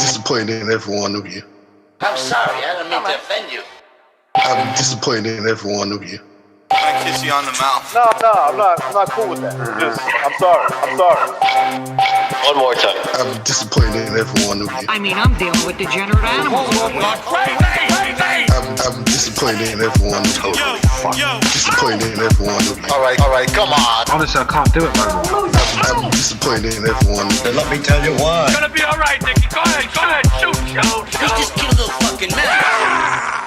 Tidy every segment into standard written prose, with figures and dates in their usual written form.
disappointed in every one of you. I'm sorry, I don't mean to offend you. I'm disappointed in every one of you. I kiss you on the mouth. No, I'm not cool with that. I'm sorry. One more time. I'm disappointed in every one of you. I mean, I'm dealing with degenerate animals. I'm disappointed in every one of you. Disappointed in every one of you. All right, come on. Honestly, I can't do it, man. I'm disappointed in every one of you. Let me tell you why. It's gonna be all right, Nicky. Go ahead, shoot. You just killed a fucking man.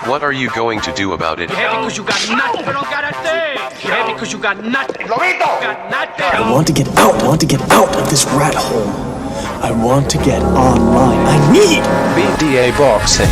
What are you going to do about it? You're happy because you got nothing. You don't got a thing. You're happy because you got nothing. Lomito! Got nothing. I want to get out. I want to get out of this rat hole. I want to get online. I need BDA boxing.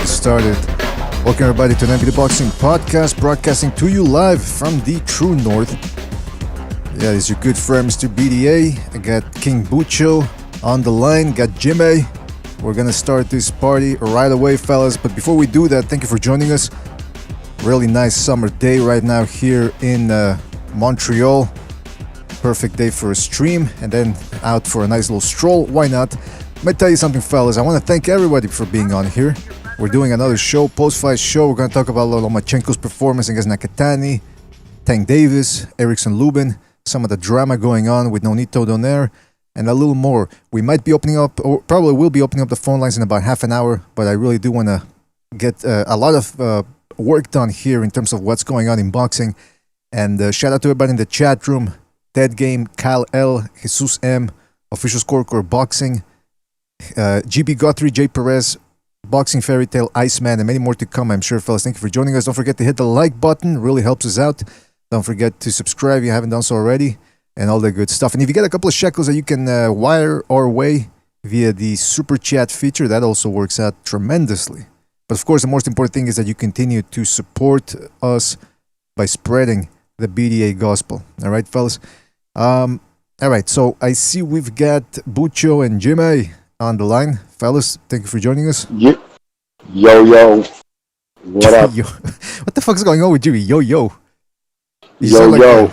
Started. Welcome everybody to an NBA Boxing Podcast, broadcasting to you live from the true north. Yeah, it's your good friend Mr. BDA. I got King Bucho on the line, got Jimmy. We're gonna start this party right away, fellas. But before we do that, thank you for joining us. Really nice summer day right now here in Montreal. Perfect day for a stream and then out for a nice little stroll. Why not? Let me tell you something, fellas. I want to thank everybody for being on here. We're doing another show, post-fight show. We're going to talk about Lomachenko's performance against Nakatani, Tank Davis, Erickson Lubin, some of the drama going on with Nonito Donaire, and a little more. We might be opening up, or probably will be opening up the phone lines in about half an hour, but I really do want to get a lot of work done here in terms of what's going on in boxing. And shout out to everybody in the chat room. Dead Game, Kyle L, Jesus M, Official Scorecard Boxing, GB Guthrie, Jay Perez, Boxing Fairy Tale, Iceman, and many more to come, I'm sure, fellas. Thank you for joining us. Don't forget to hit the like button. Really helps us out. Don't forget to subscribe if you haven't done so already, and all that good stuff. And if you get a couple of shekels that you can wire our way via the Super Chat feature, that also works out tremendously. But of course, the most important thing is that you continue to support us by spreading the BDA gospel. All right, fellas? All right, so I see we've got Bucho and Jimmy on the line. Fellas, thank you for joining us. Yo. What up? Yo. What the fuck is going on with Jimmy? Yo. You Yo.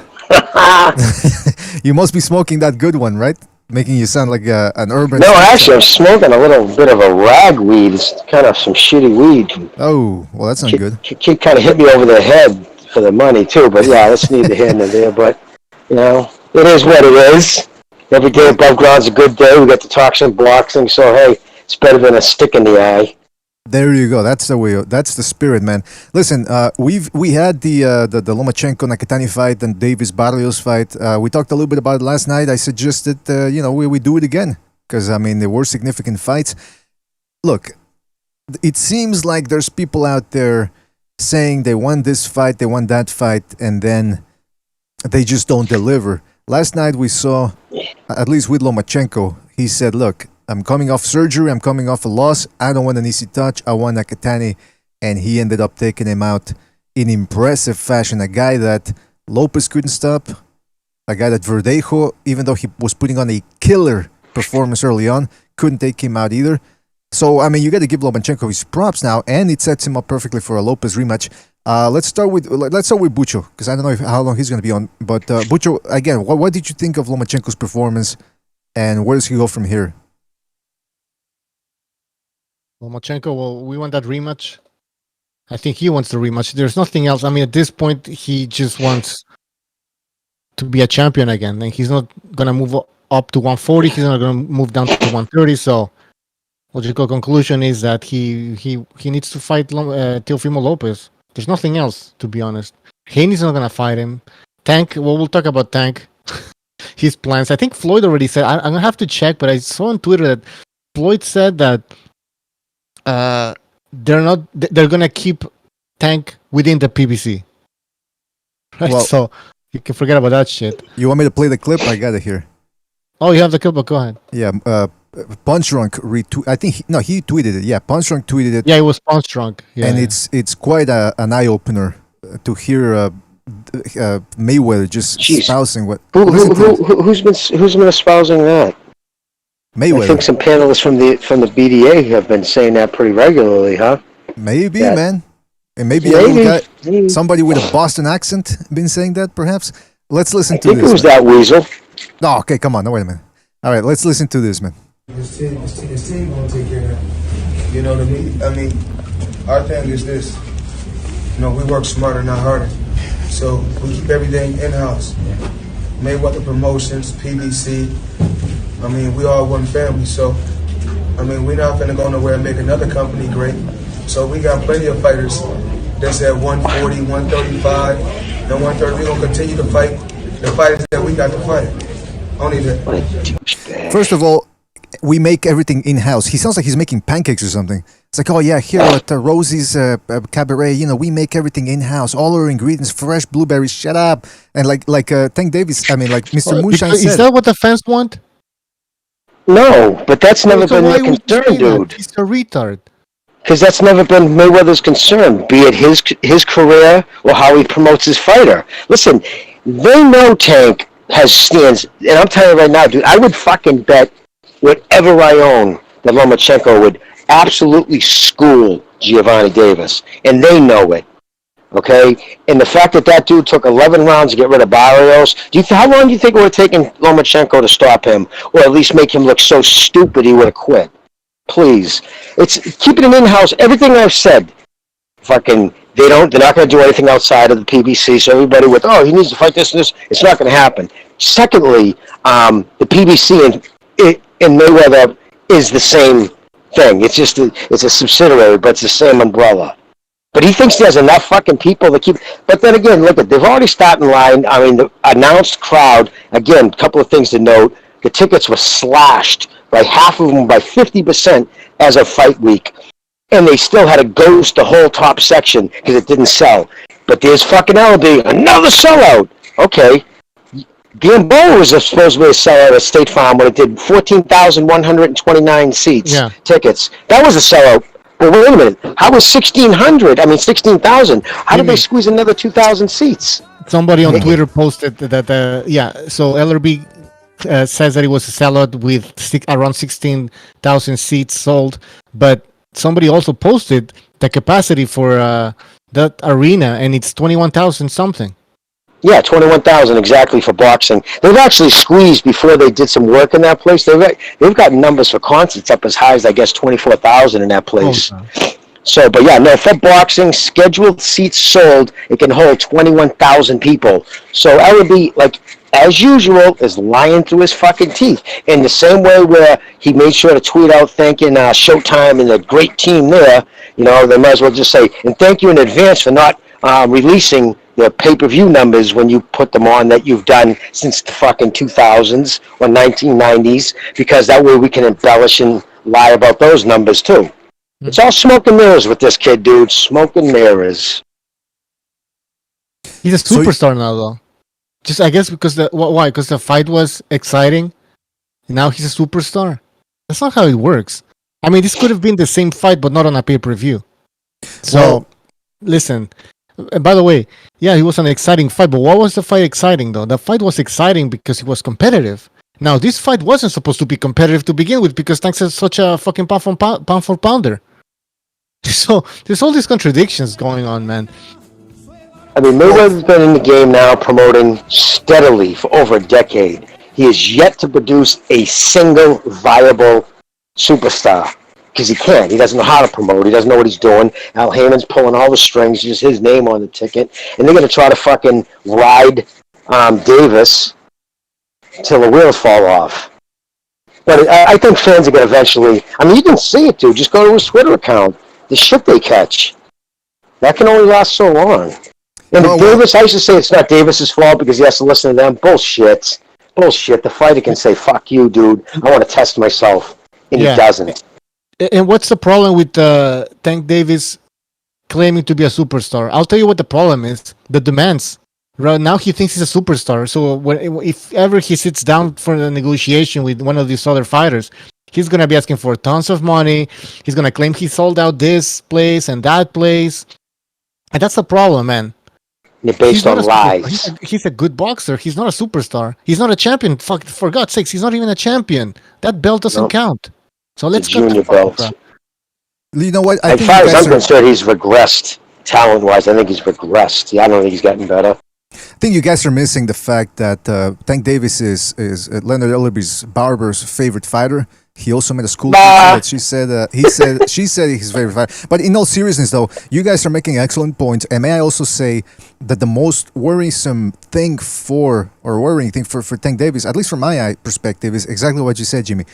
You must be smoking that good one, right? Making you sound like an urban... No, actually, I'm smoking a little bit of a ragweed. It's kind of some shitty weed. Oh, well, that's not good. Kid kind of hit me over the head for the money, too. But yeah, let's need the hand in there. But, you know, it is what it is. Every day above ground's a good day. We got to talk some boxing, so hey, it's better than a stick in the eye. There you go. That's the way. That's the spirit, man. Listen, we had the Lomachenko Nakatani fight and Davis Barrios fight. We talked a little bit about it last night. I suggested we do it again because I mean there were significant fights. Look, it seems like there's people out there saying they won this fight, they won that fight, and then they just don't deliver. Last night we saw, at least with Lomachenko, he said, look, I'm coming off surgery, I'm coming off a loss, I don't want an easy touch, I want Nakatani, and he ended up taking him out in impressive fashion. A guy that Lopez couldn't stop, a guy that Verdejo, even though he was putting on a killer performance early on, couldn't take him out either. So, I mean, you got to give Lomachenko his props now, and it sets him up perfectly for a Lopez rematch. Let's start with Bucho, because I don't know how long he's going to be on. But Bucho, again, what did you think of Lomachenko's performance, and where does he go from here? Lomachenko, well, we want that rematch. I think he wants the rematch. There's nothing else. I mean, at this point, he just wants to be a champion again. And he's not going to move up to 140. He's not going to move down to 130. So logical conclusion is that he needs to fight Teofimo Lopez. There's nothing else, to be honest. Haney's not gonna fight him. Tank. Well, we'll talk about Tank. His plans. I think Floyd already said. I'm gonna have to check, but I saw on Twitter that Floyd said that they're gonna keep Tank within the PBC. Right? Well, so you can forget about that shit. You want me to play the clip? I got it here. Oh, you have the clip, but go ahead. Yeah, Punch Drunk retweet. I think he tweeted it. Yeah, Punch Drunk tweeted it. Yeah, it was Punch Drunk. Yeah, and it's quite an eye opener to hear Mayweather just espousing what. Who's been espousing that? Mayweather. I think some panelists from the BDA have been saying that pretty regularly, huh? Maybe, man. And maybe a little guy, somebody with a Boston accent been saying that, perhaps. Let's listen to this. I think it was that weasel. No, okay, come on. No, wait a minute. All right, let's listen to this, man. His team gonna take care of that. You know what I mean? I mean, our thing is this. You know, we work smarter, not harder. So we keep everything in-house. Mayweather Promotions, PBC. I mean, we all one family. So, I mean, we're not gonna go nowhere and make another company great. So we got plenty of fighters that's at 140, 135, and 130. We're gonna continue to fight the fighters that we got to fight. Only that. First of all, we make everything in-house. He sounds like he's making pancakes or something. It's like, oh yeah, here at Rosie's Cabaret, you know, we make everything in-house. All our ingredients, fresh blueberries. Shut up. And like Tank Davis, I mean, like Mr. Moonshine said. Is that what the fans want? No, but that's never been their concern, dude. He's a retard. Because that's never been Mayweather's concern, be it his career or how he promotes his fighter. Listen, they know Tank has stands, and I'm telling you right now, dude, I would fucking bet whatever I own that Lomachenko would absolutely school Giovanni Davis, and they know it. Okay, and the fact that dude took 11 rounds to get rid of Barrios, how long do you think it would have taken Lomachenko to stop him, or at least make him look so stupid he would have quit? Please, it's keeping it in-house. Everything I've said, fucking, they're not going to do anything outside of the PBC. So everybody he needs to fight this and this, it's not going to happen. Secondly, the PBC and Mayweather is the same thing. It's just it's a subsidiary, but it's the same umbrella. But he thinks there's enough fucking people to keep. But then again, look they've already started in line. I mean, the announced crowd. Again, a couple of things to note: the tickets were slashed by half of them by 50% as of fight week, and they still had to ghost the whole top section because it didn't sell. But there's fucking LB, another sellout. Okay, Gamboa was supposed to be a sellout at State Farm when it did 14,129 seats tickets. That was a sellout. But wait a minute, how was 16,000? How did they squeeze another 2,000 seats? Somebody on Twitter posted that, so LRB says that it was a sellout with around 16,000 seats sold, but somebody also posted the capacity for that arena, and it's 21,000 something. Yeah, 21,000 exactly for boxing. They've actually squeezed before they did some work in that place. They've got numbers for concerts up as high as, I guess, 24,000 in that place. Okay. So, but yeah, no, for boxing, scheduled seats sold, it can hold 21,000 people. So LB, like, as usual, is lying through his fucking teeth. In the same way where he made sure to tweet out thanking Showtime and the great team there, you know, they might as well just say, and thank you in advance for not releasing the pay-per-view numbers when you put them on that you've done since the fucking 2000s or 1990s, because that way we can embellish and lie about those numbers too. It's all smoke and mirrors with this kid, dude. Smoke and mirrors. He's a superstar now, though. Just, I guess, because why? Because the fight was exciting. Now he's a superstar. That's not how it works. I mean, this could have been the same fight, but not on a pay-per-view. So, listen. By the way, yeah, it was an exciting fight, but what was the fight exciting, though? The fight was exciting because it was competitive. Now, this fight wasn't supposed to be competitive to begin with because Tank is such a fucking pound for pounder. So, there's all these contradictions going on, man. I mean, Mayweather's been in the game now promoting steadily for over a decade. He has yet to produce a single viable superstar. Because he can't. He doesn't know how to promote. He doesn't know what he's doing. Al Heyman's pulling all the strings, just his name on the ticket. And they're going to try to fucking ride Davis till the wheels fall off. But I think fans are going to eventually. I mean, you can see it, dude. Just go to his Twitter account. The shit they catch. That can only last so long. And Davis, I used to say it's not Davis's fault because he has to listen to them. Bullshit. The fighter can say, "Fuck you, dude. I want to test myself," and he doesn't. And what's the problem with Tank Davis claiming to be a superstar? I'll tell you what the problem is. The demands. Right now he thinks he's a superstar. So if ever he sits down for a negotiation with one of these other fighters, he's going to be asking for tons of money. He's going to claim he sold out this place and that place. And that's the problem, man. They're based on lies. He's a good boxer. He's not a superstar. He's not a champion. For God's sakes, he's not even a champion. That belt doesn't count. So let's go junior belt. You know what? As far as I'm concerned, he's regressed talent-wise. I think he's regressed. Yeah, I don't think he's gotten better. I think you guys are missing the fact that Tank Davis is Leonard Ellerby's barber's favorite fighter. He also made a school teacher that she said she said he's favorite fighter. But in all seriousness, though, you guys are making excellent points. And may I also say that the most worrying thing for Tank Davis, at least from my perspective, is exactly what you said, Jimmy.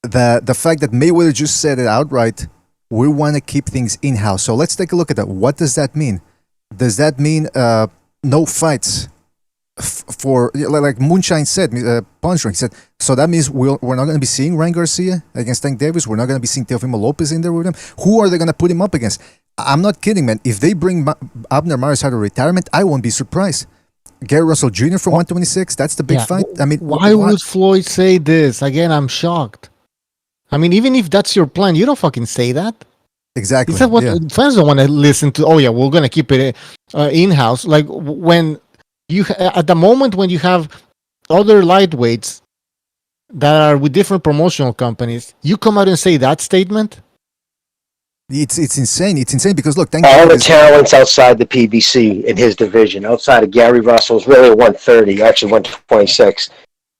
The fact that Mayweather just said it outright. We want to keep things in-house. So let's take a look at that. What does that mean? Does that mean no fights for, like Moonshine said, Punch Drink said, so that means we're not going to be seeing Ryan Garcia against Tank Davis. We're not going to be seeing Teofimo Lopez in there with him. Who are they going to put him up against? I'm not kidding, man. If they bring Abner Mares out of retirement, I won't be surprised. Gary Russell Jr. for 126, that's the big fight. I mean, why would Floyd say this? Again, I'm shocked. I mean, even if that's your plan, you don't fucking say that. Exactly. He said what fans don't want to listen to. Oh yeah, we're gonna keep it in-house. Like when you at the moment when you have other lightweights that are with different promotional companies, you come out and say that statement. It's insane. It's insane because look, all the talents outside the PBC in his division, outside of Gary Russell's really 130, actually 126.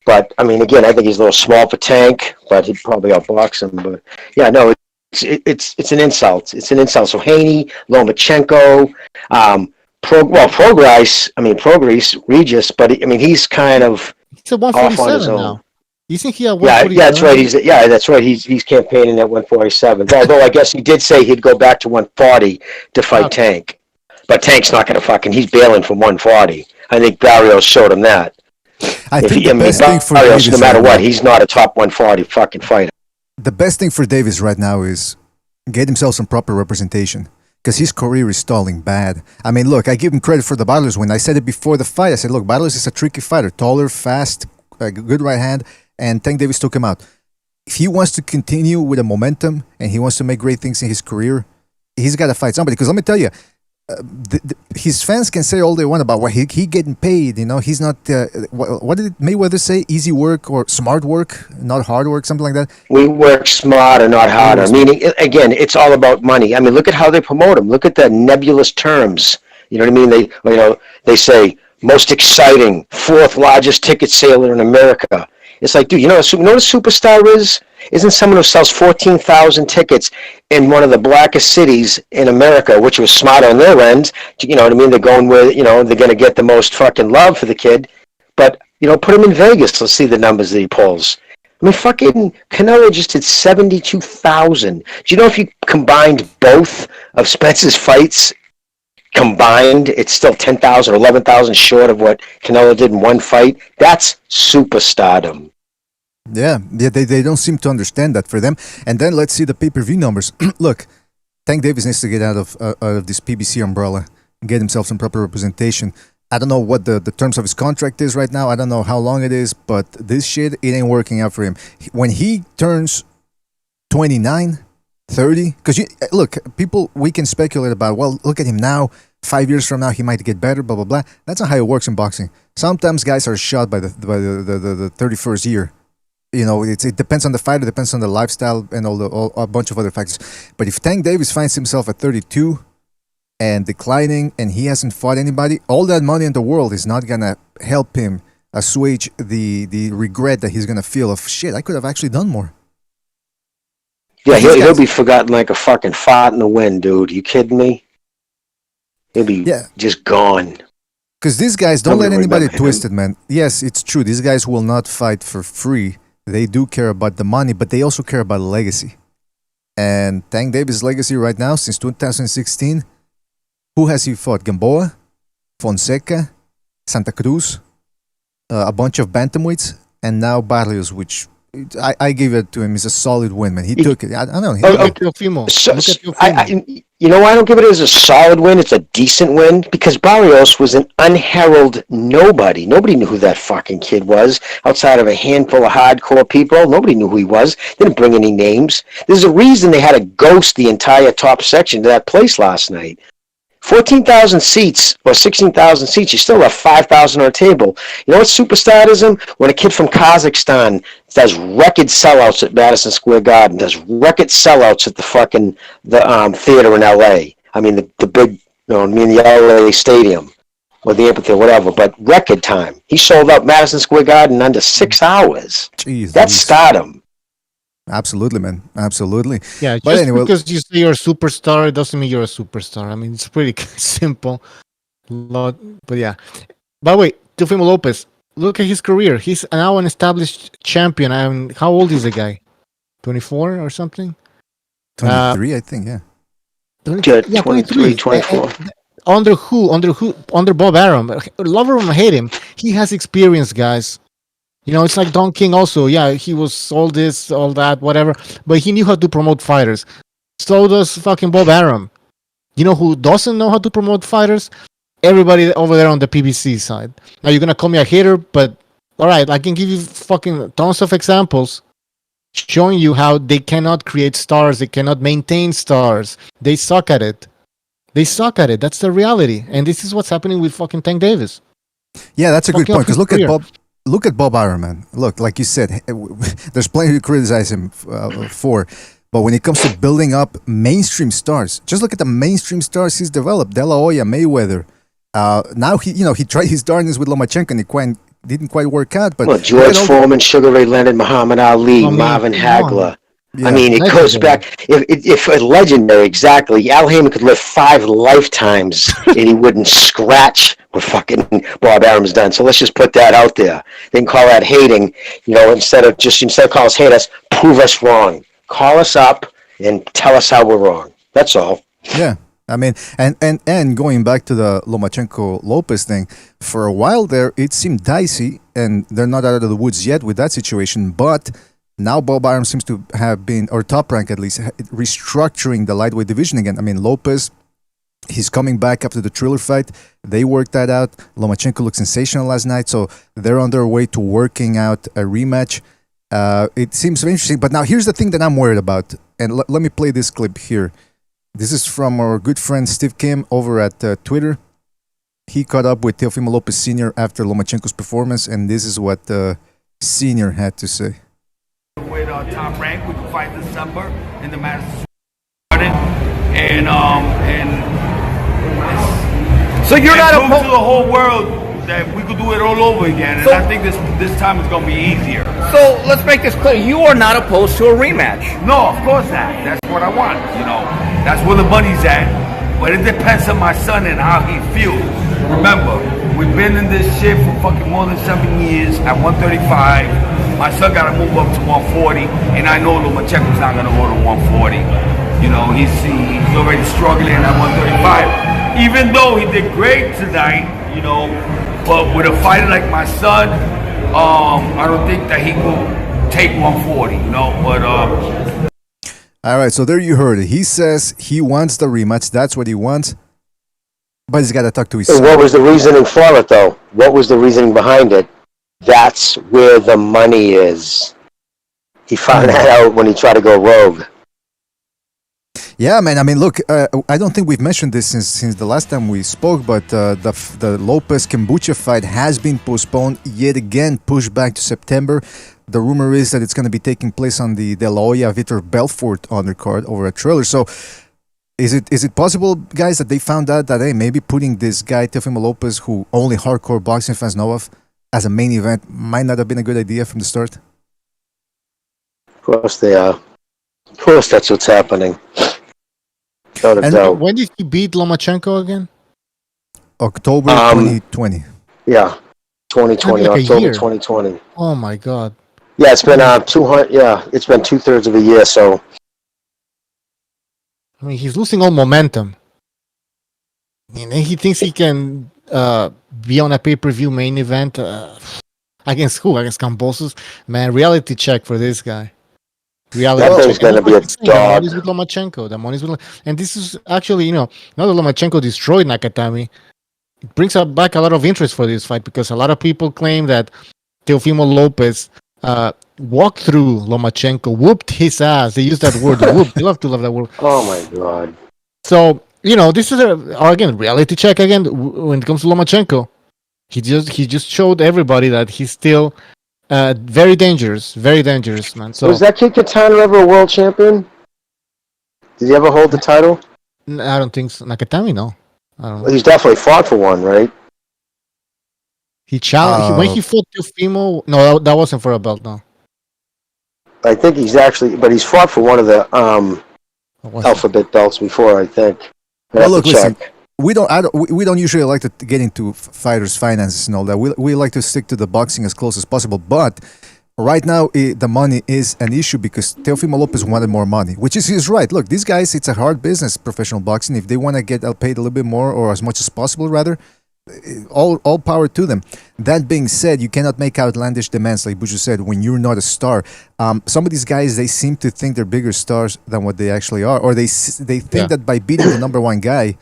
But I mean, again, I think he's a little small for Tank, but he'd probably outbox him. But yeah, no, it's an insult. It's an insult. So Haney, Lomachenko, Prograis, Regis, but I mean, he's kind of he's at 147 now. You think he at 147? Yeah, that's right. That's right. He's campaigning at 147. Although I guess he did say he'd go back to 140 to fight Tank, but Tank's not going to he's bailing from 140. I think Barrios showed him that. I think the best thing for Davis, no matter what, he's not a top 140 fucking fighter. The best thing for Davis right now is get himself some proper representation because his career is stalling bad. I mean, look, I give him credit for the Battles win. I said it before the fight. I said, look, Battles is a tricky fighter, taller, fast, good right hand, and Tank Davis took him out. If he wants to continue with the momentum and he wants to make great things in his career, he's got to fight somebody. Because let me tell you, his fans can say all they want about he getting paid. You know, he's not. What did Mayweather say? Easy work or smart work, not hard work, something like that. We work smarter, not harder. Meaning, again, it's all about money. I mean, look at how they promote him. Look at the nebulous terms. You know what I mean? They say most exciting, fourth largest ticket seller in America. It's like, dude, you know what a superstar is? Isn't someone who sells 14,000 tickets in one of the blackest cities in America, which was smart on their end. You know what I mean? They're going where, they're going to get the most fucking love for the kid. But, put him in Vegas. Let's see the numbers that he pulls. I mean, fucking Canelo just did 72,000. Do you know if you combined both of Spence's fights combined, it's still 10,000 or 11,000 short of what Canelo did in one fight? That's superstardom. Yeah, they don't seem to understand that for them. And then let's see the pay-per-view numbers. Look, Tank Davis needs to get out of this PBC umbrella and get himself some proper representation. I don't know what the terms of his contract is right now. I don't know how long it is, but this shit, it ain't working out for him. When he turns 29, 30, because look, people, we can speculate about, well, look at him now, 5 years from now, he might get better, blah, blah, blah. That's not how it works in boxing. Sometimes guys are shot by the 31st year. It depends on the fighter, depends on the lifestyle, and a bunch of other factors. But if Tank Davis finds himself at 32 and declining, and he hasn't fought anybody, all that money in the world is not gonna help him assuage the regret that he's gonna feel of shit. I could have actually done more. Yeah, he'll be forgotten like a fucking fart in the wind, dude. You kidding me? He'll be just gone. Because these guys don't let anybody twist it, man. Yes, it's true. These guys will not fight for free. They do care about the money, but they also care about legacy. And Tank Davis' legacy right now, since 2016, who has he fought? Gamboa, Fonseca, Santa Cruz, a bunch of bantamweights, and now Barrios, which I give it to him. It's a solid win, man. He took it. I don't know. Look at Teofimo. Look at Teofimo. You know why I don't give it as a solid win? It's a decent win because Barrios was an unheralded nobody. Nobody knew who that fucking kid was outside of a handful of hardcore people. Nobody knew who he was. Didn't bring any names. There's a reason they had to ghost the entire top section to that place last night. 14,000 seats or 16,000 seats, you still have 5,000 on a table. You know what superstarism? When a kid from Kazakhstan does record sellouts at Madison Square Garden, does record sellouts at the fucking theater in L.A. I mean, the big, the L.A. stadium or the amphitheater, whatever, but record time. He sold out Madison Square Garden in under 6 hours. Jeez, that's stardom. Absolutely, man. Absolutely. Yeah, but just anyway, because you say you're a superstar, it doesn't mean you're a superstar. I mean, it's pretty simple. But yeah. By the way, Teofimo Lopez, look at his career. He's now an established champion. How old is the guy? 24 or something? 23, I think, yeah. 23, 24. Under who? Under Bob Arum. Love him or hate him, he has experience, guys. You know, it's like Don King also. Yeah, he was all this, all that, whatever. But he knew how to promote fighters. So does fucking Bob Arum. You know who doesn't know how to promote fighters? Everybody over there on the PBC side. Now, you're going to call me a hater, but all right, I can give you fucking tons of examples showing you how they cannot create stars. They cannot maintain stars. They suck at it. They suck at it. That's the reality. And this is what's happening with fucking Tank Davis. Yeah, that's a good point. Because look at Bob Arum, man. Look, like you said, there's plenty to criticize him for. But when it comes to building up mainstream stars, just look at the mainstream stars he's developed. De La Hoya, Mayweather. Now he tried his darndest with Lomachenko and it didn't quite work out. But George Foreman, Sugar Ray Leonard, Muhammad Ali, Marvin Hagler. Yeah. I mean, it goes back. If a legendary, exactly. Al Heyman could live 5 lifetimes and he wouldn't scratch what fucking Bob Arum's done. So let's just put that out there. They can call that hating. You know, instead of calling us hate us, prove us wrong. Call us up and tell us how we're wrong. That's all. Yeah. I mean, and going back to the Lomachenko Lopez thing, for a while there, it seemed dicey, and they're not out of the woods yet with that situation, but now Bob Arum seems to have been, or Top Rank at least, restructuring the lightweight division again. I mean, Lopez, he's coming back after the Triller fight. They worked that out. Lomachenko looked sensational last night, so they're on their way to working out a rematch. It seems very interesting, but now here's the thing that I'm worried about, and let me play this clip here. This is from our good friend Steve Kim over at Twitter. He caught up with Teofimo Lopez Sr. after Lomachenko's performance, and this is what Sr. had to say. With Top Rank, we can fight this December in the Madison Garden, and so you're not opposed to the whole world that we could do it all over again, and I think this time is going to be easier. So let's make this clear: you are not opposed to a rematch. No, of course not. That's what I want. You know, that's where the money's at. But it depends on my son and how he feels. Remember, we've been in this shit for fucking more than 7 years at 135. My son got to move up to 140, and I know Lomachenko's not going to go to 140. You know, he's already struggling at 135. Even though he did great tonight, you know, but with a fighter like my son, I don't think that he will take 140, you know, but... All right, so there you heard it. He says he wants the rematch. That's what he wants. But he's got to talk to his son. What was the reasoning for it, though? What was the reasoning behind it? That's where the money is. He found that out when he tried to go rogue. Yeah, man. I mean, look, I don't think we've mentioned this since the last time we spoke, but the Lopez Kombucha fight has been postponed yet again, pushed back to September. The rumor is that it's going to be taking place on the De La Hoya Vitor Belfort undercard over at Triller. So, is it possible, guys, that they found out that, hey, maybe putting this guy Teofimo Lopez, who only hardcore boxing fans know of, as a main event might not have been a good idea from the start? Of course they are. Of course that's what's happening. And when did he beat Lomachenko again? October 2020. Yeah, 2020, like October 2020. Oh my God. Yeah, it's been 200. Yeah, it's been 2/3 of a year. So I mean, he's losing all momentum. And he thinks he can be on a pay-per-view main event against who? Against Cambosos? Man, reality check for this guy. Reality that check. thing's gonna be a The dog. money's with Lomachenko. The money's with, and this is actually, now that Lomachenko destroyed Nakatani, it brings back a lot of interest for this fight because a lot of people claim that Teofimo Lopez walked through Lomachenko, whooped his ass. They use that word, whoop. They love to love that word. Oh my god. So, this is again reality check again when it comes to Lomachenko. He just showed everybody that he's still very dangerous, man. So Was that kid Katana ever a world champion? Did he ever hold the title? I don't think so. Nakatami, no. I don't know. Well, he's definitely fought for one, right? He challenged when he fought Teofimo. No, that wasn't for a belt. No, I think he's he's fought for one of the alphabet belts before. I think. Well, look, listen. We don't usually like to get into fighters' finances and all that. We like to stick to the boxing as close as possible. But right now, the money is an issue because Teofimo Lopez wanted more money, which is right. Look, these guys, it's a hard business, professional boxing. If they want to get paid a little bit more or as much as possible, rather, all power to them. That being said, you cannot make outlandish demands, like Buju said, when you're not a star. Some of these guys, they seem to think they're bigger stars than what they actually are, or they think that by beating the number one guy,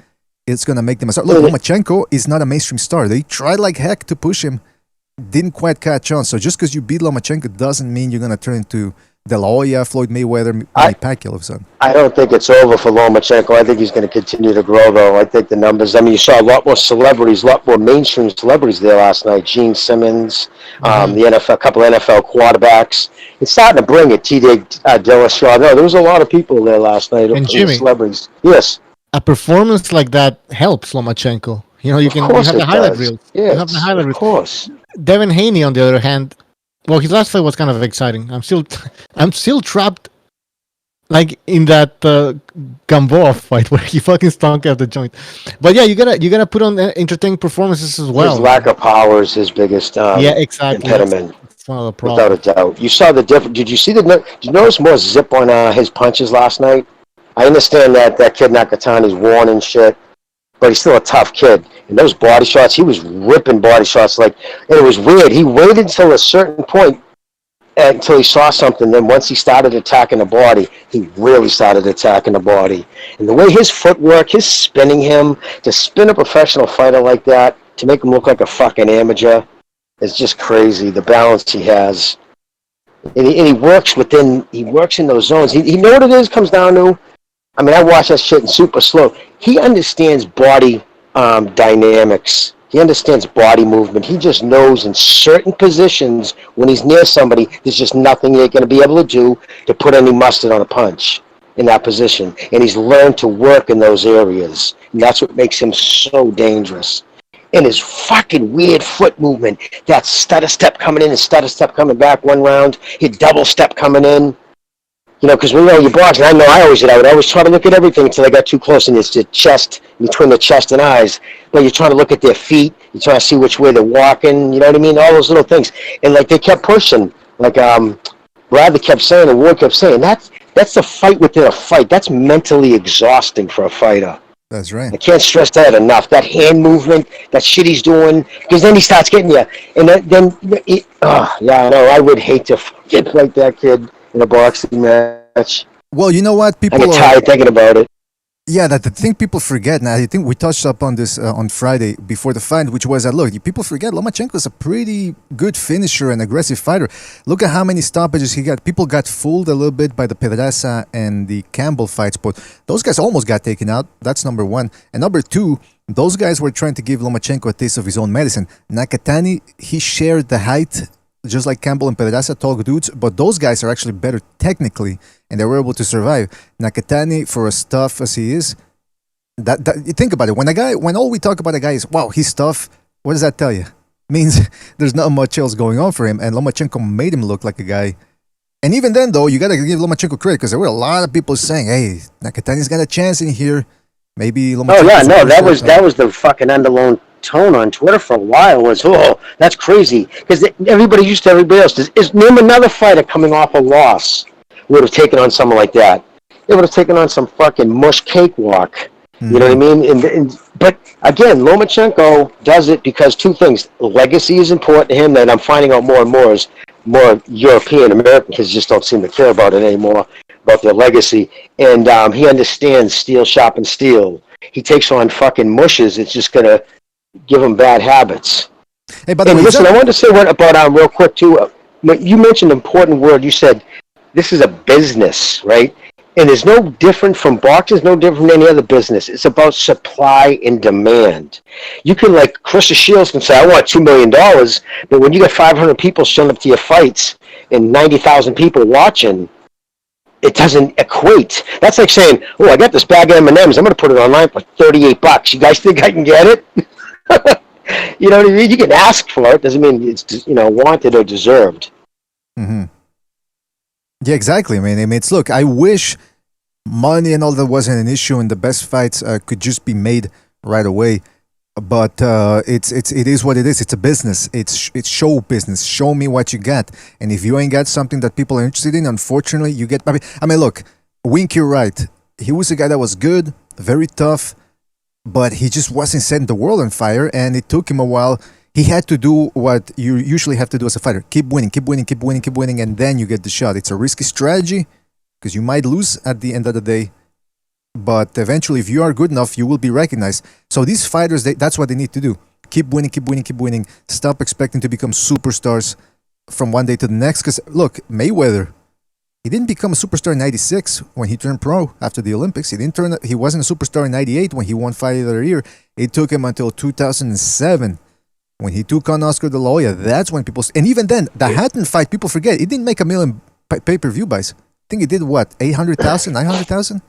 it's going to make them a star. Look, Lomachenko is not a mainstream star. They tried like heck to push him. Didn't quite catch on. So just because you beat Lomachenko doesn't mean you're going to turn into De La Hoya, Floyd Mayweather, Manny Pacquiao all of a sudden. I don't think it's over for Lomachenko. I think he's going to continue to grow, though. I think the numbers... I mean, you saw a lot more celebrities, a lot more mainstream celebrities there last night. Gene Simmons, the NFL, a couple of NFL quarterbacks. It's starting to bring it. T.J. Dillashaw. No, there was a lot of people there last night. And Jimmy, celebrities. Yes. A performance like that helps Lomachenko. You have the highlight reel. Yes, you have the highlight reel. Of course. Devin Haney, on the other hand, well, his last fight was kind of exciting. I'm still trapped, like in that Gamboa fight where he fucking stunk out the joint. But yeah, you gotta put on entertaining performances as well. His lack of power is his biggest impediment. It's one of the problems. Without a doubt. You saw the difference. Did you notice more zip on his punches last night? I understand that kid Nakatani's worn and shit, but he's still a tough kid. And those body shots, he was ripping body shots and it was weird. He waited until a certain point until he saw something. Then once he started attacking the body, he really started attacking the body. And the way his footwork, his spinning him, to spin a professional fighter like that, to make him look like a fucking amateur, is just crazy. The balance he has. And he works in those zones. He know what it is, comes down to. I mean, I watch that shit in super slow. He understands body dynamics. He understands body movement. He just knows in certain positions when he's near somebody, there's just nothing they're going to be able to do to put any mustard on a punch in that position. And he's learned to work in those areas. And that's what makes him so dangerous. And his fucking weird foot movement, that stutter step coming in and stutter step coming back one round, his double step coming in. Because we know you're boxing. I know I always did. I would always try to look at everything until I got too close, and it's the chest, between the chest and eyes. But you're trying to look at their feet. You're trying to see which way they're walking. You know what I mean? All those little things. And, they kept pushing. Bradley kept saying, and Ward kept saying, that's the fight within a fight. That's mentally exhausting for a fighter. That's right. I can't stress that enough. That hand movement, that shit he's doing, because then he starts getting you. And I know. I would hate to get like that kid in a boxing match. Well, you know what? People I get tired thinking about it. Yeah, the thing people forget, and I think we touched up on this on Friday before the fight, which was that, look, people forget Lomachenko is a pretty good finisher and aggressive fighter. Look at how many stoppages he got. People got fooled a little bit by the Pedraza and the Campbell fights, but those guys almost got taken out. That's number one. And number two, those guys were trying to give Lomachenko a taste of his own medicine. Nakatani, he shared the height, just like Campbell and Pedraza, tall dudes, but those guys are actually better technically, and they were able to survive. Nakatani, for as tough as he is, you think about it. When all we talk about a guy is, wow, he's tough, what does that tell you? Means there's not much else going on for him, and Lomachenko made him look like a guy. And even then, though, you got to give Lomachenko credit, because there were a lot of people saying, hey, Nakatani's got a chance in here. Maybe Lomachenko... that was the fucking undertone tone on Twitter for a while was, oh, that's crazy. Because everybody used to everybody else. Name another fighter coming off a loss would have taken on someone like that. They would have taken on some fucking mush cakewalk. You know what I mean? But again, Lomachenko does it because two things. Legacy is important to him, that I'm finding out more and more is more European Americans just don't seem to care about it anymore, about their legacy. And he understands steel sharpens steel. He takes on fucking mushes. It's just going to give him bad habits. Hey, by the way, listen, I wanted to say what about real quick too. You mentioned an important word. You said this is a business, right? And it's no different from boxing, no different from any other business. It's about supply and demand. You can, like, Chris Shields can say, I want $2 million, but when you get 500 people showing up to your fights and 90,000 people watching, it doesn't equate. That's like saying, oh, I got this bag of M&Ms. I'm going to put it online for $38. You guys think I can get it? You know what I mean? You can ask for it. Doesn't mean it's, wanted or deserved. Mm-hmm. Yeah, exactly. I mean, look, I wish money and all that wasn't an issue and the best fights could just be made right away. But it is what it is. It's a business. It's show business. Show me what you got. And if you ain't got something that people are interested in, unfortunately, you get. I mean, look, Wink, you're right. He was a guy that was good, very tough, but he just wasn't setting the world on fire. And it took him a while. He had to do what you usually have to do as a fighter. Keep winning, and then you get the shot. It's a risky strategy because you might lose at the end of the day. But eventually, if you are good enough, you will be recognized. So these fighters, that's what they need to do. Keep winning. Stop expecting to become superstars from one day to the next. Because, look, Mayweather, he didn't become a superstar in 96 when he turned pro after the Olympics. He wasn't a superstar in 98 when he won Fight of the Year. It took him until 2007. When he took on Oscar De La Hoya, that's when people... And even then, the Hatton fight, people forget, it didn't make 1 million pay-per-view buys. I think it did, what, 800,000, 900,000?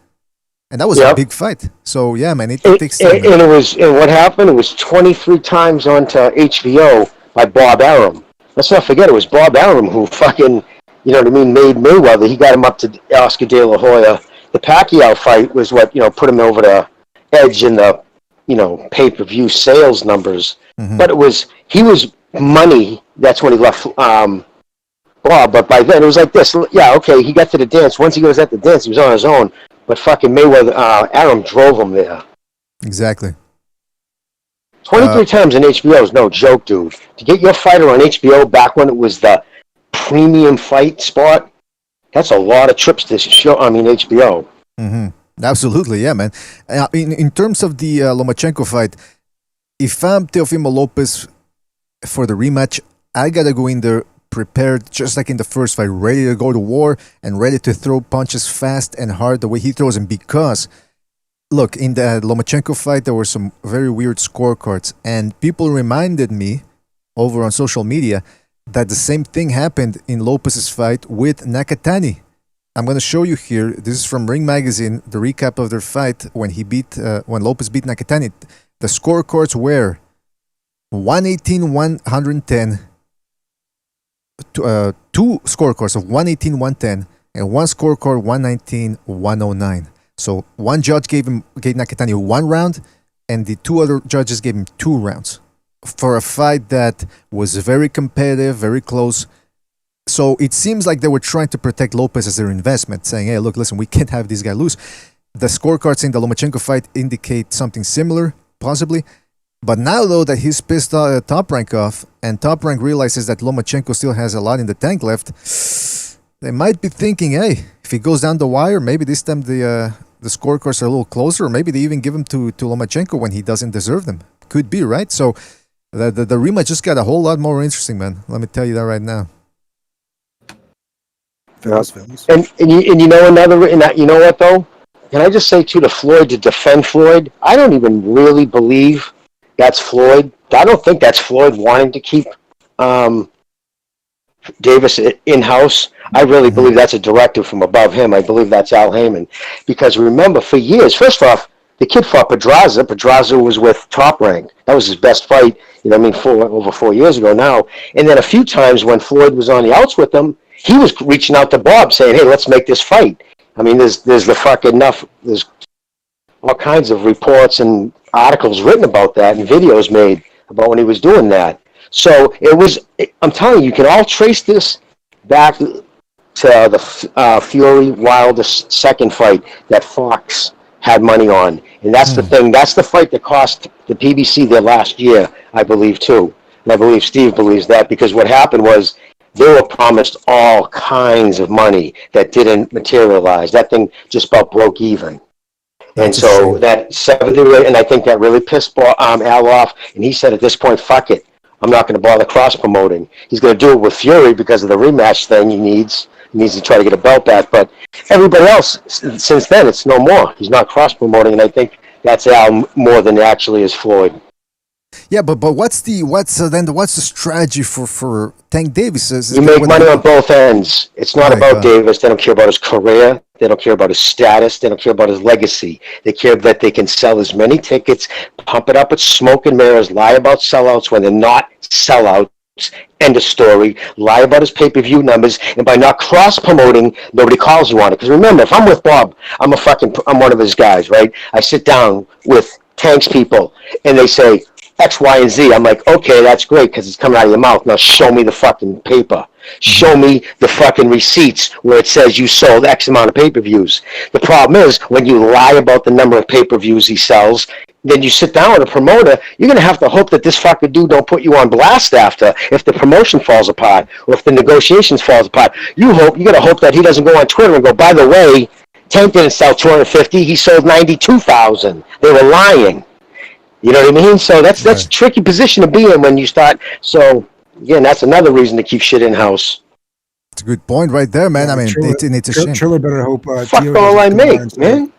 And that was a big fight. So, yeah, man, it takes time. And what happened, it was 23 times onto HBO by Bob Arum. Let's not forget, it was Bob Arum who fucking, you know what I mean, made Mayweather. He got him up to Oscar De La Hoya. The Pacquiao fight was what, put him over the edge in the, pay-per-view sales numbers. Mm-hmm. But he was money. That's when he left Bob. But by then, it was like this. Yeah, okay, he got to the dance. Once he was at the dance, he was on his own. But fucking Mayweather, Arum drove him there. Exactly. 23 times on HBO is no joke, dude. To get your fighter on HBO back when it was the premium fight spot, that's a lot of trips to HBO. Mm-hmm. Absolutely, yeah, man. In terms of the Lomachenko fight, if I'm Teofimo Lopez for the rematch, I gotta go in there prepared, just like in the first fight, ready to go to war and ready to throw punches fast and hard the way he throws them. Because, look, in the Lomachenko fight, there were some very weird scorecards, and people reminded me over on social media that the same thing happened in Lopez's fight with Nakatani. I'm going to show you here. This is from Ring Magazine, the recap of their fight when Lopez beat Nakatani. The scorecards were 118-110, two scorecards of 118-110, and one scorecard 119-109. So one judge gave Nakatani 1 round, and the two other judges gave him 2 rounds for a fight that was very competitive, very close. So it seems like they were trying to protect Lopez as their investment, saying, hey, look, listen, we can't have this guy lose. The scorecards in the Lomachenko fight indicate something similar, possibly. But now, though, that he's pissed Top Rank off, and Top Rank realizes that Lomachenko still has a lot in the tank left, they might be thinking, hey, if he goes down the wire, maybe this time the scorecards are a little closer, or maybe they even give him to Lomachenko when he doesn't deserve them. Could be, right? So the rematch just got a whole lot more interesting, man. Let me tell you that right now. And you know what though? Can I just say to Floyd to defend Floyd? I don't even really believe that's Floyd. I don't think that's Floyd wanting to keep Davis in-house. I really believe that's a directive from above him. I believe that's Al Heyman. Because remember, for years, first off, the kid fought Pedraza. Pedraza was with Top Rank. That was his best fight, over 4 years ago now. And then a few times when Floyd was on the outs with him, he was reaching out to Bob saying, hey, let's make this fight. I mean, there's the fucking enough. There's all kinds of reports and articles written about that and videos made about when he was doing that. So I'm telling you, you can all trace this back to the Fury Wilder second fight that Fox had money on. And that's the thing. That's the fight that cost the PBC their last year, I believe, too. And I believe Steve believes that, because what happened was they were promised all kinds of money that didn't materialize. That thing just about broke even. And so that 70, and I think that really pissed Al off. And he said, at this point, fuck it. I'm not going to bother cross-promoting. He's going to do it with Fury because of the rematch thing he needs. He needs to try to get a belt back. But everybody else, since then, it's no more. He's not cross-promoting, and I think that's Al more than actually is Floyd. Yeah, but what's the strategy for Tank Davis? You make money on both ends. It's not about Davis. They don't care about his career. They don't care about his status. They don't care about his legacy. They care that they can sell as many tickets, pump it up with smoke and mirrors, lie about sellouts when they're not sellouts. End of story. Lie about his pay-per-view numbers, and by not cross-promoting, nobody calls you on it. Because remember, if I'm with Bob, I'm one of his guys, right? I sit down with Tank's people, and they say X, Y, and Z. I'm like, okay, that's great because it's coming out of your mouth. Now show me the fucking paper. Show me the fucking receipts where it says you sold X amount of pay-per-views. The problem is when you lie about the number of pay-per-views he sells, then you sit down with a promoter, you're going to have to hope that this fucking dude don't put you on blast after if the promotion falls apart or if the negotiations falls apart. You got to hope that he doesn't go on Twitter and go, by the way, Tank didn't sell 250, he sold 92,000. They were lying. You know what I mean? So that's a tricky position to be in when you start. So, again, that's another reason to keep shit in-house. It's a good point right there, man. I mean, it's a shame. Triller better hope. Fuck all I make, man.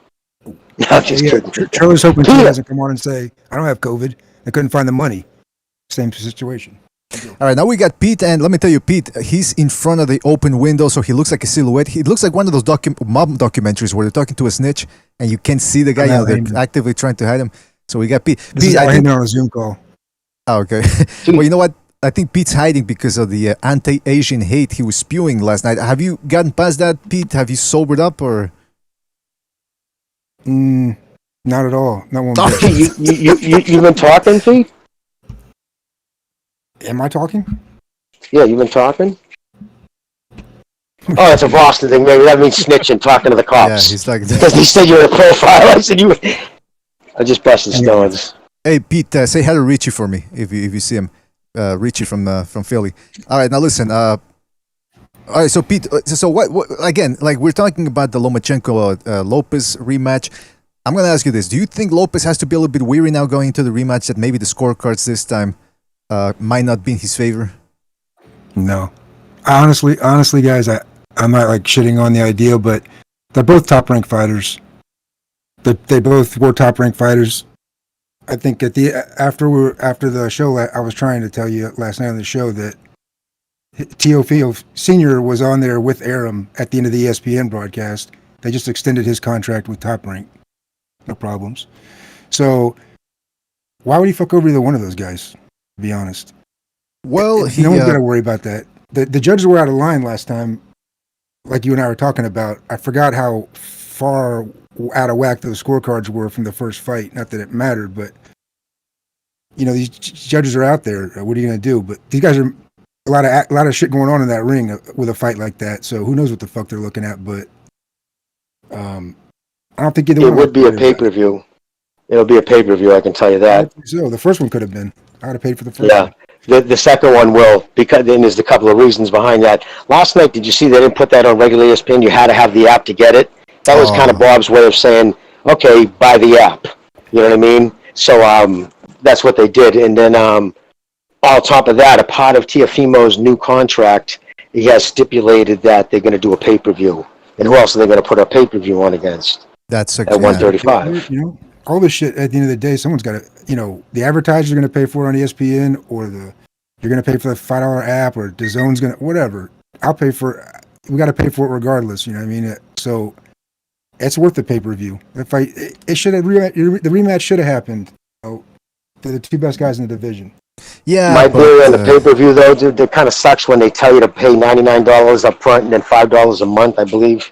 No, I'm just kidding. Triller's hoping Tio doesn't come on and say, I don't have COVID. I couldn't find the money. Same situation. All right, now we got Pete, and let me tell you, Pete, he's in front of the open window, so he looks like a silhouette. He looks like one of those mob documentaries where they're talking to a snitch, and you can't see the guy. They're actively trying to hide him. So we got Pete. Pete, I think on a Zoom call. Oh, okay. Well, you know what? I think Pete's hiding because of the anti-Asian hate he was spewing last night. Have you gotten past that, Pete? Have you sobered up, or? Not at all. Not one bit. You've been talking, Pete? Am I talking? Yeah, you've been talking? Oh, it's a Boston thing. Maybe that means snitching, talking to the cops. Yeah, he's like... Because he said you were in a profile. I said you were... I just busted stones. Hey, Pete, say hello to Richie for me, if you see him. Richie from Philly. All right, now listen. All right, so Pete, so what again, like we're talking about the Lomachenko Lopez rematch. I'm going to ask you this. Do you think Lopez has to be a little bit weary now going into the rematch, that maybe the scorecards this time might not be in his favor? No. Honestly, guys, I'm not like shitting on the idea, but they're both top-ranked fighters. They both were top-ranked fighters. I think after the show, I was trying to tell you last night on the show that Teofimo Sr. was on there with Aram at the end of the ESPN broadcast. They just extended his contract with Top Rank. No problems. So why would he fuck over either one of those guys, to be honest? Well, no one's got to worry about that. The judges were out of line last time, like you and I were talking about. I forgot how far out of whack those scorecards were from the first fight. Not that it mattered, but these judges are out there. What are you going to do? But these guys are a lot of shit going on in that ring with a fight like that. So who knows what the fuck they're looking at? But I don't think either one. It would be a pay-per-view. It'll be a pay-per-view. I can tell you that. So the first one could have been. I would have paid for the first one. The second one will, because then there's a couple of reasons behind that. Last night, did you see they didn't put that on regular ESPN? You had to have the app to get it. That was kind of Bob's way of saying, okay, buy the app. You know what I mean? So that's what they did. And then on top of that, a part of Teofimo's new contract, he has stipulated that they're going to do a pay-per-view. And who else are they going to put a pay-per-view on against? That's at 135. All this shit, at the end of the day, someone's got to, the advertisers are going to pay for it on ESPN, or you're going to pay for the $5 app, or DAZN's going to, whatever. I'll pay for it. We got to pay for it regardless, you know what I mean? So it's worth the pay-per-view. The rematch should have happened. They're the two best guys in the division. Yeah. My theory on the pay-per-view, though, dude, it kind of sucks when they tell you to pay $99 up front and then $5 a month, I believe.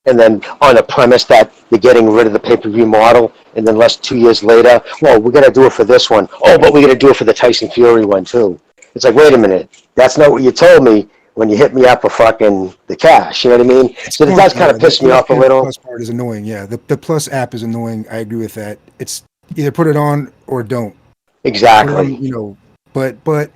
And then on the premise that you're getting rid of the pay-per-view model, and then 2 years later, well, we're gonna do it for this one. Oh, but we're gonna do it for the Tyson Fury one too. It's like, wait a minute, that's not what you told me when you hit me up for fucking the cash. You know what I mean? So it does kind of piss me off a little. The Plus part is annoying. Yeah, the Plus app is annoying. I agree with that. It's either put it on or don't. Exactly. But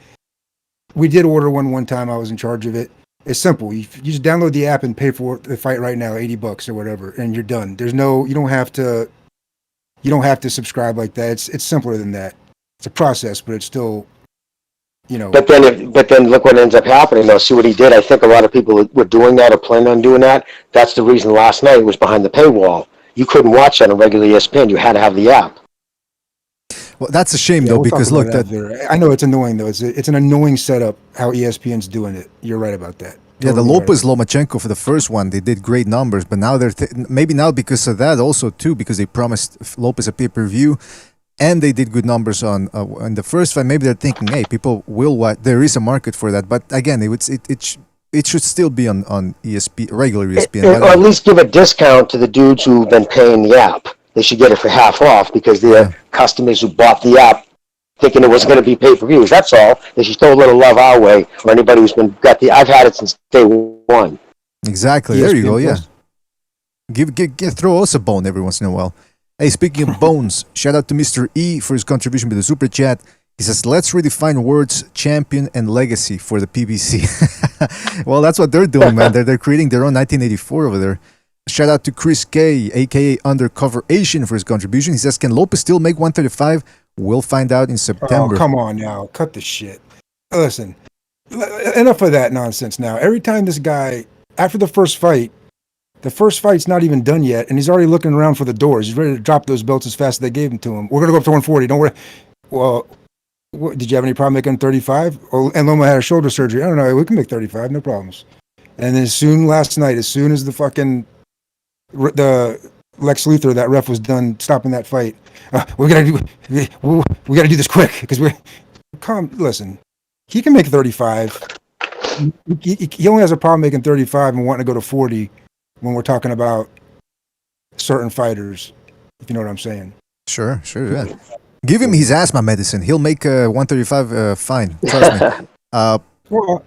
we did order one time. I was in charge of it. It's simple. You just download the app and pay for the fight right now, $80 or whatever, and you're done. You don't have to subscribe like that. It's simpler than that. It's a process, but it's still, But then look what ends up happening. Though, see what he did. I think a lot of people were doing that or planning on doing that. That's the reason last night was behind the paywall. You couldn't watch that on regular ESPN. You had to have the app. Well, that's a shame though, because look, I know it's annoying though. It's an annoying setup how ESPN's doing it. You're right about that. Yeah, the Lopez Lomachenko for the first one, they did great numbers, but now they're maybe now because of that also too, because they promised Lopez a pay-per-view, and they did good numbers on the first fight. Maybe they're thinking, hey, people will watch. There is a market for that, but again, it should still be on ESP, regular ESPN, or at least give a discount to the dudes who've been paying the app. They should get it for half off because they're customers who bought the app thinking it was going to be pay-per-views. That's all. They should throw a little love our way, or anybody who's I've had it since day one. Exactly. ESPN there you go. Yeah. Plus. Throw us a bone every once in a while. Hey, speaking of bones, shout out to Mr. E for his contribution to the super chat. He says, let's redefine words champion and legacy for the PBC. Well, that's what they're doing, man. They're creating their own 1984 over there. Shout out to Chris K, aka Undercover Asian, for his contribution. He says, can Lopez still make 135? We'll find out in September. Oh, come on now. Cut the shit. Listen, enough of that nonsense now. Every time this guy, after the first fight's not even done yet, and he's already looking around for the doors. He's ready to drop those belts as fast as they gave them to him. We're going to go up to 140. Don't worry. Well, did you have any problem making 35? Oh, and Loma had a shoulder surgery. I don't know. We can make 35. No problems. And then last night, as soon as the Lex Luthor, that ref, was done stopping that fight, we gotta do this quick because listen, he can make 35. He only has a problem making 35 and wanting to go to 40 when we're talking about certain fighters, if you know what I'm saying. Sure, yeah. Give him his asthma medicine. He'll make 135 fine. Trust me. Well,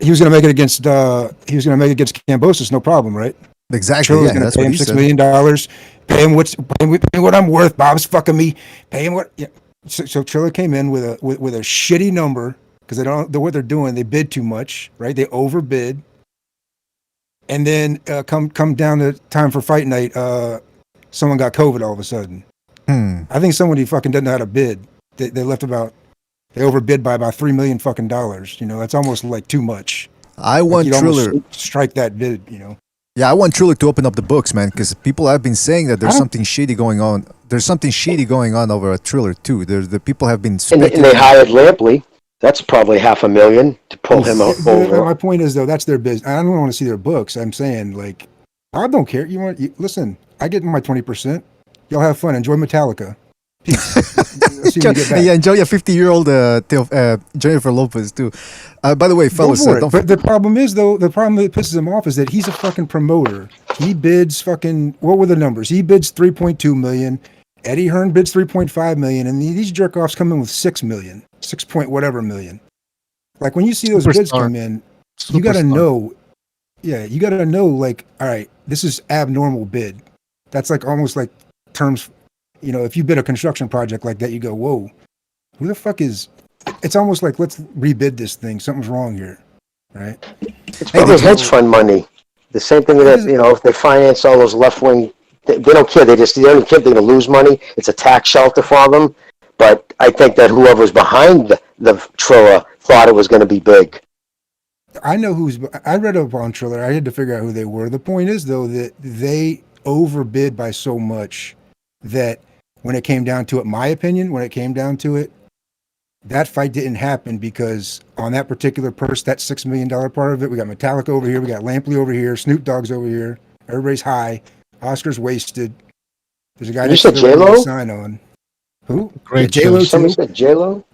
he was going to make it against Kambosos, no problem, right? Exactly. Triller's going to pay him $6 million. Pay him what I'm worth. Bob's fucking me. Pay him what. Yeah. So Triller came in with a shitty number because they don't know what they're doing. They bid too much, right? They overbid. And then come down to time for fight night. Someone got COVID all of a sudden. I think somebody fucking doesn't know how to bid. They overbid by about $3 million fucking dollars. That's almost like too much. I want Triller strike that bid. Yeah, I want Triller to open up the books, man, because people have been saying that there's something shady going on. There's something shady going on over at Triller too. The people have been speculating. And they hired Lampley. That's probably $500,000 to pull him over. My point is though, that's their business. I don't want to see their books. I'm saying like, I don't care. Listen, I get my 20%. Y'all have fun. Enjoy Metallica. Peace. Enjoy your 50-year-old Jennifer Lopez too. By the way, fellas, but the problem is though, the problem that pisses him off is that he's a fucking promoter. He bids what were the numbers? He bids 3.2 million. Eddie Hearn bids 3.5 million, and these jerk offs come in with 6 million, 6 point whatever million. Like when you see those bids come in, you got to know. Yeah, you got to know. Like, all right, this is abnormal bid. That's like almost like terms. If you bid a construction project like that, you go, whoa, who the fuck is... It's almost like, let's rebid this thing. Something's wrong here, right? It's probably hedge fund money. The same thing that, if they finance all those left-wing... They don't care. They don't care if they're going to lose money. It's a tax shelter for them. But I think that whoever's behind the Triller thought it was going to be big. I read up on Triller. I had to figure out who they were. The point is, though, that they overbid by so much that when it came down to it, my opinion, that fight didn't happen because on that particular purse, that $6 million part of it, we got Metallica over here, we got Lampley over here, Snoop Dogg's over here, everybody's high, Oscar's wasted. There's a guy that said J-Lo? Sign on. Who? Great J-Lo. Someone said J-Lo?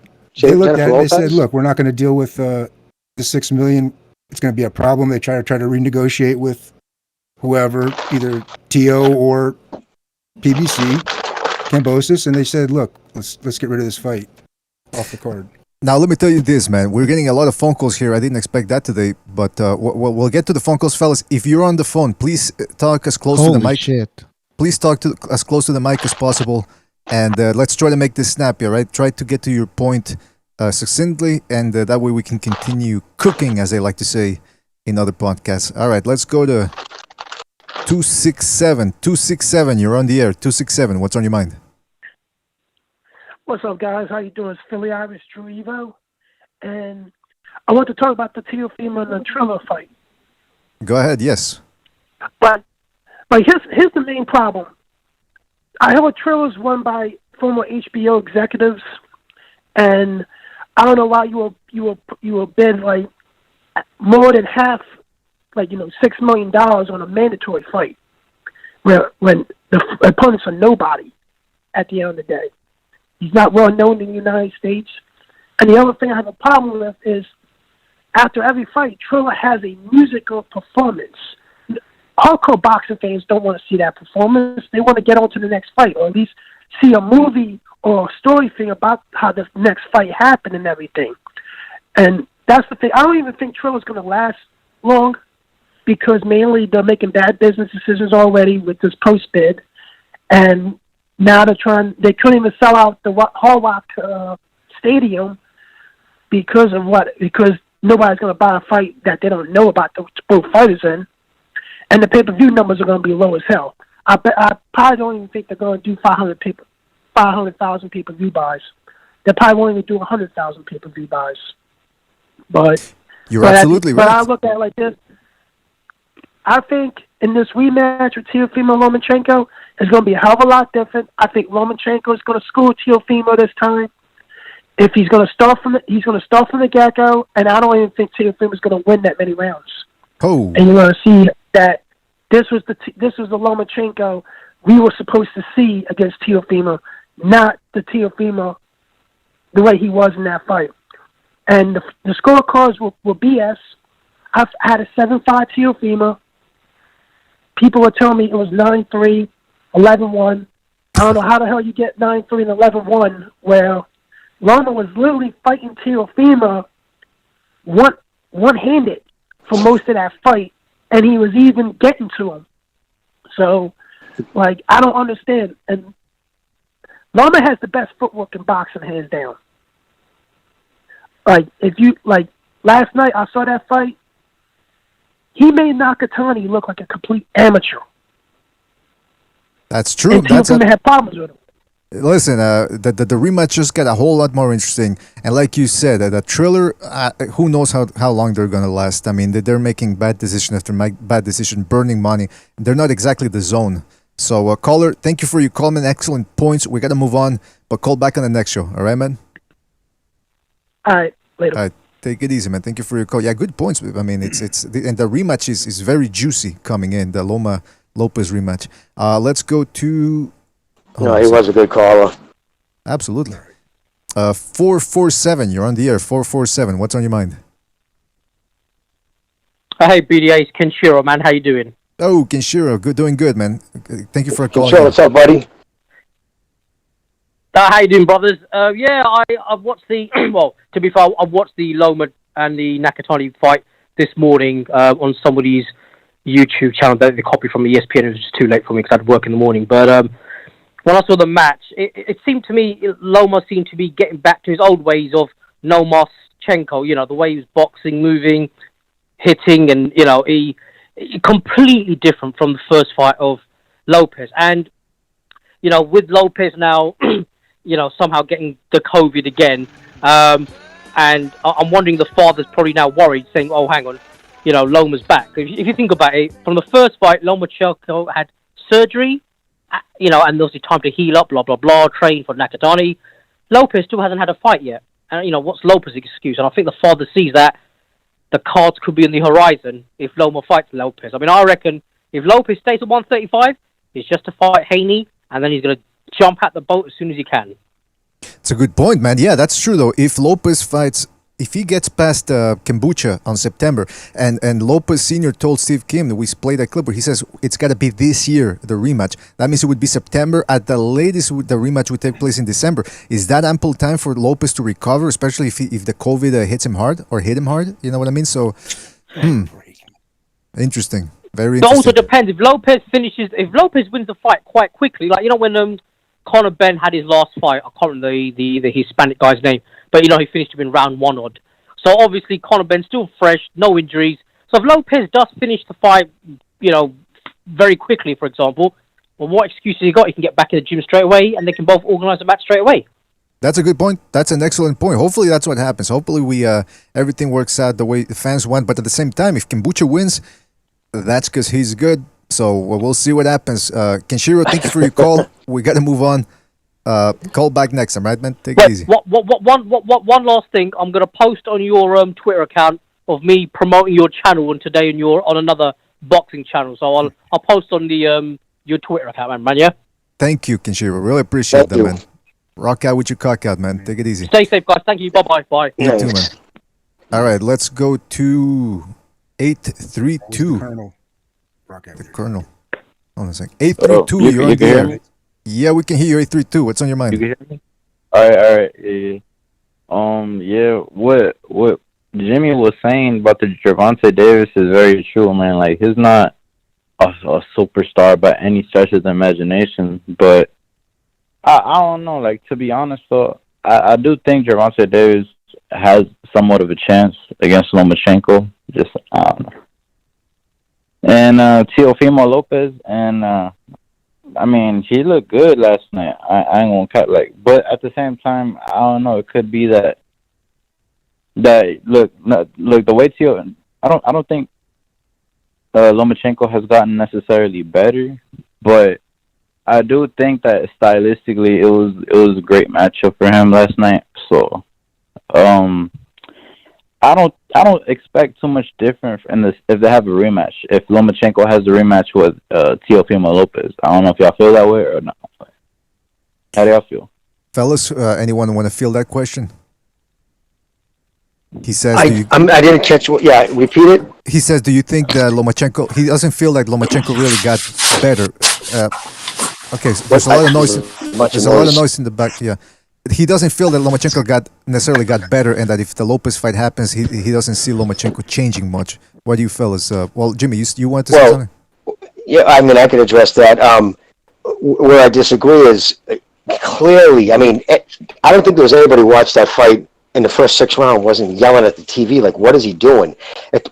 They looked at it, they said, look, we're not going to deal with the $6 million. It's going to be a problem. They try to renegotiate with whoever, either TO or PBC. Kambosos, and they said, "Look, let's get rid of this fight off the card." Now, let me tell you this, man. We're getting a lot of phone calls here. I didn't expect that today, but we'll get to the phone calls, fellas. If you're on the phone, please talk as close to the mic. Shit. Please talk to as close to the mic as possible, and let's try to make this snappy, all right? Try to get to your point succinctly, and that way we can continue cooking, as they like to say in other podcasts. All right, let's go to 267. 267, you're on the air. 267, what's on your mind? What's up, guys? How you doing? It's Philly Irish Drew Evo, and I want to talk about the Teofimo and the Triller fight. Go ahead, yes. But here's the main problem. I heard Triller's won by former HBO executives, and I don't know why you were bid like more than half, like $6 million on a mandatory fight, when the opponents are nobody at the end of the day. He's not well known in the United States. And the other thing I have a problem with is after every fight, Triller has a musical performance. Hardcore boxing fans don't want to see that performance. They want to get on to the next fight, or at least see a movie or a story thing about how the next fight happened and everything. And that's the thing. I don't even think Triller's going to last long because mainly they're making bad business decisions already with this post bid. And now they couldn't even sell out the Hard Rock Stadium because of what? Because nobody's going to buy a fight that they don't know about the both fighters in. And the pay-per-view numbers are going to be low as hell. I probably don't even think they're going to do 500,000 pay-per-view buys. They probably won't even do 100,000 pay-per-view buys. But you're absolutely right. But I look at it like this. I think in this rematch with Teofimo Lomachenko, it's going to be a hell of a lot different. I think Lomachenko is going to school Teofimo this time. If he's going to start from the get-go, and I don't even think Teofimo is going to win that many rounds. Oh. And you're going to see that this was the Lomachenko we were supposed to see against Teofimo, not the Teofimo the way he was in that fight. And the scorecards were BS. I've had a 7-5 Teofimo. People were telling me it was 9-3, 11-1. I don't know how the hell you get 9-3 and 11-1, where Loma was literally fighting Teofimo one-handed for most of that fight, and he was even getting to him. So, I don't understand. And Loma has the best footwork in boxing, hands down. Last night I saw that fight, he made Nakatani look like a complete amateur. That's true. And Teofimo had problems with him. Listen, the rematch just got a whole lot more interesting. And like you said, the Triller, who knows how long they're going to last. I mean, they're making bad decision after bad decision, burning money. They're not exactly the zone. So, caller, thank you for your call, man. Excellent points. We got to move on, but call back on the next show. All right, man? All right, later. All right, take it easy, man. Thank you for your call. Yeah, good points. I mean, and the rematch is very juicy coming in, the Lopez rematch. Let's go to... No, he was a good caller. Absolutely. 447, you're on the air. 447, what's on your mind? Hey, BDA, it's Kenshiro, man. How you doing? Oh, Kenshiro, doing good, man. Thank you for calling. Kenshiro, what's up, buddy? How you doing, brothers? I've watched the... well, to be fair, I've watched the Loma and the Nakatani fight this morning on somebody's YouTube channel. They copied from ESPN. It was just too late for me because I had work in the morning. But when I saw the match, it seemed to me Loma seemed to be getting back to his old ways of Lomachenko. The way he was boxing, moving, hitting, and he completely different from the first fight of Lopez. And with Lopez now, somehow getting the COVID again, and I'm wondering the father's probably now worried, saying, "Oh, hang on, Loma's back." If you think about it, from the first fight, Lomachenko had surgery. And there was time to heal up, blah, blah, blah, train for Nakatani. Lopez still hasn't had a fight yet. And, what's Lopez's excuse? And I think the father sees that the cards could be on the horizon if Loma fights Lopez. I mean, I reckon if Lopez stays at 135, it's just to fight Haney, and then he's going to jump at the boat as soon as he can. It's a good point, man. Yeah, that's true, though. If Lopez fights if he gets past Kombucha on September, and Lopez Sr. told Steve Kim that we played that clip where he says it's got to be this year, the rematch. That means it would be September. At the latest, the rematch would take place in December. Is that ample time for Lopez to recover, especially if the COVID hits him hard or hit him hard? You know what I mean? So, interesting. Very It interesting. also depends if Lopez wins the fight quite quickly. Like, you know, when Conor Benn had his last fight, I can't remember the Hispanic guy's name, but, you know, he finished him in round 1 odd. So, obviously, Conor Benn's still fresh, no injuries. So, if Lopez does finish the fight, you know, very quickly, for example, well, what excuse has he got? He can get back in the gym straight away, and they can both organise a match straight away. That's a good point. That's an excellent point. Hopefully, that's what happens. Hopefully, we everything works out the way the fans want. But at the same time, if Kombucha wins, that's because he's good. So we'll see what happens. Kenshiro, thank you for your call. We got to move on. Call back next time, right, man? Take it easy. One last thing. I'm going to post on your Twitter account of me promoting your channel, and today on another boxing channel. So I'll post on the your Twitter account, man. Yeah. Thank you, Kenshiro. Really appreciate that, man. Rock out with your cock out, man. Take it easy. Stay safe, guys. Thank you. Bye. You too, man. All right, let's go to 832. The Colonel. Hold on a second. 832, you're on the air. Yeah, we can hear you. 832. What's on your mind? You can hear me? All right. Yeah. What Jimmy was saying about the Gervonta Davis is very true, man. Like, he's not a superstar by any stretch of the imagination, but I don't know. Like, to be honest, though, I do think Gervonta Davis has somewhat of a chance against Lomachenko. Just, I don't know. And Teofimo Lopez, and I mean, he looked good last night. I ain't gonna cut, like, but at the same time, I don't know. It could be that look the way I don't think Lomachenko has gotten necessarily better, but I do think that stylistically it was a great matchup for him last night. So, I don't expect too much different in this if they have a rematch. If Lomachenko has a rematch with Teofimo Lopez, I don't know if y'all feel that way or not. How do y'all feel, fellas? Anyone want to field that question? He says, I didn't catch what. Yeah, repeat it. He says, do you think that Lomachenko? He doesn't feel like Lomachenko really got better. Okay, so there's a lot of noise. There's a lot of noise in the back. Yeah. He doesn't feel that Lomachenko necessarily got better, and that if the Lopez fight happens, he doesn't see Lomachenko changing much. What do you fellas? Well, Jimmy, you want to say something? Yeah, I mean, I can address that. Where I disagree is clearly. I mean, I don't think there was anybody who watched that fight in the first 6 rounds wasn't yelling at the TV like, what is he doing?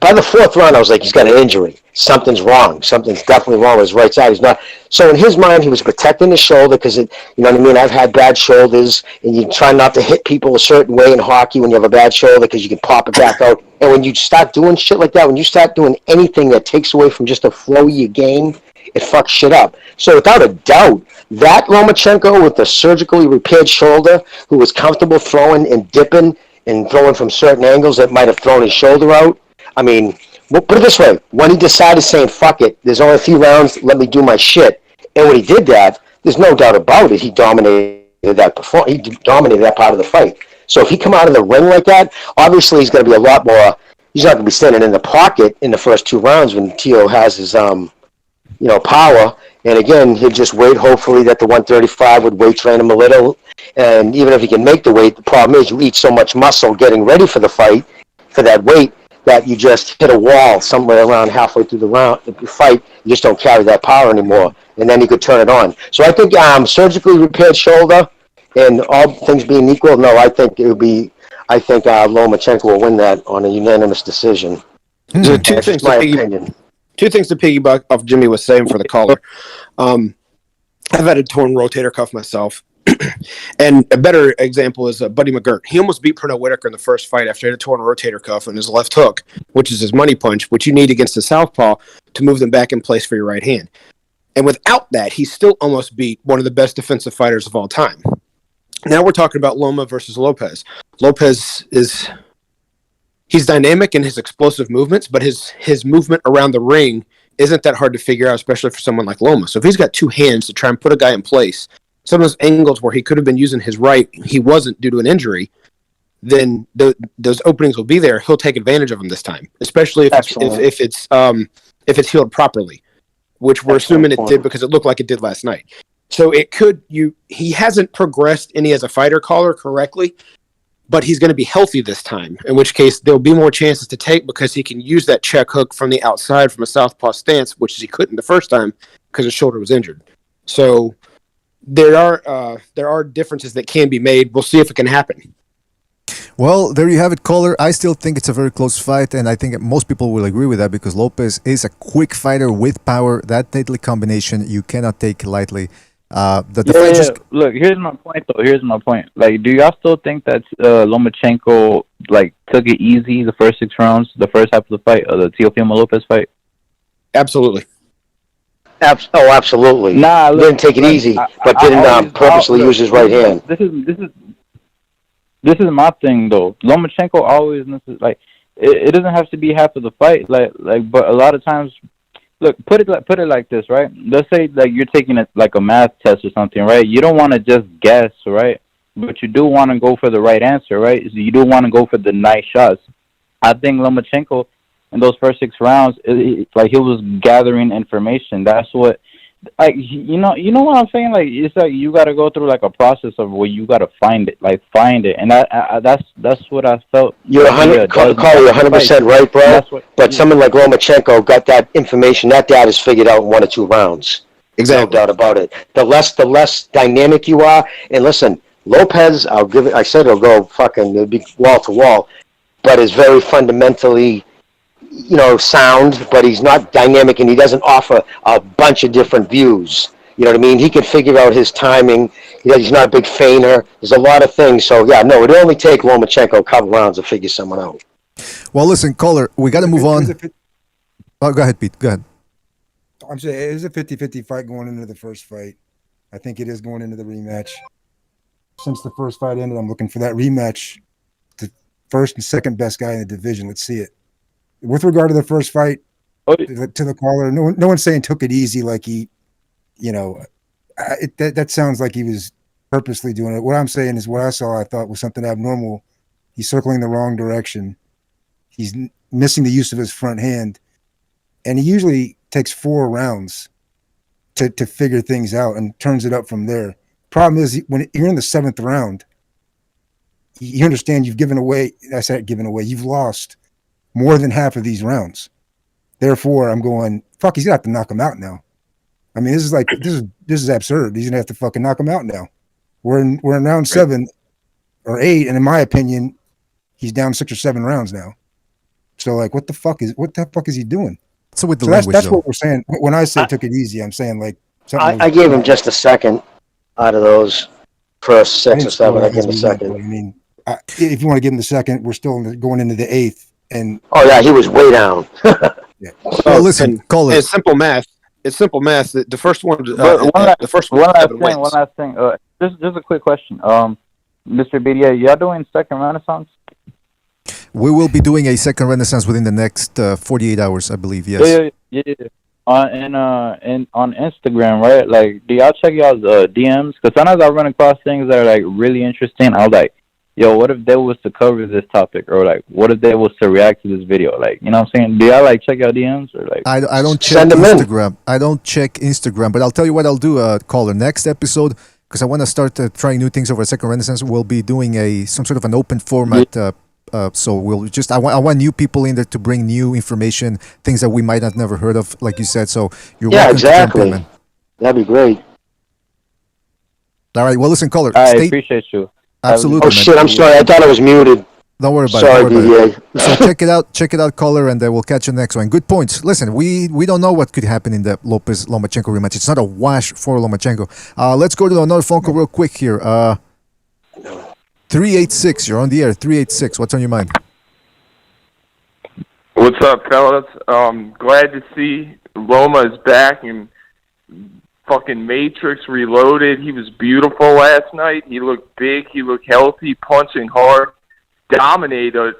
By the 4th round, I was like, he's got an injury. Something's wrong. Something's definitely wrong with his right side. He's not. So in his mind, he was protecting his shoulder because, you know what I mean? I've had bad shoulders, and you try not to hit people a certain way in hockey when you have a bad shoulder because you can pop it back out. And when you start doing shit like that, when you start doing anything that takes away from just the flow of your game, it fucks shit up. So without a doubt, that Lomachenko with the surgically repaired shoulder, who was comfortable throwing and dipping and throwing from certain angles that might have thrown his shoulder out. I mean, we'll put it this way. When he decided saying, fuck it, there's only a few rounds, let me do my shit. And when he did that, there's no doubt about it, he dominated that part of the fight. So if he come out of the ring like that, obviously he's going to be a lot more, he's not going to be standing in the pocket in the first 2 rounds when Teo has his, power. And again, he'll just wait, hopefully, that the 135 would weight train him a little. And even if he can make the weight, the problem is you eat so much muscle getting ready for the fight, for that weight, that you just hit a wall somewhere around halfway through the fight. You just don't carry that power anymore. And then you could turn it on. So I think surgically repaired shoulder, and all things being equal, no, I think Lomachenko will win that on a unanimous decision. So two things to piggyback off Jimmy was saying for the caller. I've had a torn rotator cuff myself. And a better example is Buddy McGirt. He almost beat Pernell Whitaker in the first fight after he had a torn rotator cuff in his left hook, which is his money punch, which you need against the southpaw to move them back in place for your right hand. And without that, he still almost beat one of the best defensive fighters of all time. Now we're talking about Loma versus Lopez. Lopez he's dynamic in his explosive movements, but his movement around the ring isn't that hard to figure out, especially for someone like Loma. So if he's got 2 hands to try and put a guy in place, some of those angles where he could have been using his right, he wasn't due to an injury. then those openings will be there. He'll take advantage of them this time, especially if it's healed properly, which we're assuming it did because it looked like it did last night. So he hasn't progressed any as a fighter caller correctly, but he's going to be healthy this time, in which case there'll be more chances to take because he can use that check hook from the outside from a southpaw stance, which he couldn't the first time because his shoulder was injured. So there are differences that can be made. We'll see if it can happen. Well, there you have it, caller. I still think it's a very close fight, and I think most people will agree with that because Lopez is a quick fighter with power. That deadly combination you cannot take lightly. Look, here's my point, though. Here's my point. Like, do y'all still think that Lomachenko took it easy the first 6 rounds, the first half of the fight, the Teofimo Lopez fight? Absolutely. Absolutely. Nah, look, didn't take it easy, but didn't purposely use his right hand. This is my thing, though. Lomachenko always it doesn't have to be half of the fight, but a lot of times. Look, put it like this, right? Let's say you're taking it like a math test or something, right? You don't want to just guess, right? But you do want to go for the right answer, right? So you do want to go for the nice shots. I think Lomachenko in those first 6 rounds, he was gathering information. That's what, you know what I'm saying? It's like you got to go through a process of where you got to find it, and that's what I felt. You're 100% right, bro. But someone like Lomachenko got that information. That data's figured out in 1 or 2 rounds. Exactly. No doubt about it. The less dynamic you are, and listen, Lopez, I said he'll go it'll be wall to wall, but is very fundamentally, sound, but he's not dynamic and he doesn't offer a bunch of different views. You know what I mean? He can figure out his timing. He's not a big feigner. There's a lot of things. So, it'll only take Lomachenko a couple rounds to figure someone out. Well, listen, caller, we got to move on. Go ahead, Pete. Go ahead. I'm saying it is a 50-50 fight going into the first fight. I think it is going into the rematch. Since the first fight ended, I'm looking for that rematch. The first and second best guy in the division. Let's see it. With regard to the first fight, to the caller, no one's saying took it easy like he, that sounds like he was purposely doing it. What I'm saying is what I saw, I thought was something abnormal. He's circling the wrong direction. He's missing the use of his front hand. And he usually takes 4 rounds to figure things out and turns it up from there. Problem is, when you're in the 7th round, you understand you've given away, you've lost more than half of these rounds. Therefore, I'm going, fuck, he's gonna have to knock him out now. I mean, this is absurd. He's gonna have to fucking knock him out now. We're in round 7 or 8, and in my opinion, he's down 6 or 7 rounds now. So what the fuck is he doing? So with the language, that's what we're saying. When I say took it easy, I'm saying I gave him just a second out of those first 6 or 7. I gave him a second. I mean, if you want to give him the second, we're still going into the 8th. And he was way down. Yeah. Well, listen, call it. It's simple math. The first one. One last thing. Just a quick question. Mr. BDA, y'all doing second Renaissance? We will be doing a second Renaissance within the next 48 hours, I believe. Yes. Yeah. And on Instagram, right? Do y'all check y'all's DMs? Because sometimes I run across things that are really interesting. I was like, yo, what if they was to cover this topic, or what if they was to react to this video? You know what I'm saying? Do y'all check your DMs or I don't check Instagram. I don't check Instagram, but I'll tell you what I'll do. Caller, next episode, because I want to start trying new things over Second Renaissance. We'll be doing some sort of an open format. So we'll I want new people in there to bring new information, things that we might have never heard of, like you said. So you're welcome to jump in, man. That'd be great. All right. Well, listen, caller. I appreciate you. Absolutely. Oh shit! I'm sorry. I thought I was muted. Don't worry about it. So check it out, caller, and we'll catch you next one. Good points. Listen, we don't know what could happen in the Lopez-Lomachenko rematch. It's not a wash for Lomachenko. Let's go to another phone call real quick here. 386, you're on the air. 386, what's on your mind? What's up, fellas? Glad to see Loma is back and fucking Matrix Reloaded. He was beautiful last night. He looked big. He looked healthy, punching hard. Dominated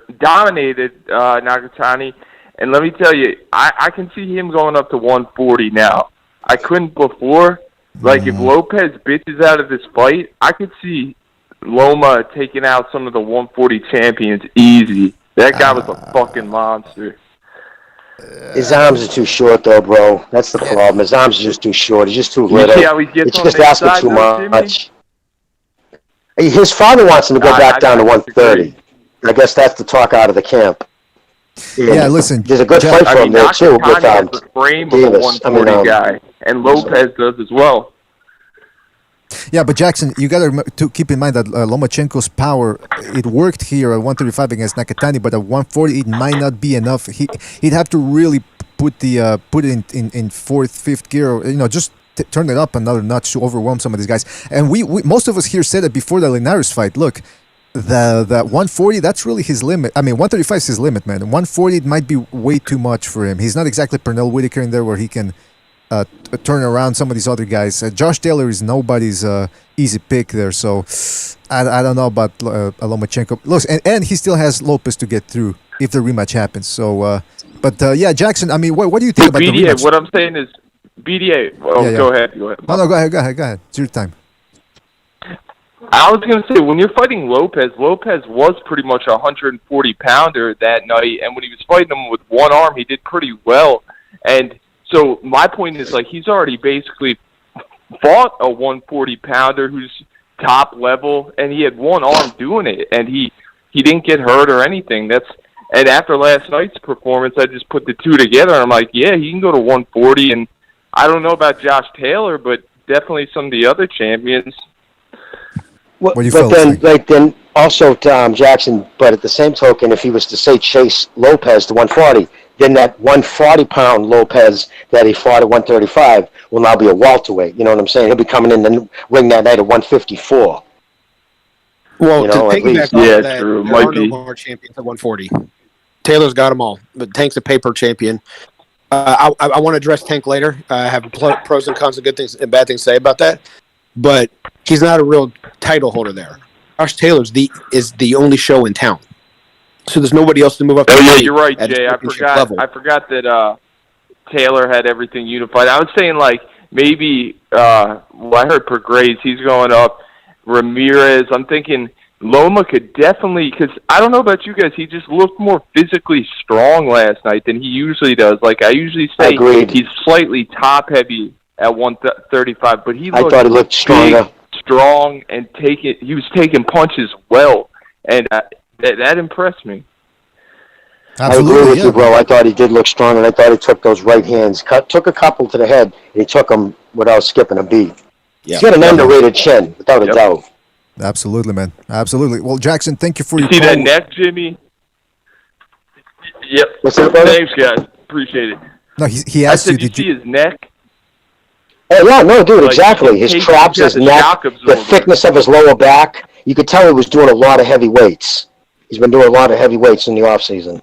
Nakatani. And let me tell you, I can see him going up to 140 now. I couldn't before. If Lopez bitches out of this fight, I could see Loma taking out some of the 140 champions easy. That guy was a fucking monster. His arms are too short, though, bro. That's the problem. His arms are just too short. He's just too You little. see how he gets It's on just the asking inside, too though, Jimmy? much. His father wants him to go back down to 130. I guess that's the talk out of the camp. Yeah, listen. There's a good fight for him there, too, with has the frame Davis. of a 140 guy, and Lopez does as well. Yeah, but Jackson, you got to keep in mind that Lomachenko's power, it worked here at 135 against Nakatani, but at 140 it might not be enough. He'd have to really put it in fourth, fifth gear, just turn it up another notch to overwhelm some of these guys. And we most of us here said it before the Linares fight. Look, the 140, that's really his limit. I mean, 135 is his limit, man. 140 it might be way too much for him. He's not exactly Pernell Whitaker in there where he can turn around some of these other guys. Josh Taylor is nobody's easy pick there, so I don't know about Lomachenko. Look, and he still has Lopez to get through if the rematch happens. So, yeah, Jackson. I mean, what do you think about BDA, the rematch? what I'm saying is, BDA. Oh, Yeah. go ahead. No, go ahead. It's your time. I was going to say, when you're fighting Lopez was pretty much a 140-pounder that night, and when he was fighting him with one arm, he did pretty well. And so my point is, like, he's already basically fought a 140-pounder who's top level, and he had one arm doing it, and he didn't get hurt or anything. And after last night's performance, I just put the two together, and I'm like, yeah, he can go to 140, and I don't know about Josh Taylor, but definitely some of the other champions. But then also, Jackson, but at the same token, if he was to say chase Lopez to 140, then that 140-pound Lopez that he fought at 135 will now be a welterweight. You know what I'm saying? He'll be coming in the ring that night at 154. Well, to piggyback off that, true. there are no more champions at 140. Taylor's got them all, but Tank's a paper champion. I want to address Tank later. I have pros and cons and good things and bad things to say about that, but he's not a real title holder there. Josh Taylor's is the only show in town, so there's nobody else to move up. Oh yeah, you're right, Jay. I forgot that Taylor had everything unified. I was saying, like, maybe I heard Pergraze, he's going up. Ramirez, I'm thinking Loma could definitely, because I don't know about you guys, he just looked more physically strong last night than he usually does. Like, I usually say he's slightly top heavy at 135, but I thought he looked stronger, strong, and he was taking punches well, and that impressed me. Absolutely, I agree with you, bro. I thought he did look strong, and I thought he took those right hands, took a couple to the head, and he took them without skipping a beat. Yeah. He's got an underrated chin, without a doubt. Absolutely, man. Absolutely. Well, Jackson, thank you for your See call. that neck, Jimmy? Yep. What's that, brother? Thanks, guys. Appreciate it. No, he asked I said, you. Did you see his neck? Oh, yeah, no, dude, Like, exactly. His traps, his neck, the thickness of his lower back. You could tell he was doing a lot of heavy weights. He's been doing a lot of heavy weights in the off season.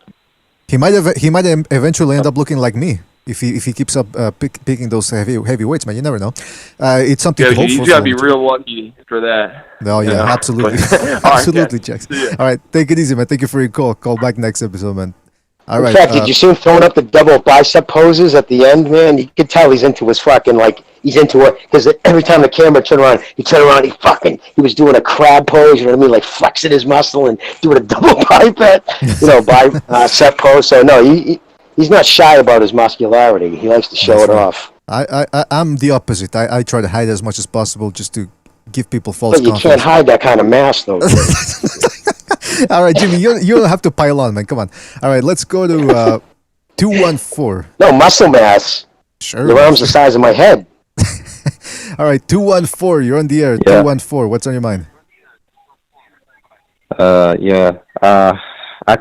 He might eventually end up looking like me if he keeps up picking those heavy weights, man. You never know. It's something to hope for. He's got to be real lucky for that. No, yeah, absolutely. Absolutely, Jackson. All right, take it easy, man. Thank you for your call. Call back next episode, man. All right. In fact, did you see him throwing up the double bicep poses at the end, man? You could tell he's into his fucking, he's into it. Because every time the camera turned around, he was doing a crab pose, you know what I mean? Like flexing his muscle and doing a double bicep pose. So, no, he's not shy about his muscularity. He likes to show it off. I'm the opposite. I try to hide as much as possible just to give people false But you confidence. can't hide that kind of mass, though. All right, Jimmy, you don't have to pile on, man. Come on. All right, let's go to 214. No, muscle mass. Sure. Your arm's the size of my head. All right, 214. You're on the air. Yeah. 214. What's on your mind? I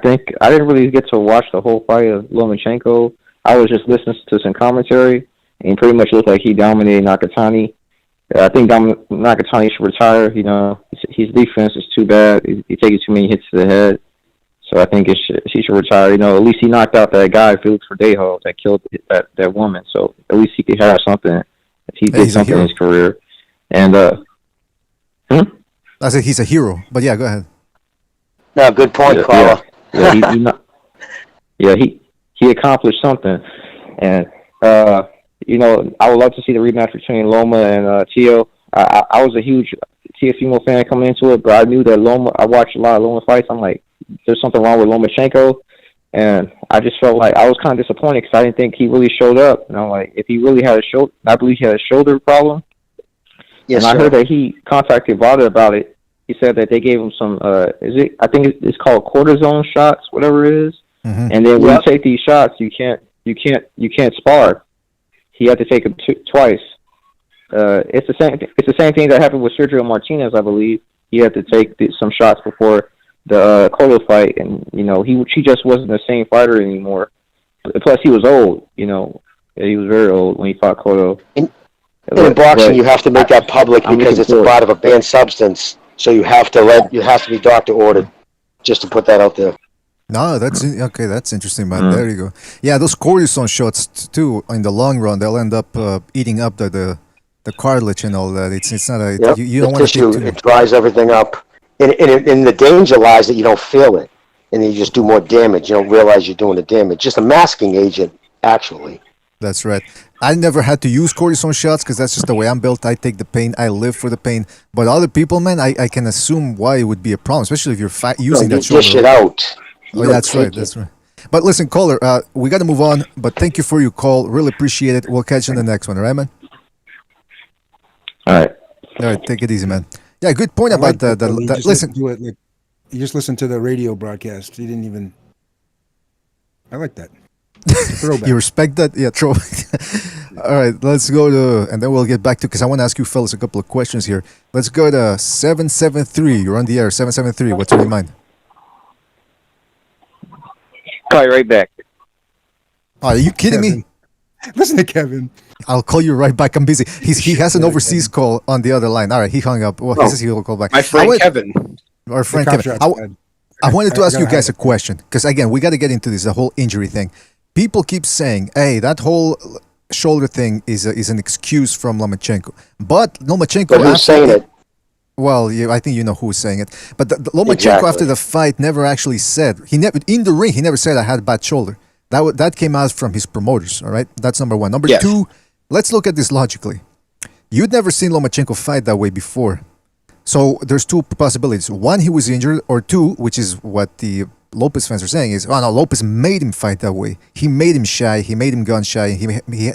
think I didn't really get to watch the whole fight of Lomachenko. I was just listening to some commentary, and he pretty much looked like he dominated Nakatani. I think Nakatani should retire. You know, his defense is too bad. He taking too many hits to the head. So I think he should retire. You know, at least he knocked out that guy, Felix Verdejo, that killed that woman. So at least he could have something if he did something in his career. And I said he's a hero, but yeah, go ahead. No, good point, caller. He accomplished something, and you know, I would love to see the rematch between Loma and Tio. I was a huge Teofimo fan coming into it, but I knew that Loma. I watched a lot of Loma fights. I'm like, there's something wrong with Lomachenko, and I just felt like I was kind of disappointed because I didn't think he really showed up. And I'm like, if he really had a shoulder, I believe he had a shoulder problem. Yes, and I sir. heard that he contacted Vada about it. He said that they gave him some. I think it's called cortisone shots, whatever it is. Mm-hmm. And then when you take these shots, you can't spar. He had to take them twice. It's the same thing that happened with Sergio Martinez, I believe. He had to take some shots before the Cotto fight, and he just wasn't the same fighter anymore. Plus, he was old. He was very old when he fought Cotto. In boxing, you have to make that public because it's a part of a banned substance. So you have to be doctor ordered, just to put that out there. No, that's okay. That's interesting, man. There you go. Yeah, those cortisone shots too. In the long run, they'll end up eating up the cartilage and all that. It's not a you don't want to take too. It dries everything up, and the danger lies that you don't feel it, and you just do more damage. You don't realize you're doing the damage. Just a masking agent, actually. That's right. I never had to use cortisone shots because that's just the way I'm built. I take the pain. I live for the pain. But other people, man, I can assume why it would be a problem, especially if you're using that shoulder. Dish it out. Oh, that's right. That's right. But listen, caller, we got to move on. But thank you for your call. Really appreciate it. We'll catch you in the next one. All right, man? All right. All right. Take it easy, man. Yeah, good point about the listen. You just listened to the radio broadcast. You didn't even. I like that. You respect that? Yeah, throw. All right, let's go to, and then we'll get back to, because I want to ask you fellas a couple of questions here. Let's go to 773. You're on the air. 773. What's on your mind? Call you right back. Oh, are you kidding me? Listen to Kevin. I'll call you right back. I'm busy. He has an overseas call on the other line. All right, he hung up. Well, he says he will call back. My friend Kevin. Our friend Kevin. I wanted to ask you guys a question, because again, we got to get into this, the whole injury thing. People keep saying, hey, that whole shoulder thing is an excuse from Lomachenko. But Lomachenko... But who's saying it? Well, I think you know who's saying it. But Lomachenko, after the fight, never actually said... in the ring, he never said, I had a bad shoulder. That came out from his promoters, all right? That's number one. Number two, let's look at this logically. You'd never seen Lomachenko fight that way before. So there's two possibilities. One, he was injured, or two, which is what the Lopez fans are saying, is, oh no, Lopez made him fight that way. He made him shy. He made him gun shy.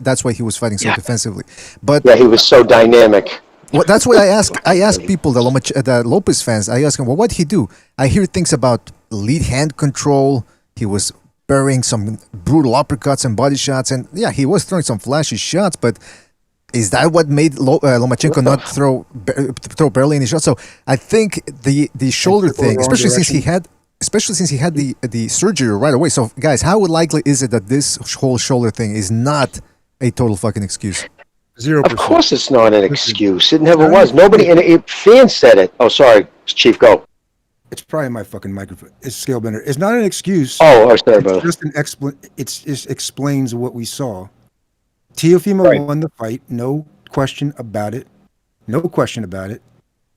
That's why he was fighting so defensively. But he was so dynamic. Well, that's what I ask. I ask people, the Lopez fans. I ask them, well, what'd he do? I hear things about lead hand control. He was burying some brutal uppercuts and body shots, and yeah, he was throwing some flashy shots. But is that what made Lomachenko not throw barely any shots? So I think the shoulder thing, especially since he had the surgery right away. So guys, how likely is it that this whole shoulder thing is not a total fucking excuse? 0%. Of course it's not an excuse. It never was. Nobody, and fans said it. Oh, sorry, Chief, go. It's probably my fucking microphone. It's scale bender. It's not an excuse. Oh, sorry, bro. It's just it just explains what we saw. Teofimo won the fight. No question about it. No question about it.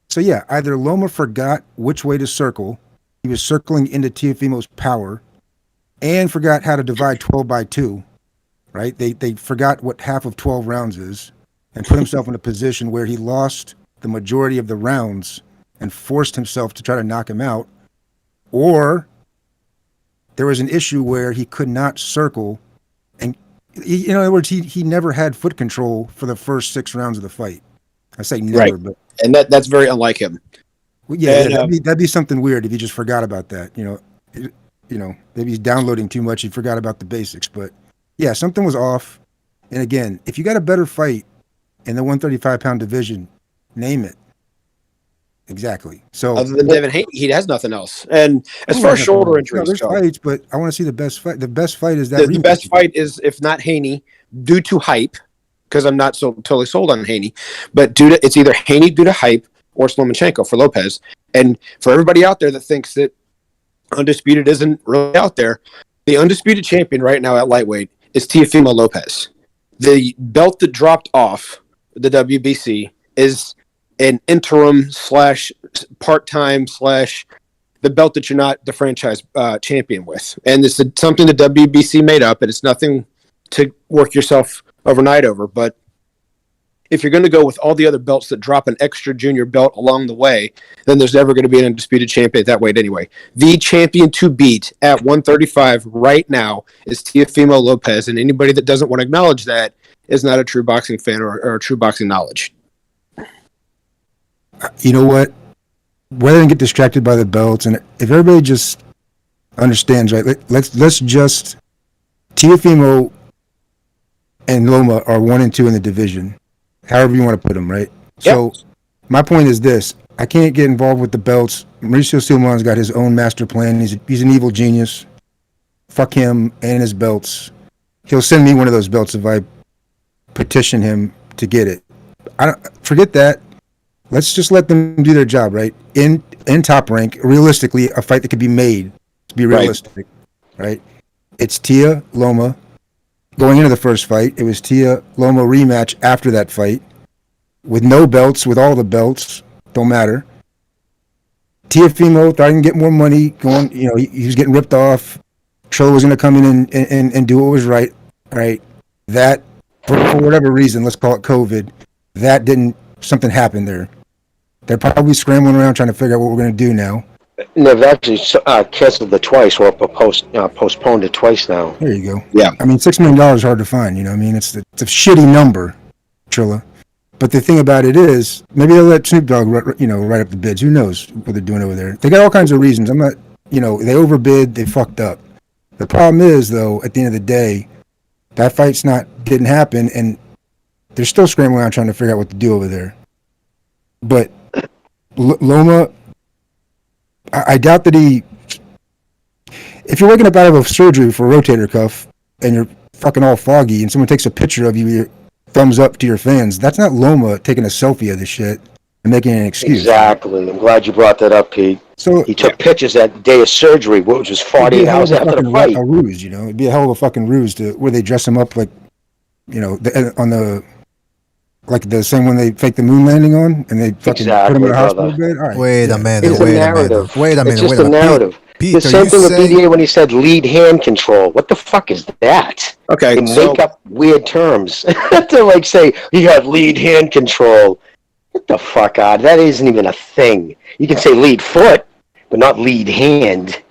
So yeah, either Loma forgot which way to circle. He was circling into Teofimo's power and forgot how to divide 12 by 2, right? They forgot what half of 12 rounds is and put himself in a position where he lost the majority of the rounds and forced himself to try to knock him out. Or there was an issue where he could not circle, and in other words, he never had foot control for the first 6 rounds of the fight. I say never, but and that's very unlike him. Well, yeah, that'd be something weird if he just forgot about that. Maybe he's downloading too much. He forgot about the basics. But yeah, something was off. And again, if you got a better fight in the 135-pound division, name it. Exactly. So other than Devin Haney, he has nothing else. And as far as shoulder injuries, there's fights, but I want to see the best fight. The best fight is that the best fight is, if not Haney, due to hype, because I'm not so totally sold on Haney, but it's either Haney due to hype or Lomachenko for Lopez. And for everybody out there that thinks that Undisputed isn't really out there, the undisputed champion right now at lightweight is Teofimo Lopez. The belt that dropped off the WBC is an interim / part-time / the belt that you're not the franchise champion with. And it's something the WBC made up, and it's nothing to work yourself overnight over. But if you're going to go with all the other belts that drop an extra junior belt along the way, then there's never going to be an undisputed champion at that weight anyway. The champion to beat at 135 right now is Teofimo Lopez, and anybody that doesn't want to acknowledge that is not a true boxing fan or a true boxing knowledge. You know what? Rather than get distracted by the belts, and if everybody just understands, right? Let's just Teofimo and Loma are 1 and 2 in the division, however you want to put them, right? Yep. So my point is this: I can't get involved with the belts. Mauricio Sulman's got his own master plan. He's an evil genius. Fuck him and his belts. He'll send me one of those belts if I petition him to get it. I don't forget that. Let's just let them do their job, right? In Top Rank, realistically, a fight that could be made. To be realistic, right? It's Tia Loma. Going into the first fight, it was Tia Loma rematch after that fight, with no belts, with all the belts, don't matter. Teofimo thought he can get more money. Going, he was getting ripped off. Triller was going to come in and do what was right. Right? That for whatever reason, let's call it COVID. That didn't. Something happened there. They're probably scrambling around trying to figure out what we're going to do now. And they've actually canceled it twice, or postponed it twice now. There you go. Yeah. I mean, $6 million is hard to find. I mean, it's a shitty number, Trilla. But the thing about it is, maybe they'll let Snoop Dogg, write up the bids. Who knows what they're doing over there? They got all kinds of reasons. I'm not, they overbid, they fucked up. The problem is, though, at the end of the day, that fight's didn't happen, and they're still scrambling around trying to figure out what to do over there. But Loma, I doubt that if you're waking up out of a surgery for a rotator cuff and you're fucking all foggy and someone takes a picture of you, your thumbs up to your fans, that's not Loma taking a selfie of this shit and making an excuse. Exactly. I'm glad you brought that up, Pete. So he took pictures that day of surgery, which was 48 hours after the fight. A ruse, it'd be a hell of a fucking ruse where they dress him up like, on the. Like the same one they faked the moon landing on, and they fucking put him in a hospital bed. All right. Wait a minute. It's a narrative. It's just a narrative. Pete, the same thing with BDA when he said lead hand control. What the fuck is that? Okay, they make up weird terms to say you have lead hand control. Get the fuck out. That isn't even a thing. You can say lead foot, but not lead hand.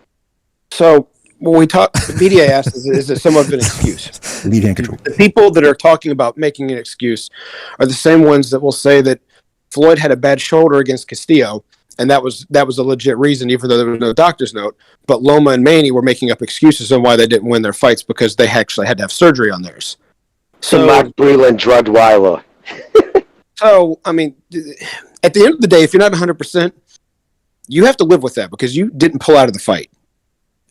So when we talk, BDA asked, is it somewhat of an excuse? Lead hand control. The people that are talking about making an excuse are the same ones that will say that Floyd had a bad shoulder against Castillo, and that was a legit reason, even though there was no doctor's note. But Loma and Manny were making up excuses on why they didn't win their fights because they actually had to have surgery on theirs. So Mark Breland drugged Weiler. So, I mean, at the end of the day, if you're not 100%, you have to live with that because you didn't pull out of the fight.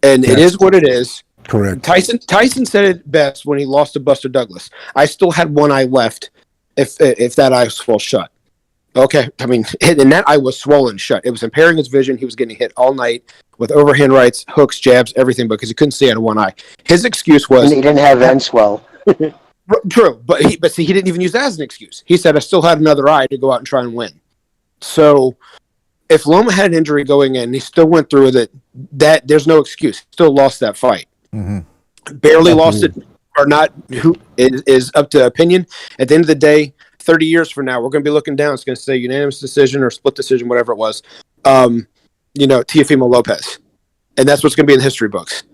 And it is what it is. Correct. Tyson said it best when he lost to Buster Douglas. I still had one eye left if that eye was swollen shut. Okay. I mean, and that eye was swollen shut. It was impairing his vision. He was getting hit all night with overhand rights, hooks, jabs, everything because he couldn't see out of one eye. His excuse was... And he didn't have end swell. True. But he didn't even use that as an excuse. He said, I still had another eye to go out and try and win. So... if Loma had an injury going in, he still went through with it. That there's no excuse. Still lost that fight. Mm-hmm. Barely lost it, or not. Who is up to opinion. At the end of the day, 30 years from now, we're going to be looking down. It's going to say unanimous decision or split decision, whatever it was. Teofimo Lopez, and that's what's going to be in the history books.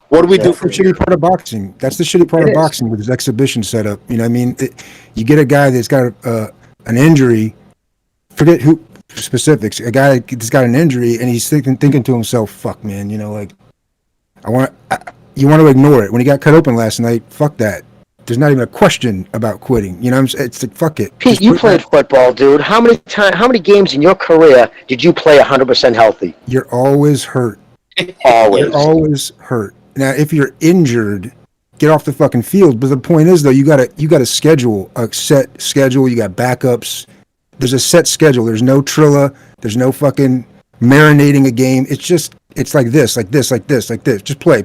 What do we do for the shitty part of boxing? That's the shitty part of boxing with his exhibition setup. You get a guy that's got an injury. Forget who. Specifics. A guy that's got an injury and he's thinking to himself, "Fuck, man, you want to ignore it." When he got cut open last night, fuck that. There's not even a question about quitting. It's like fuck it. Pete, you played football, dude. How many games in your career did you play 100% healthy? You're always hurt. Always. You're always hurt. Now, if you're injured, get off the fucking field. But the point is, though, you got a schedule, a set schedule. You got backups. There's a set schedule. There's no Triller. There's no fucking marinating a game. It's like this. Just play,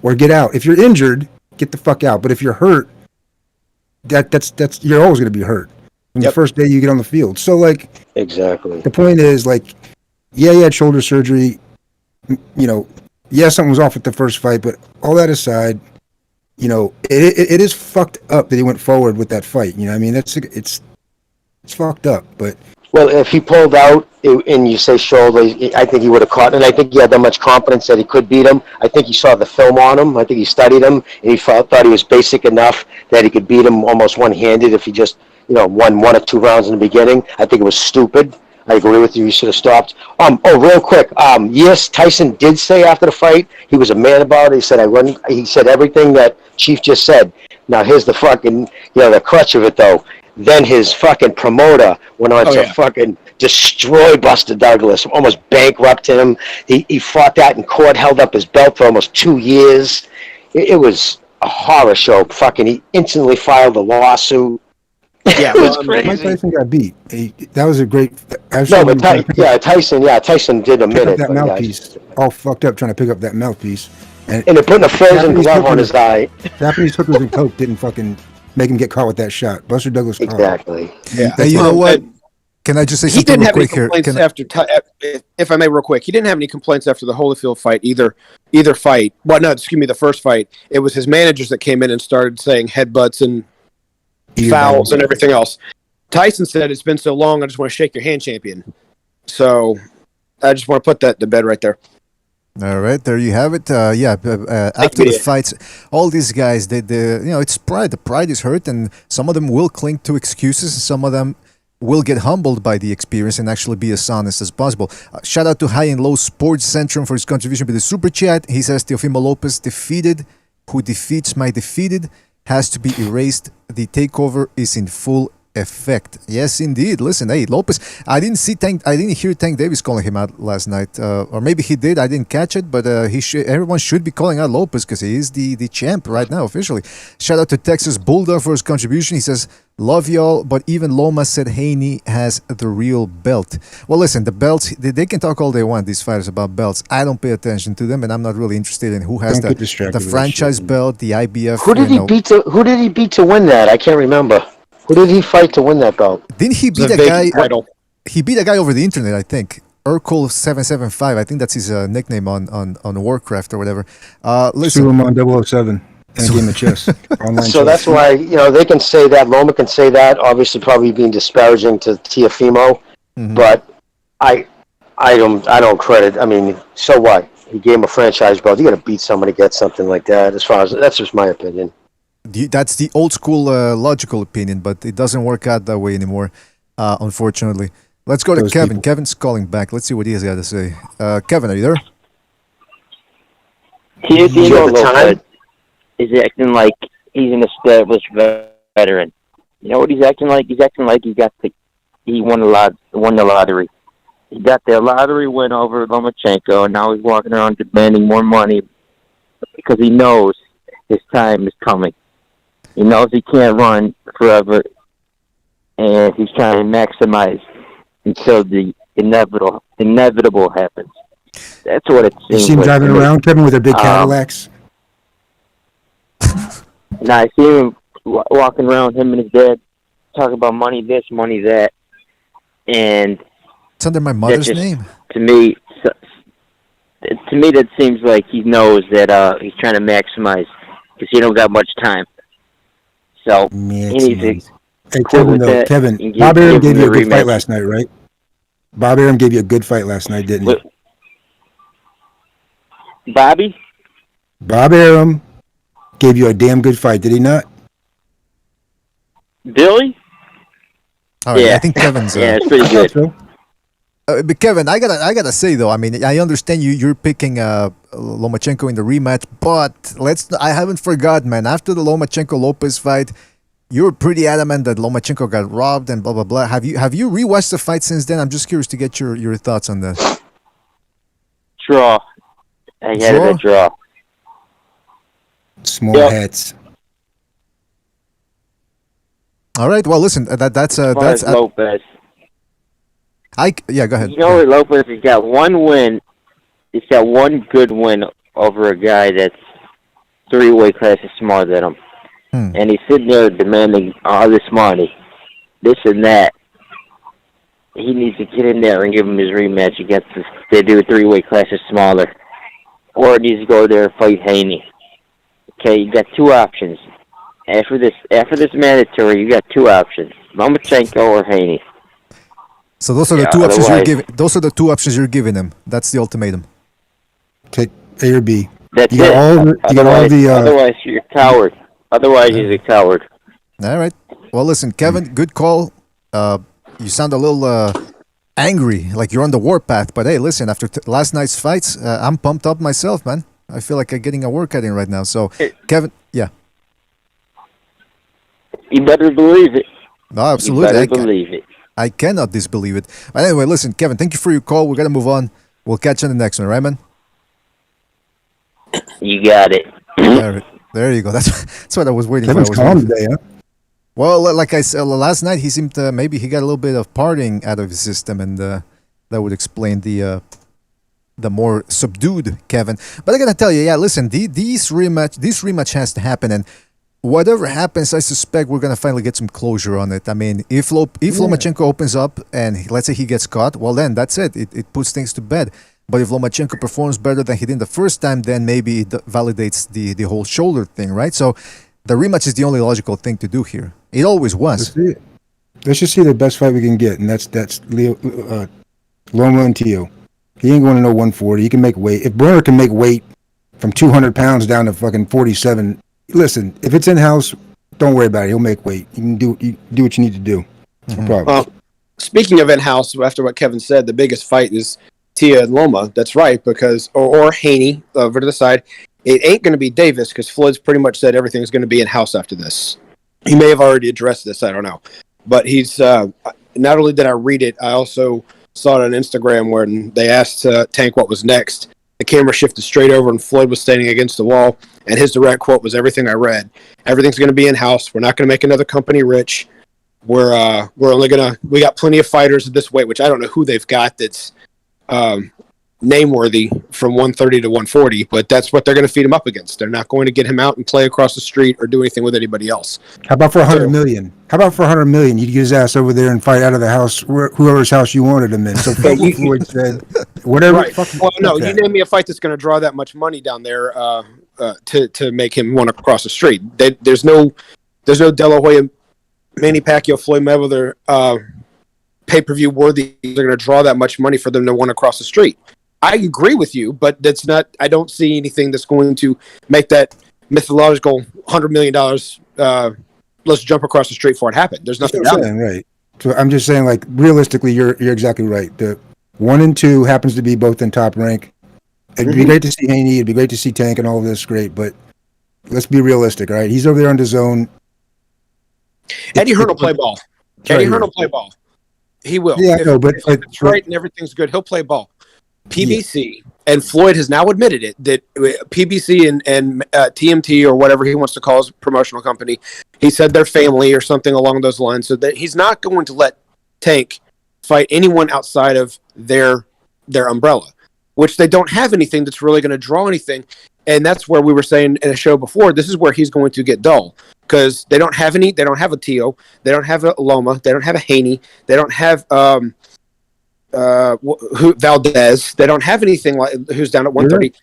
or get out. If you're injured, get the fuck out. But if you're hurt, that's you're always going to be hurt from the first day you get on the field. So exactly. The point is he had shoulder surgery. Something was off at the first fight, but all that aside, it is fucked up that he went forward with that fight. It's It's fucked up, but Well, if he pulled out and you say shoulder, I think he would have caught, and I think he had that much confidence that he could beat him. I think he saw the film on him. I think he studied him, and he thought he was basic enough that he could beat him almost one-handed if he just, won one or two rounds in the beginning. I think it was stupid. I agree with you. He should have stopped. Real quick. Yes, Tyson did say after the fight he was a man about it. He said He said everything that Chief just said. Now here's the fucking, the crutch of it though. Then his fucking promoter went on to fucking destroy Buster Douglas, almost bankrupt him. He fought that in court, held up his belt for almost 2 years. It was a horror show. Fucking, he instantly filed a lawsuit. Yeah, it was crazy. Mike Tyson got beat. That was a great. Tyson did a minute. That mouthpiece, all fucked up, trying to pick up that mouthpiece, and they're putting a frozen glove on his eye. Japanese hookers and coke didn't fucking make him get caught with that shot. Buster Douglas. Exactly. Yeah. Hey, you know what? Can I just say something real quick here? If I may, real quick, he didn't have any complaints after the Holyfield fight either fight. Well, no, excuse me, the first fight. It was his managers that came in and started saying headbutts and fouls and everything else. Tyson said, "It's been so long, I just want to shake your hand, champion." So I just want to put that to bed right there. All right, there you have it. After the fights, all these guys, it's pride. The pride is hurt, and some of them will cling to excuses, and some of them will get humbled by the experience and actually be as honest as possible. Shout out to High and Low Sports Centrum for his contribution with the super chat. He says, Teofimo Lopez defeated. Who defeats my defeated has to be erased. The takeover is in full effect. Yes, indeed. Listen, hey, Lopez. I didn't hear Tank Davis calling him out last night, or maybe he did. I didn't catch it, but everyone should be calling out Lopez because he is the champ right now officially. Shout out to Texas Bulldog for his contribution. He says, "Love y'all, but even Loma said Haney has the real belt." Well, listen, the belts. They can talk all they want. These fighters about belts. I don't pay attention to them, and I'm not really interested in who has the franchise belt, the IBF. Who did he beat? Who did he beat to win that? I can't remember. Who did he fight to win that belt? Didn't he beat a guy? He beat a guy over the internet, I think. Urkel775. I think that's his nickname on Warcraft or whatever. Listen, Suleiman 007 in a game of chess. Online so that's why they can say that. Loma can say that. Obviously, probably being disparaging to Teofimo, but I don't credit. I mean, so what? He gave him a franchise belt. You got to beat somebody to get something like that. That's just my opinion. That's the old school logical opinion, but it doesn't work out that way anymore, unfortunately. Let's go to Kevin. Kevin's calling back. Let's see what he has got to say. Kevin, are you there? Teofimo Lopez is acting like he's an established veteran. You know what he's acting like? He's acting like he won the lottery. He got the lottery win over Lomachenko, and now he's walking around demanding more money because he knows his time is coming. He knows he can't run forever, and he's trying to maximize until the inevitable happens. That's what it seems like. You see him driving around, Kevin, with their big Cadillacs? Now, I see him walking around, him and his dad, talking about money this, money that, and it's under my mother's name. To me, that seems like he knows that he's trying to maximize because he don't got much time. So he needs to. Hey, Kevin, Bob Arum gave you a good fight last night, right? Bob Arum gave you a good fight last night, didn't he? Bobby? Bob Arum gave you a damn good fight, did he not? Billy? All right, I think Kevin's. Yeah, it's pretty good. But Kevin, I gotta say though, I mean, I understand you're picking Lomachenko in the rematch, but I haven't forgotten, man. After the Lomachenko Lopez fight, you were pretty adamant that Lomachenko got robbed and blah blah blah. Have you rewatched the fight since then? I'm just curious to get your thoughts on that. Draw. I had a draw. Small heads. All right. Well, listen. That's Lopez. Go ahead. You know, Lopez has got one win. He's got one good win over a guy that's 3 weight classes smaller than him. And he's sitting there demanding all this money, this and that. He needs to get in there and give him his rematch against they do 3 weight classes smaller. Or he needs to go there and fight Haney. Okay, you got 2 options. After this mandatory, you got two options: Lomachenko or Haney. So those are the two options you're giving. Those are the two options you're giving him. That's the ultimatum. Take A or B. That's you got it. all the, you got all the. Otherwise, you're a coward. Otherwise, he's a coward. All right. Well, listen, Kevin. Good call. You sound a little angry, like you're on the warpath. But hey, listen. After last night's fights, I'm pumped up myself, man. I feel like I'm getting a workout in right now. So, Kevin, yeah. You better believe it. No, absolutely. You better believe it. I cannot disbelieve it. But anyway, listen, Kevin, thank you for your call. We got to move on. We'll catch you on the next one, right, man? You got it. There you go. That's what I was waiting Kevin's for. calm today, huh? Well, like I said, last night he seemed to, maybe he got a little bit of partying out of his system, and that would explain the more subdued Kevin. But I gotta tell you, yeah, listen, this rematch has to happen, and whatever happens, I suspect we're gonna finally get some closure on it. I mean, if Lomachenko opens up and let's say he gets caught, well then that's it. It puts things to bed. But if Lomachenko performs better than he did the first time, then maybe it validates the whole shoulder thing, right? So the rematch is the only logical thing to do here. It always was. Let's just see the best fight we can get, and that's Loma and Tio. He ain't going to know 140. He can make weight. If Brenner can make weight from 200 pounds down to fucking 47, listen, if it's in-house, don't worry about it. He'll make weight. You can do what you need to do. No problem. Speaking of in-house, after what Kevin said, the biggest fight is Tia and Loma. That's right, because or Haney over to the side. It ain't going to be Davis because Floyd's pretty much said everything's going to be in-house after this. He may have already addressed this. I don't know. But he's not only did I read it, I also saw it on Instagram where they asked Tank what was next. The camera shifted straight over and Floyd was standing against the wall. And his direct quote was, "Everything I read. Everything's going to be in-house. We're not going to make another company rich. We're only going to... We got plenty of fighters at this weight," which I don't know who they've got that's name-worthy from 130 to 140, but that's what they're going to feed him up against. They're not going to get him out and play across the street or do anything with anybody else. How about for $100 million? How about for $100 million? You'd get his ass over there and fight out of the house, whoever's house you wanted him in. So Floyd said, whatever. Right. Well, no, you name me a fight that's going to draw that much money down there to make him want to cross the street. There's no De La Hoya, Manny Pacquiao, Floyd Mayweather pay-per-view worthy. They're going to draw that much money for them to want to cross the street. I agree with you, but that's not. I don't see anything that's going to make that mythological $100 million. Let's jump across the street for it happen. There's nothing down there. Right. So I'm just saying, like, realistically, you're exactly right. The 1 and 2 happens to be both in Top Rank. It'd be great to see Haney. It'd be great to see Tank and all of this. Great, but let's be realistic, all right? He's over there on the zone. Eddie Hearn will play ball. Eddie Hearn will play ball. He will. Yeah, but it's right and everything's good. He'll play ball. PBC and Floyd has now admitted it that PBC and TMT or whatever he wants to call his promotional company, he said they're family or something along those lines. So that he's not going to let Tank fight anyone outside of their umbrella, which they don't have anything that's really going to draw anything. And that's where we were saying in a show before, this is where he's going to get dull because they don't have any. They don't have a Tio. They don't have a Loma. They don't have a Haney. They don't have Valdez. They don't have anything like who's down at 130.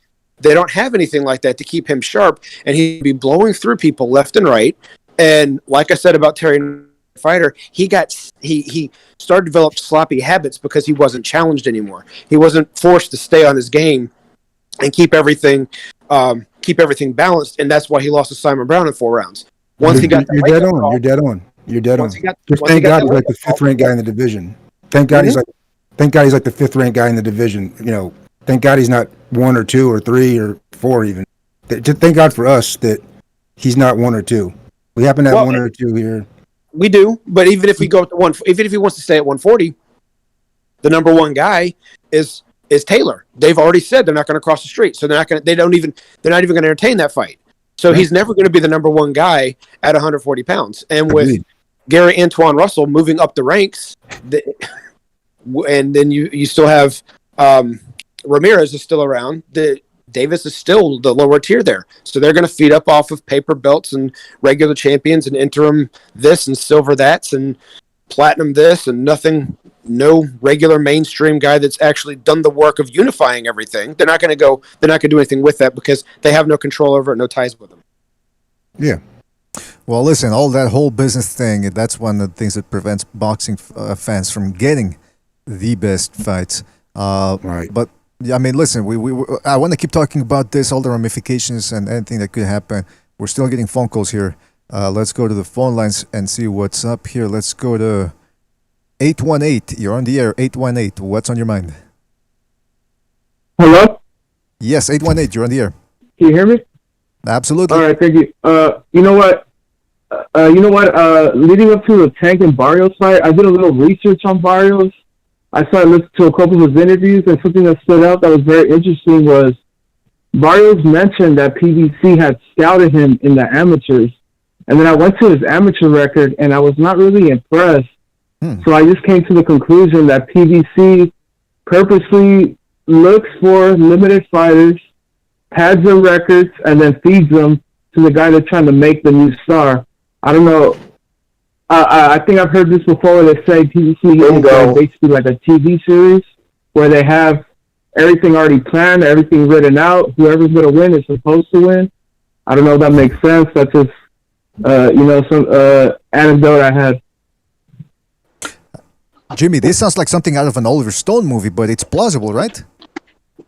They don't have anything like that to keep him sharp, and he'd be blowing through people left and right. And like I said about Terry Fighter, he started to develop sloppy habits because he wasn't challenged anymore. He wasn't forced to stay on his game and keep everything balanced, and that's why he lost to Simon Brown in 4 rounds. Once he got you're dead on. You're dead on. You're dead on. Thank God he's like the 5th ranked guy in the division. Thank God he's like the 5th ranked guy in the division. You know, thank God he's not 1 or 2 or 3 or 4 even. Just thank God for us that he's not 1 or 2. We happen to have 1 or 2 here. We do, but even if we go to 1, even if he wants to stay at 140, the number 1 guy is Taylor. They've already said they're not going to cross the street, so they're not even going to entertain that fight. So he's never going to be the number 1 guy at 140 pounds. And with Gary Antoine Russell moving up the ranks, and then you still have Ramirez is still around. Davis is still the lower tier there. So they're going to feed up off of paper belts and regular champions and interim this and silver that's and platinum this and no regular mainstream guy that's actually done the work of unifying everything. They're not going to do anything with that because they have no control over it, no ties with them. Yeah. Well, listen, all that whole business thing, that's one of the things that prevents boxing fans from getting the best fights. Right. But, yeah, I mean, listen, I want to keep talking about this, all the ramifications and anything that could happen. We're still getting phone calls here. Let's go to the phone lines and see what's up here. Let's go to 818. You're on the air, 818. What's on your mind? Hello? Yes, 818. You're on the air. Can you hear me? Absolutely. All right, thank you. You know what? Leading up to the Tank and Barrios fight, I did a little research on Barrios. I started listening to a couple of his interviews, and something that stood out that was very interesting was Barrios mentioned that PBC had scouted him in the amateurs. And then I went to his amateur record, and I was not really impressed. So I just came to the conclusion that PBC purposely looks for limited fighters, pads their records, and then feeds them to the guy they're trying to make the new star. I don't know. I think I've heard this before where they say PBC is basically like a TV series where they have everything already planned, everything written out. Whoever's going to win is supposed to win. I don't know if that makes sense. That's just, some anecdote I had. Jimmy, this sounds like something out of an Oliver Stone movie, but it's plausible, right?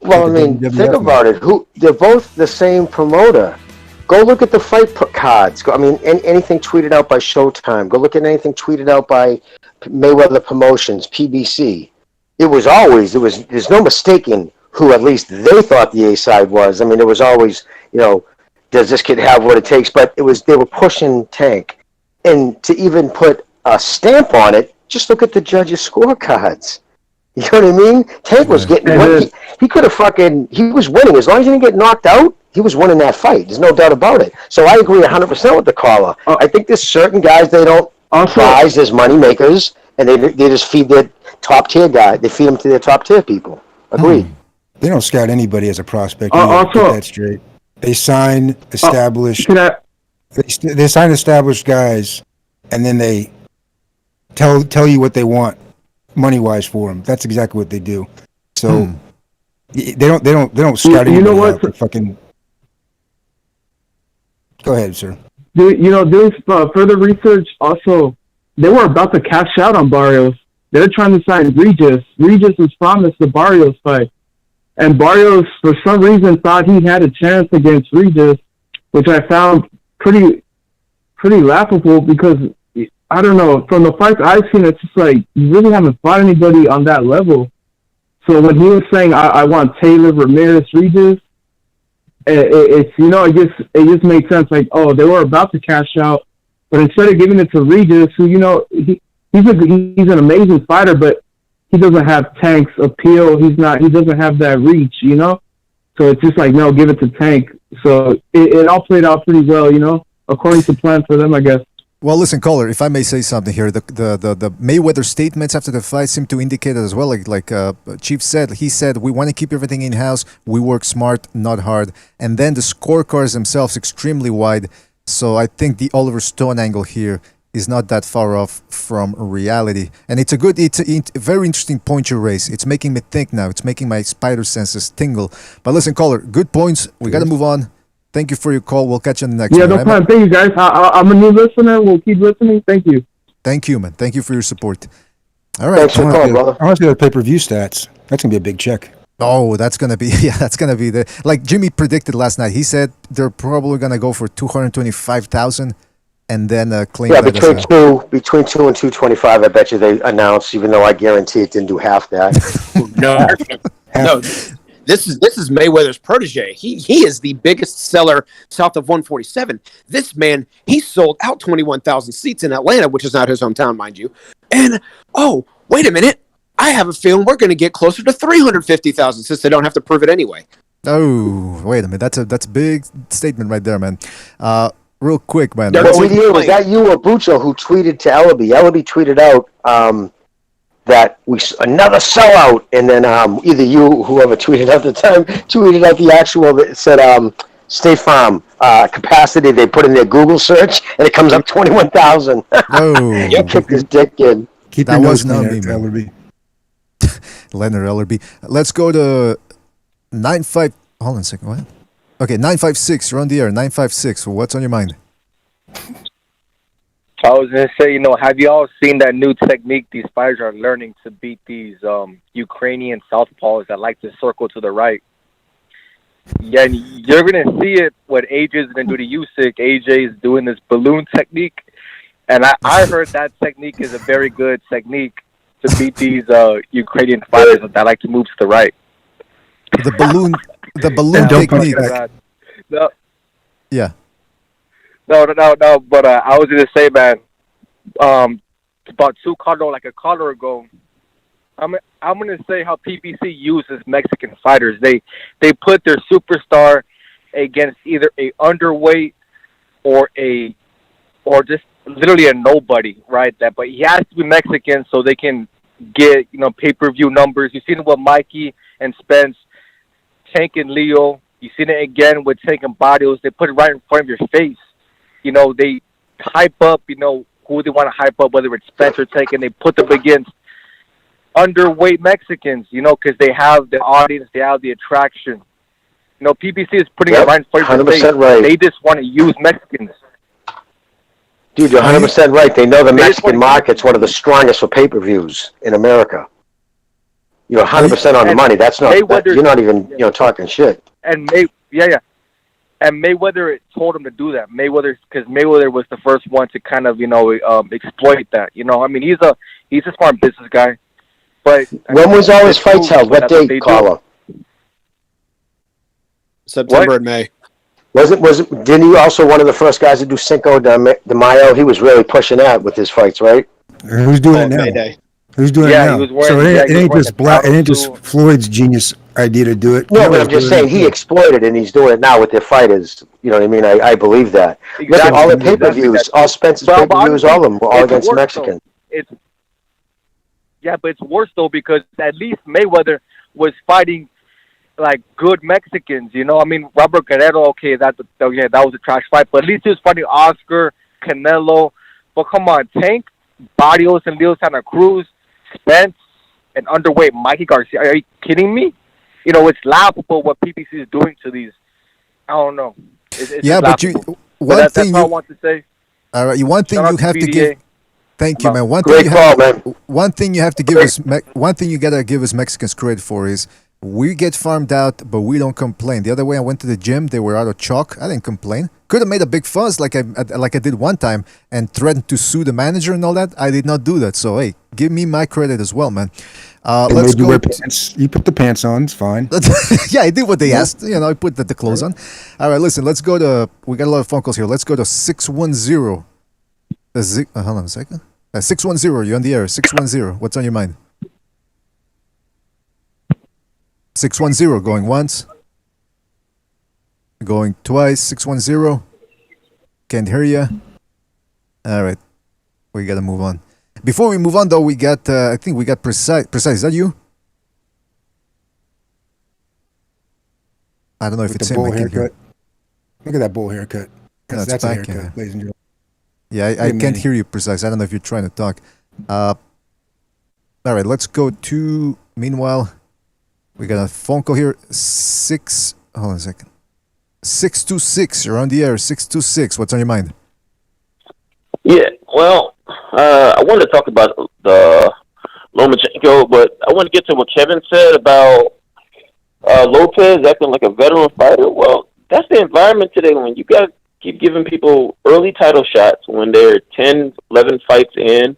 Well, I mean, think about it. They're both the same promoter. Go look at the fight cards. Anything tweeted out by Showtime. Go look at anything tweeted out by Mayweather Promotions, PBC. There's no mistaking who at least they thought the A side was. I mean, it was always, does this kid have what it takes? But they were pushing Tank. And to even put a stamp on it, just look at the judges' scorecards. You know what I mean? Tank was getting he could have he was winning. As long as he didn't get knocked out, he was winning that fight. There's no doubt about it. So I agree 100% with the caller. I think there's certain guys they don't prize as money makers, and they just feed their top tier guy. They feed them to their top tier people. Agreed. They don't scout anybody as a prospect. Get that straight. They sign established. They sign established guys, and then they tell you what they want money wise for them. That's exactly what they do. So they don't scout anybody out for fucking. Go ahead, sir. Doing further research, also, they were about to cash out on Barrios. They were trying to sign Regis. Regis was promised the Barrios fight. And Barrios, for some reason, thought he had a chance against Regis, which I found pretty laughable because, I don't know, from the fights I've seen, it's just like, you really haven't fought anybody on that level. So when he was saying, I want Taylor, Ramirez, Regis, it just made sense. Like, oh, they were about to cash out, but instead of giving it to Regis, who he's an amazing fighter, but he doesn't have Tank's appeal. He doesn't have that reach, So it's just like, no, give it to Tank. So it all played out pretty well, according to plan for them, I guess. Well, listen, caller, if I may say something here, the Mayweather statements after the fight seem to indicate it as well. Like Chief said, he said, we want to keep everything in-house. We work smart, not hard. And then the scorecards themselves extremely wide. So I think the Oliver Stone angle here is not that far off from reality. And it's a very interesting point you raise. It's making me think now. It's making my spider senses tingle. But listen, caller, good points. We got to move on. Thank you for your call. We'll catch you on the next one. Yeah, no problem. Thank you, guys. I'm a new listener. We'll keep listening. Thank you. Thank you, man. Thank you for your support. All right. Thanks for calling, brother. I want to see the pay-per-view stats. That's going to be a big check. Oh, that's going to be like Jimmy predicted last night. He said they're probably going to go for 225,000 and then claim that between 2 and 225, I bet you they announced, even though I guarantee it didn't do half that. No. This is Mayweather's protege. He is the biggest seller south of 147. This man, he sold out 21,000 seats in Atlanta, which is not his hometown, mind you. And, wait a minute. I have a feeling we're going to get closer to 350,000 since they don't have to prove it anyway. Oh, wait a minute. That's a big statement right there, man. Real quick, man. Was that you or Bucho who tweeted to Ellaby? Ellaby tweeted out that another sellout, and then either you, whoever tweeted at the time, tweeted out the actual that said State Farm capacity. They put in their Google search, and it comes up 21,000. Oh, you kicked his dick in. That was not me, man. Leonard Ellerby. Let's go to 95. Hold on a second. What? Okay, 956. You're on the air. 956. What's on your mind? I was gonna say, have you all seen that new technique these fighters are learning to beat these Ukrainian southpaws that like to circle to the right? Yeah, and you're gonna see it. What AJ's gonna do to Usyk. AJ is doing this balloon technique, and I heard that technique is a very good technique to beat these Ukrainian fighters that like to move to the right. The balloon technique. No, Yeah. no. But I was gonna say, man, about a quarter ago, I'm gonna say how PBC uses Mexican fighters. They put their superstar against either a underweight or just literally a nobody, right? But he has to be Mexican so they can get pay-per-view numbers. You've seen it with Mikey and Spence, Tank and Leo. You've seen it again with Tank and Barrios. They put it right in front of your face. They hype up, who they want to hype up, whether it's Spence or Tank, and they put them against underweight Mexicans, because they have the audience, they have the attraction. PBC is putting it right in front of your face. Right. They just want to use Mexicans. Dude, you're 100% right. They know the Mexican market's one of the strongest for pay-per-views in America. You're 100% on the money. That's not. You're not even talking shit. And And Mayweather told him to do that. Because Mayweather was the first one to kind of exploit that. He's a smart business guy. But when was all his fights held? What date, Carlo? September and May. Was it? Didn't he also one of the first guys to do Cinco de Mayo? He was really pushing that with his fights, right? Who's doing it now? Mayday. Who's doing it now? It ain't just It ain't just Floyd's genius idea to do it. No, but I'm just saying he exploited it, and he's doing it now with their fighters. You know what I mean? I believe that. Exactly. Look at all the pay-per-views, all Spence's pay-per-views, all of them were all against Mexican. But it's worse though because at least Mayweather was fighting like good Mexicans. Robert Guerrero. Okay, that was a trash fight, but at least he was fighting Oscar, Canelo. But come on, Tank, Barrios, and Leo Santa Cruz, Spence, and underweight Mikey Garcia. Are you kidding me? It's laughable what PBC is doing to these. I don't know. It's but that's all I want to say. All right, one thing you have to give. Thank you, man. One thing you have to give us. One thing you gotta give us Mexicans credit for is we get farmed out, but we don't complain. The other way, I went to the gym; they were out of chalk. I didn't complain. Could have made a big fuss like I did one time and threatened to sue the manager and all that. I did not do that. So hey, give me my credit as well, man. Let's go. You put the pants on. It's fine. Yeah, I did what they asked. I put the clothes on. All right, listen. Let's go to. We got a lot of phone calls here. Let's go to 610. Hold on a second. 610. You're on the air. 610. What's on your mind? 610. Going once. Going twice. 610. Can't hear you. All right. We got to move on. Before we move on, though, we got, I think we got Precise. Precise, is that you? I don't know if it's him. Look at that bull haircut. That's a haircut, ladies and gentlemen. Yeah, I can't hear you, Precise. I don't know if you're trying to talk. All right, let's go to, meanwhile, we got a phone call here. Hold on a second. 626, you're on the air. 626, what's on your mind? Yeah, well, I wanted to talk about the Lomachenko, but I want to get to what Kevin said about Lopez acting like a veteran fighter. Well, that's the environment today when you got to keep giving people early title shots when they're 10, 11 fights in,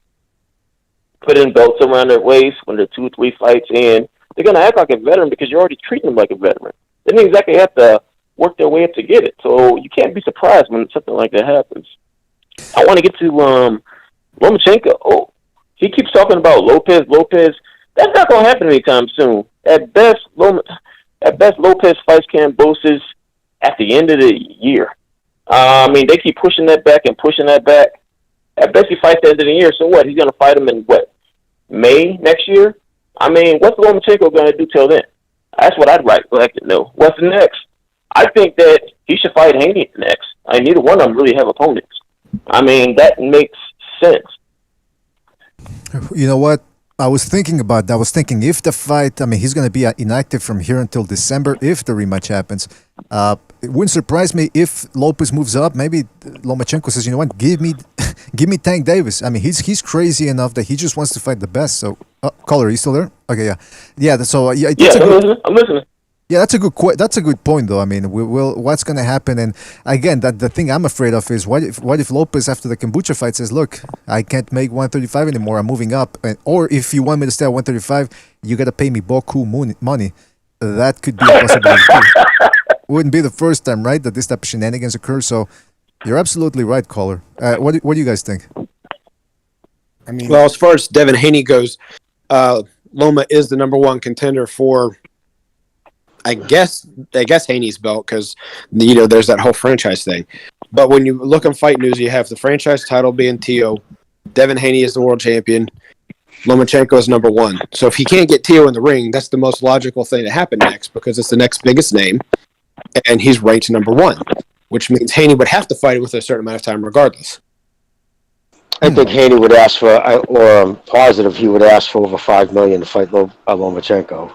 putting belts around their waist when they're 2, 3 fights in. They're going to act like a veteran because you're already treating them like a veteran. They didn't exactly have to work their way up to get it. So you can't be surprised when something like that happens. I want to get to Lomachenko. Oh, he keeps talking about Lopez. That's not going to happen anytime soon. At best, Lopez fights Kambosos at the end of the year. They keep pushing that back and pushing that back. At best, he fights at the end of the year. So what? He's going to fight him in, May next year? What's Lomachenko going to do till then? That's what I'd like to know. What's next? I think that he should fight Haney next. Neither one of them really have opponents. That makes sense. You know what? I was thinking about that. I was thinking if the fight, he's going to be inactive from here until December if the rematch happens. it wouldn't surprise me if Lopez moves up. Maybe Lomachenko says, you know what, give me give me Tank Davis. I mean, he's crazy enough that he just wants to fight the best. So, Caller, are you still there? Okay, yeah, yeah. So yeah, Yeah, I'm listening. yeah, that's a good point though. I mean, what's going to happen? And again, that the thing I'm afraid of is what if Lopez after the kombucha fight says, "Look, I can't make 135 anymore. I'm moving up." Or if you want me to stay at 135, you got to pay me boku money. That could be a possibility too. Wouldn't be the first time, right, that this type of shenanigans occur. So you're absolutely right, caller. What do you guys think? I mean, well, as far as Devin Haney goes, Loma is the number one contender for. I guess Haney's belt because there's that whole franchise thing. But when you look on Fight News, you have the franchise title being Tio. Devin Haney is the world champion. Lomachenko is number one. So if he can't get Tio in the ring, that's the most logical thing to happen next because it's the next biggest name, and he's ranked number one, which means Haney would have to fight with a certain amount of time regardless. I think Haney would ask for, or I'm positive he would ask for over $5 million to fight Lomachenko.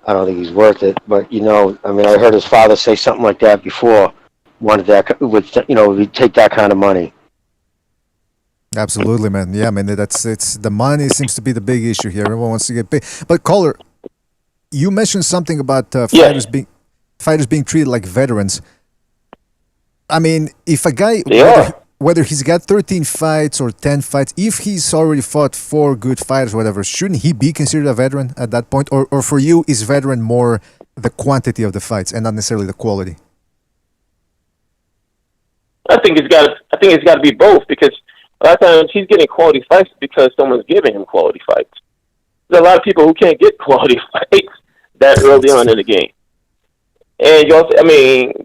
I don't think he's worth it, but I mean, I heard his father say something like that before. Wanted that, we'd take that kind of money. Absolutely, man. Yeah, I mean, it's the money seems to be the big issue here. Everyone wants to get paid. But caller, you mentioned something about fighters being treated like veterans. I mean, if a guy whether he's got 13 fights or 10 fights, if he's already fought 4 good fighters, whatever, shouldn't he be considered a veteran at that point? Or for you, is veteran more the quantity of the fights and not necessarily the quality? I think it's got to be both because a lot of times he's getting quality fights because someone's giving him quality fights. There's a lot of people who can't get quality fights that early on in the game. And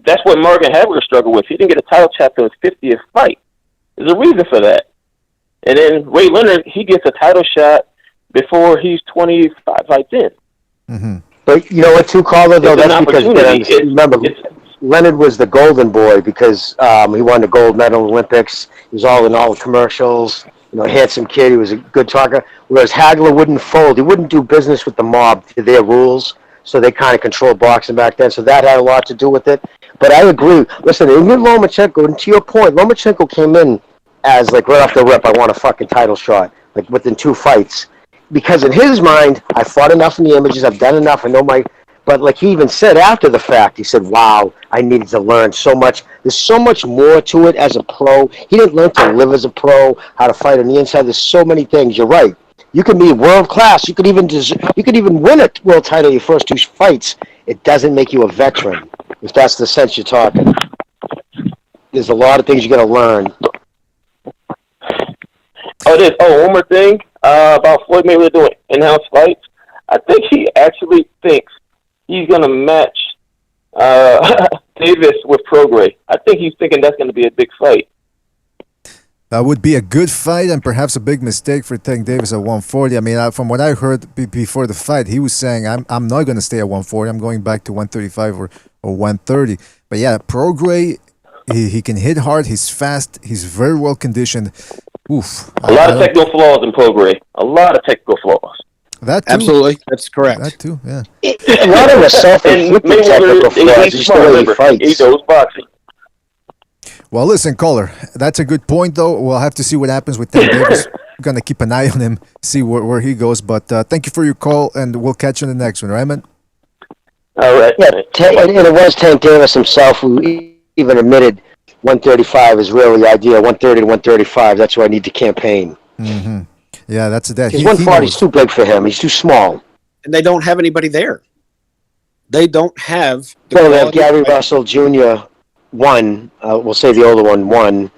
that's what Morgan Hagler struggled with. He didn't get a title shot to his 50th fight. There's a reason for that. And then Ray Leonard, he gets a title shot before he's 25 fights in. Mm-hmm. But you know what, too, caller, though? That's because, remember, Leonard was the golden boy because he won the gold medal in the Olympics. He was all in all the commercials. Handsome kid. He was a good talker. Whereas Hagler wouldn't fold. He wouldn't do business with the mob to their rules. So they kind of controlled boxing back then. So that had a lot to do with it. But I agree. Listen, even Lomachenko, and to your point, Lomachenko came in as, like, right off the rip, I want a fucking title shot, like, within 2 fights. Because in his mind, I fought enough in the images, I've done enough, I know my... But, like, he even said after the fact, he said, wow, I needed to learn so much. There's so much more to it as a pro. He didn't learn to live as a pro, how to fight on the inside. There's so many things. You're right. You can be world class. You could even win a world title your first 2 fights. It doesn't make you a veteran, if that's the sense you're talking. There's a lot of things you got to learn. One more thing about Floyd Mayweather doing in-house fights. I think he actually thinks he's going to match Davis with Prograis. I think he's thinking that's going to be a big fight. That would be a good fight and perhaps a big mistake for Tank Davis at 140. I mean, from what I heard before the fight, he was saying, I'm not going to stay at 140. I'm going back to 135 or 130. But yeah, Prograis, he can hit hard. He's fast. He's very well conditioned. Oof. A lot of technical flaws in Prograis. A lot of technical flaws. That too. Absolutely. That's correct. That too, yeah. A lot of the self-inflicted technical flaws. Just the way he fights. He knows boxing. Well, listen, caller, that's a good point, though. We'll have to see what happens with Tank Davis. We're going to keep an eye on him, see where he goes. But thank you for your call, and we'll catch you in the next one, right, man? All right. Yeah, and it was Tank Davis himself who even admitted 135 is really the idea. 130 to 135, that's where I need to campaign. Mm-hmm. Yeah, that's that. His 140 is too big for him. He's too small. And they don't have anybody there. They don't have... Well, they have Gary Russell Jr., we'll say the older one won.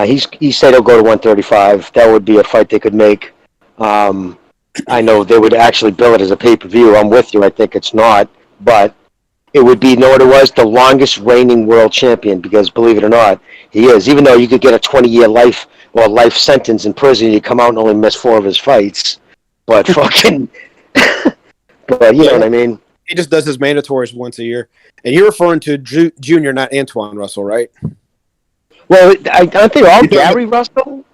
He said he'll go to 135. That would be a fight they could make. I know they would actually bill it as a pay-per-view. I'm with you. I think it's not. But it would be, what it was, the longest reigning world champion because, believe it or not, he is. Even though you could get a 20-year life or life sentence in prison, you come out and only miss 4 of his fights. But fucking... but you know what I mean? He just does his mandatories once a year. And you're referring to Junior, not Antoine Russell, right? Well, aren't they all Gary Russell?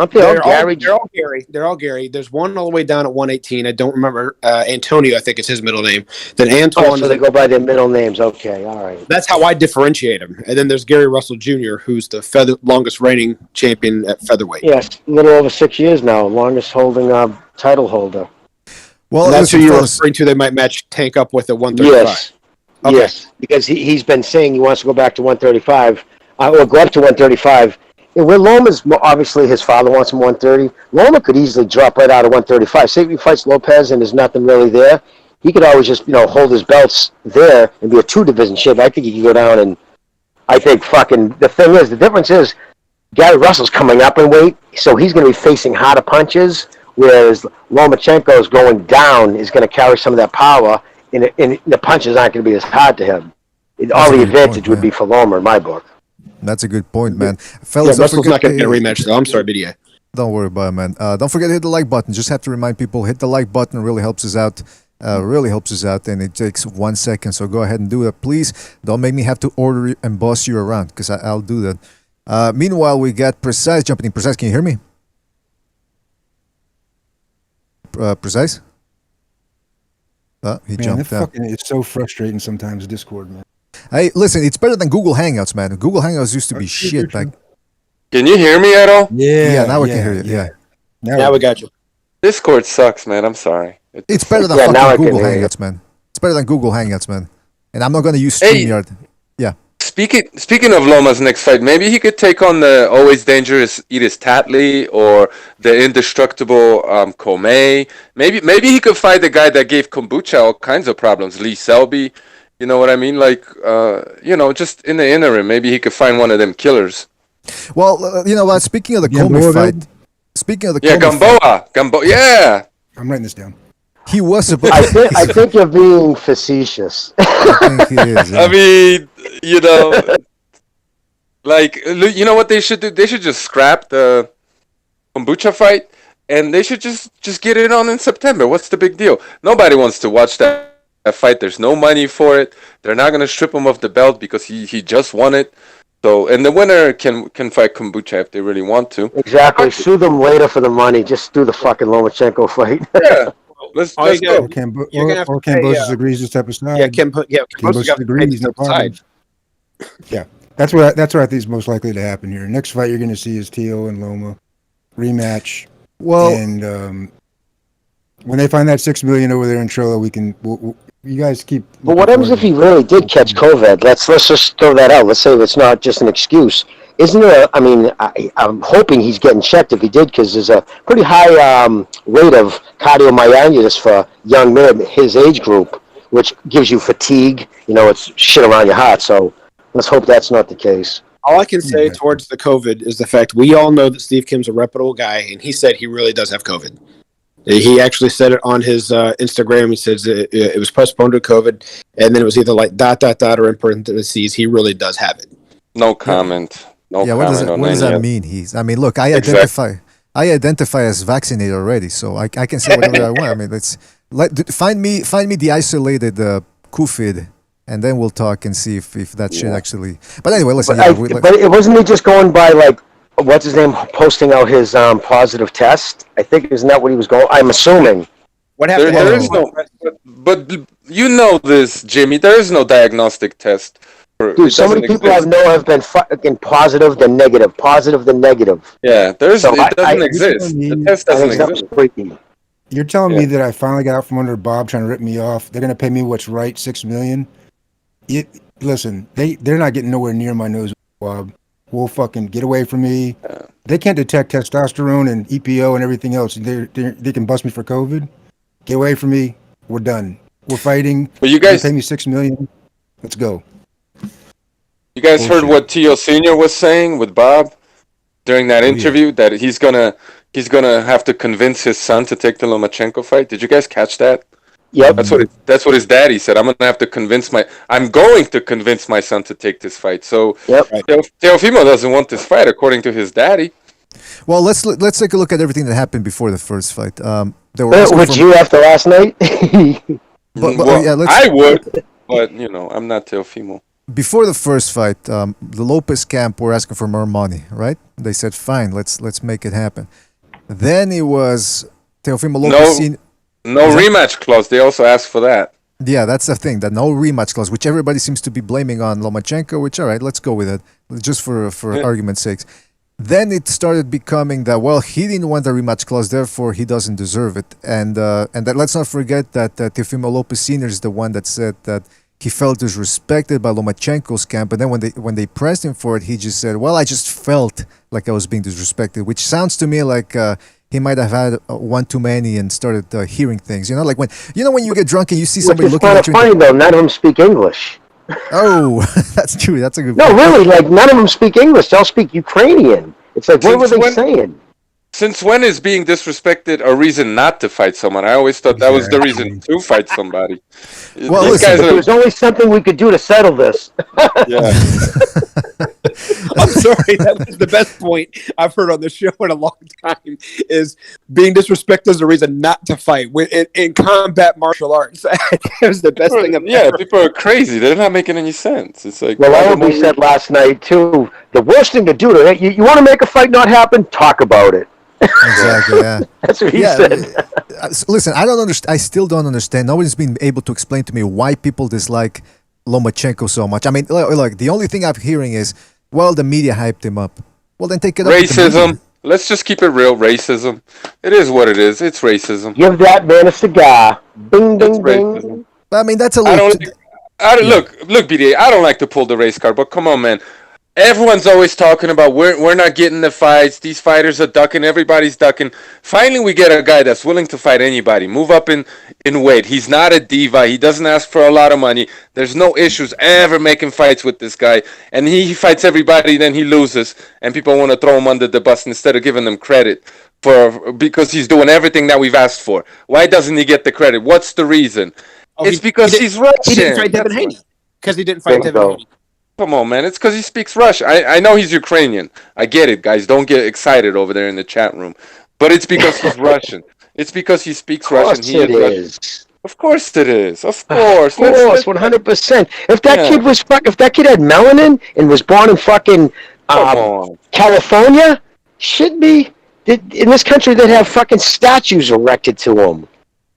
They're Gary. They're all Gary. They're all Gary. There's one all the way down at 118. I don't remember Antonio. I think it's his middle name. Then Antoine. So they go by their middle names. Okay, all right. That's how I differentiate them. And then there's Gary Russell Jr., who's the longest reigning champion at featherweight. Yes, a little over 6 years now, longest holding title holder. Well, and that's who you're referring to. They might match Tank up with at 135. Yes, okay. Yes, because he's been saying he wants to go back to 135. Or go up to 135. And where Loma's obviously his father wants him 130. Loma could easily drop right out of 135. Say if he fights Lopez and there's nothing really there, he could always just hold his belts there and be a 2-division champ. I think he could go down and I think the difference is Gary Russell's coming up in weight, so he's going to be facing harder punches, whereas Lomachenko is going down, is going to carry some of that power, and the punches aren't going to be as hard to him. All the advantage would be for Loma in my book. That's a good point, man. Fellas, Russell's not going to get a rematch, though. I'm sorry, BDA. Don't worry about it, man. Don't forget to hit the like button. Just have to remind people, hit the like button. It really helps us out. And it takes 1 second. So go ahead and do that, please. Don't make me have to order you and boss you around, because I'll do that. Meanwhile, we got Precise jumping in. Precise, can you hear me? Precise? He jumped out. It's so frustrating sometimes, Discord, man. Hey, listen, it's better than Google Hangouts, man. Google Hangouts used to be shit back. Can you hear me at all? Yeah, now we can hear you. Yeah. Now we got you. Discord sucks, man. I'm sorry. It's better than fucking Google Hangouts, man. It's better than Google Hangouts, man. And I'm not going to use StreamYard. Yeah. Speaking of Loma's next fight, maybe he could take on the always dangerous Edis Tatley or the indestructible Komei. Maybe he could fight the guy that gave Kombucha all kinds of problems, Lee Selby. You know what I mean? Like, just in the interim, maybe he could find one of them killers. Well, you know what? Speaking of the Komei fight. Gamboa. Yeah. I'm writing this down. He was supposed I think you're being facetious. I think he is. Yeah. I mean, you know what they should do? They should just scrap the Kombucha fight, and they should just get it on in September. What's the big deal? Nobody wants to watch that fight. There's no money for it. They're not going to strip him of the belt because he just won it. So, and the winner can fight Kombucha if they really want to. Exactly. Sue them later for the money. Just do the fucking Lomachenko fight. Yeah. Let's go. Or Cambosis agrees to step aside. Yeah, Cambosis agrees. No problem. Yeah, that's what I think is most likely to happen here. Next fight you're going to see is Tio and Loma rematch. Well, and when they find that $6 million over there in Triller, you guys keep. But what happens if he really did catch COVID? Let's just throw that out. Let's say it's not just an excuse. Isn't there? I'm hoping he's getting checked if he did, because there's a pretty high rate of cardiomyopathy for young men his age group, which gives you fatigue. It's shit around your heart. So let's hope that's not the case. All I can say towards the COVID is the fact we all know that Steve Kim's a reputable guy, and he said he really does have COVID. He actually said it on his Instagram. He says it was postponed to COVID, and then it was either like ... or in parentheses. He really does have it. No comment. What does that mean? Look, I identify as vaccinated already, so I can say whatever I want. Find me the isolated COVID, and then we'll talk and see if that shit actually. But anyway, listen. But it wasn't he just going by what's his name posting out his positive test? I think isn't that what he was going? I'm assuming. What happened? There is no. But you know this, Jimmy. There is no diagnostic test. Dude, so many people I know have been fucking positive then negative. Yeah, it doesn't exist. The test doesn't exist. You're telling me that I finally got out from under Bob trying to rip me off. They're going to pay me what's right, $6 million. Listen, they're not getting nowhere near my nose, Bob. Will fucking get away from me. They can't detect testosterone and EPO and everything else. They can bust me for COVID. Get away from me. We're done. We're fighting. But you guys pay me $6 million. Let's go. You guys heard what Tio Senior was saying with Bob during that interview, that he's gonna have to convince his son to take the Lomachenko fight. Did you guys catch that? Yep. That's what his daddy said. I'm going to convince my son to take this fight. So Teofimo doesn't want this fight, according to his daddy. Well, let's take a look at everything that happened before the first fight. Would you after last night? I would, but I'm not Teofimo. before the first fight, the Lopez camp were asking for more money, right? They said, "Fine, let's make it happen." Then it was Teofimo Lopez. No rematch clause. They also asked for that. Yeah, that's the thing. That no rematch clause, which everybody seems to be blaming on Lomachenko. Which, all right, let's go with it, just for argument's sake. Then it started becoming that, well, he didn't want the rematch clause, therefore he doesn't deserve it. And that, let's not forget that Teofimo Lopez Sr. is the one that said that he felt disrespected by Lomachenko's camp. And then when they pressed him for it, he just said, well, I just felt like I was being disrespected, which sounds to me like he might have had one too many and started hearing things. You know, like when you get drunk and you see somebody looking at you. Which is kind of funny, though. None of them speak English. Oh, that's true. That's a good point. No, really, like, none of them speak English. They all speak Ukrainian. It's like, what were they saying? Since when is being disrespected a reason not to fight someone? I always thought that was the reason to fight somebody. Well, listen, there was only something we could do to settle this. Yeah. I'm sorry, that was the best point I've heard on the show in a long time, is being disrespected is a reason not to fight. In combat martial arts, it was the best thing I've ever. People are crazy. They're not making any sense. It's like, well, all we said last night, too, the worst thing to do you want to make a fight not happen? Talk about it. Exactly. Yeah, that's what he said. Listen, I don't understand. I still don't understand. Nobody's been able to explain to me why people dislike Lomachenko so much. I mean, look, the only thing I'm hearing is, well, the media hyped him up. Well, then take it up. Racism. Let's just keep it real. Racism. It is what it is. It's racism. Give that man a cigar. Bing, bing, bing. I mean, that's a little. Look, BDA. I don't like to pull the race card, but come on, man. Everyone's always talking about we're not getting the fights. These fighters are ducking. Everybody's ducking. Finally, we get a guy that's willing to fight anybody. Move up in weight. He's not a diva. He doesn't ask for a lot of money. There's no issues ever making fights with this guy. And he fights everybody, then he loses. And people want to throw him under the bus instead of giving him credit because he's doing everything that we've asked for. Why doesn't he get the credit? What's the reason? It's because he's Russian. He didn't fight Devin Haney. Because he didn't fight Devin Haney. Come on, man. It's because he speaks Russian. I know he's Ukrainian. I get it, guys. Don't get excited over there in the chat room. But it's because he's Russian. It's because he speaks Russian. He is Russian. Of course it is. Of course. Of course, 100%. If that kid if that kid had melanin and was born in fucking California, should be in this country they'd have fucking statues erected to him.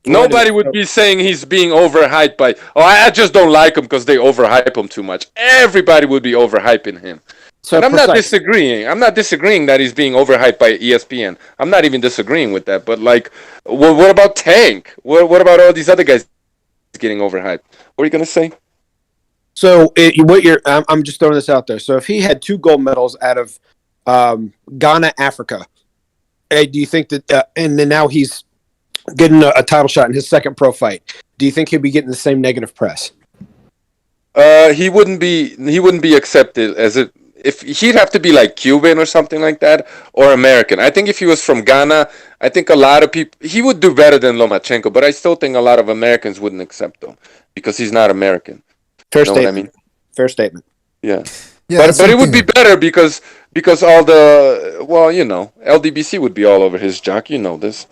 Nobody would be saying he's being overhyped by, I just don't like him because they overhype him too much. Everybody would be overhyping him. So and I'm not disagreeing. I'm not disagreeing that he's being overhyped by ESPN. I'm not even disagreeing with that. But, like, what about Tank? What about all these other guys getting overhyped? What are you going to say? So, I'm just throwing this out there. So, if he had 2 gold medals out of Ghana, Africa, do you think that, and then now he's getting a title shot in his second pro fight, do you think he'll be getting the same negative press? He wouldn't be accepted as if he'd have to be like Cuban or something like that, or American. I think if he was from Ghana, I think a lot of people, he would do better than Lomachenko, but I still think a lot of Americans wouldn't accept him because he's not American. Fair statement. What I mean? Fair statement. Yeah. But it would be better because all the LDBC would be all over his jock. You know this.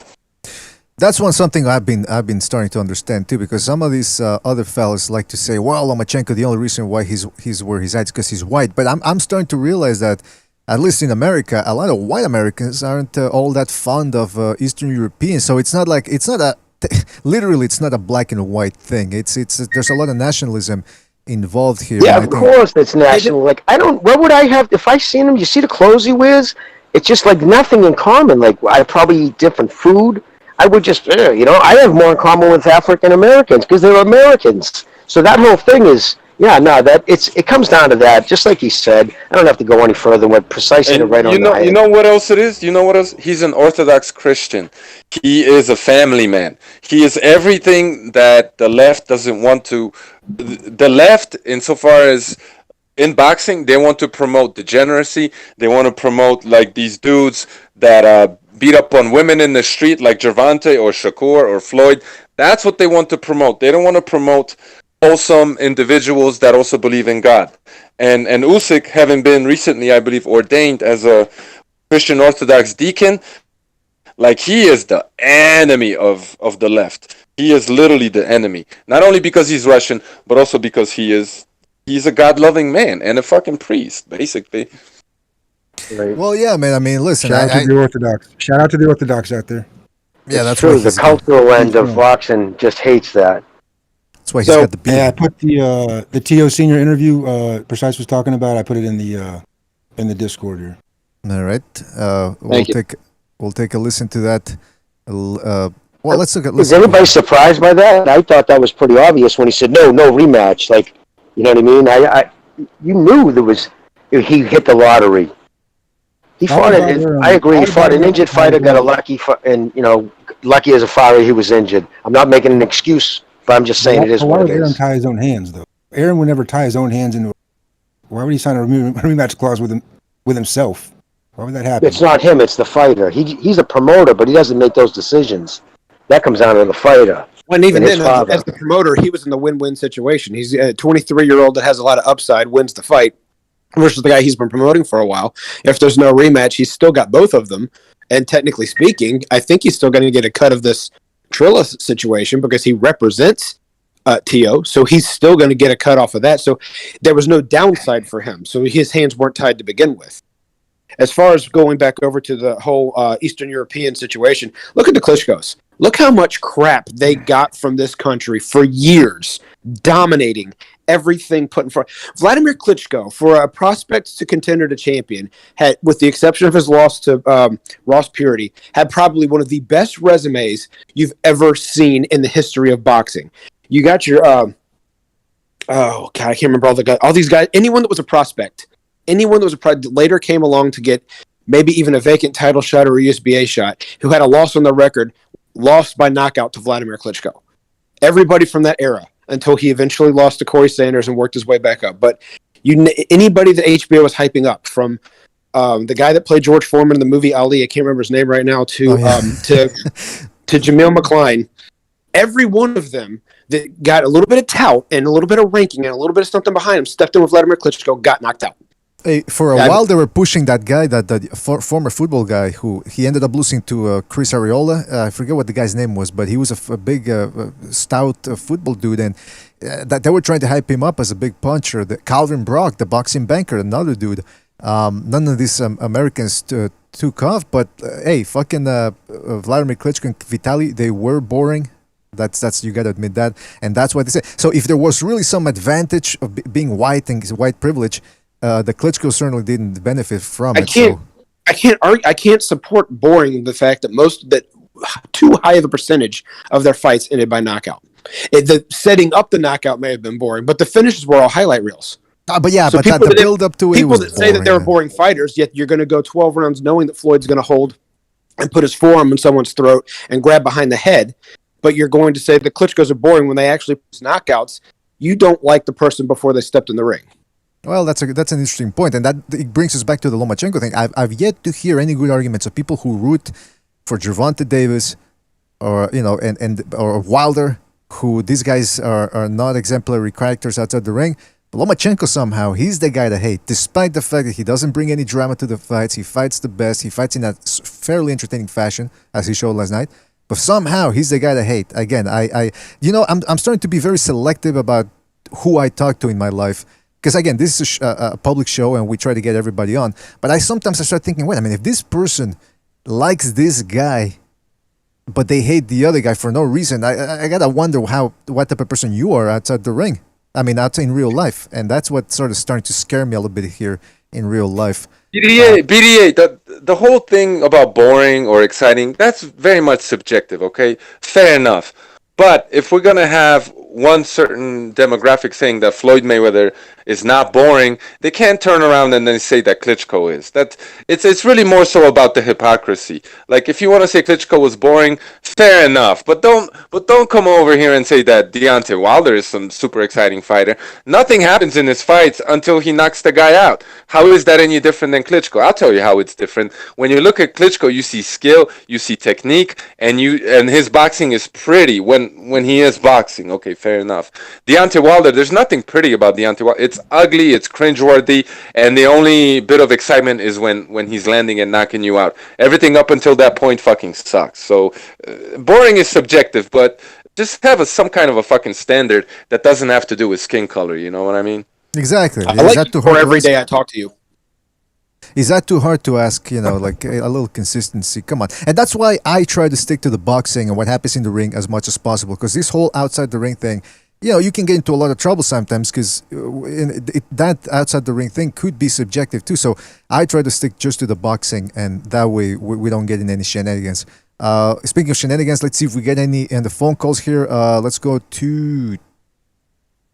That's something I've been starting to understand too, because some of these other fellas like to say, well, Lomachenko, the only reason why he's where he's at is because he's white. But I'm starting to realize that, at least in America, a lot of white Americans aren't all that fond of Eastern Europeans. So it's not literally it's not a black and white thing. There's a lot of nationalism involved here. Yeah, of course it's national. Like, what would I have if I seen him? You see the clothes he wears? It's just like nothing in common. Like, I probably eat different food. I would just, I have more in common with African Americans because they're Americans. So that whole thing is, it comes down to that. Just like he said, I don't have to go any further with precisely the right on the head. You know what else it is? You know what else? He's an Orthodox Christian. He is a family man. He is everything that the left doesn't want to. The left, insofar as in boxing, they want to promote degeneracy. They want to promote like these dudes that beat up on women in the street like Gervonta or Shakur or Floyd. That's what they want to promote. They don't want to promote wholesome individuals that also believe in God. And Usyk, having been recently, I believe, ordained as a Christian Orthodox deacon, like, he is the enemy of the left. He is literally the enemy. Not only because he's Russian, but also because he is he's a God-loving man and a fucking priest, basically. Well, yeah, man. I mean, listen, Shout out to the Orthodox. Shout out to the Orthodox out there. yeah, It's that's why true. The he's good. cultural end It's of true. boxing just hates that. That's why he's So got the beat. yeah, I put the To Senior interview Precise was talking about. I put it in the Discord here. All right, Thank you. we'll take a listen to that. Well, let's look at. Is anybody surprised by that? I thought that was pretty obvious when he said no rematch. Like, you know what I mean? You knew there was. He hit the lottery. He fought it. I agree. He fought an injured fighter, got a lucky, and lucky as a fighter, he was injured. I'm not making an excuse, but I'm just saying it is Why what would it Aaron is. tie his own hands though? Aaron would never tie his own hands into. Why would he sign a rematch clause with himself? Why would that happen? It's not him. It's the fighter. He's a promoter, but he doesn't make those decisions. That comes down to the fighter. When even and his then, father. as the promoter, he was in the win-win situation. He's a 23-year-old that has a lot of upside, wins the fight, versus the guy he's been promoting for a while. If there's no rematch, he's still got both of them. And technically speaking, I think he's still going to get a cut of this Triller situation because he represents T.O., so he's still going to get a cut off of that. So there was no downside for him. So his hands weren't tied to begin with. As far as going back over to the whole Eastern European situation, look at the Klitschko's. Look how much crap they got from this country for years, dominating everything put in front. Vladimir Klitschko, for a prospect to contender to champion, had, with the exception of his loss to Ross Purity, had probably one of the best resumes you've ever seen in the history of boxing. You got your, oh God, I can't remember all these guys, anyone that was a prospect. Anyone that was later came along to get maybe even a vacant title shot or a USBA shot, who had a loss on the record, lost by knockout to Vladimir Klitschko. Everybody from that era, until he eventually lost to Corey Sanders and worked his way back up. But anybody that HBO was hyping up, from the guy that played George Foreman in the movie Ali, I can't remember his name right now, to Jamil McCline, every one of them that got a little bit of tout and a little bit of ranking and a little bit of something behind him, stepped in with Vladimir Klitschko, got knocked out. Hey, for a while, they were pushing that guy, that former football guy, who he ended up losing to Chris Arreola. I forget what the guy's name was, but he was a big, stout football dude, and that they were trying to hype him up as a big puncher. Calvin Brock, the boxing banker, another dude. None of these Americans took off, but hey, fucking Vladimir Klitschko and Vitaly, they were boring. That's you gotta admit that, and that's what they say. So if there was really some advantage of being white and white privilege, the Klitschko certainly didn't benefit from it. I can't support boring the fact that too high of a percentage of their fights ended by knockout. The setting up the knockout may have been boring, but the finishes were all highlight reels. But the build up to it, people that say that they were boring fighters, yet you're going to go 12 rounds knowing that Floyd's going to hold and put his forearm in someone's throat and grab behind the head, but you're going to say the Klitschko's are boring when they actually produce knockouts. You don't like the person before they stepped in the ring. Well, that's an interesting point, and that it brings us back to the Lomachenko thing. I've yet to hear any good arguments of people who root for Gervonta Davis or or Wilder, who these guys are not exemplary characters outside the ring. But Lomachenko, somehow he's the guy to hate, despite the fact that he doesn't bring any drama to the fights. He fights the best. He fights in a fairly entertaining fashion, as he showed last night. But somehow he's the guy to hate. Again, I'm starting to be very selective about who I talk to in my life. Because again, this is a public show and we try to get everybody on. But I start thinking, wait a minute, if this person likes this guy, but they hate the other guy for no reason, I gotta wonder what type of person you are outside the ring. I mean, outside in real life. And that's what sort of starting to scare me a little bit here in real life. BDA, the whole thing about boring or exciting, that's very much subjective, okay? Fair enough. But if we're going to have one certain demographic saying that Floyd Mayweather is not boring, they can't turn around and then say that Klitschko is. It's really more so about the hypocrisy. Like, if you want to say Klitschko was boring, fair enough. But don't come over here and say that Deontay Wilder is some super exciting fighter. Nothing happens in his fights until he knocks the guy out. How is that any different than Klitschko? I'll tell you how it's different. When you look at Klitschko, you see skill, you see technique, and his boxing is pretty when he is boxing. Okay, fair enough. Deontay Wilder, there's nothing pretty about Deontay Wilder. It's ugly, it's cringeworthy, and the only bit of excitement is when he's landing and knocking you out. Everything up until that point fucking sucks. So boring is subjective, but just have some kind of a fucking standard that doesn't have to do with skin color. You know what I mean? Exactly. I Is like that you too for hard to every ask? day I talk to you. Is that too hard to ask? Like a little consistency. Come on, and that's why I try to stick to the boxing and what happens in the ring as much as possible. Because this whole outside the ring thing, you can get into a lot of trouble sometimes. Because that outside the ring thing could be subjective too. So I try to stick just to the boxing, and that way we don't get in any shenanigans. Speaking of shenanigans, let's see if we get any in the phone calls here. Let's go to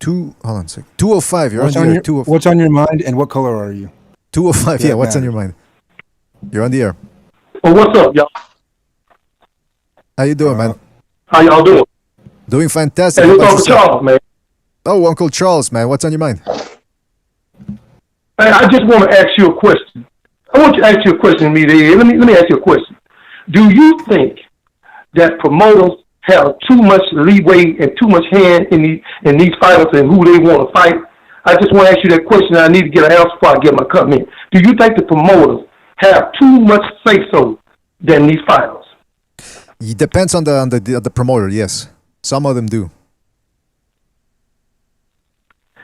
hold on a second. 205. You're What's on on the air. your 205. What's on your mind, and what color are you? 205. Yeah, That what's on your matters. mind? You're on the air. Well, what's up, y'all? How you doing, man? How y'all doing? Doing fantastic. Hey, How it's about Uncle yourself? Charles, man. Oh, Uncle Charles, man. What's on your mind? Hey, I just want to ask you a question. I want you to ask you a question, me. Let me ask you a question. Do you think that promoters have too much leeway and too much hand in these fighters and who they want to fight? I just want to ask you that question. I need to get an answer before I get my comment. Do you think the promoters have too much say so than these fighters? It depends on the promoter. Yes, some of them do.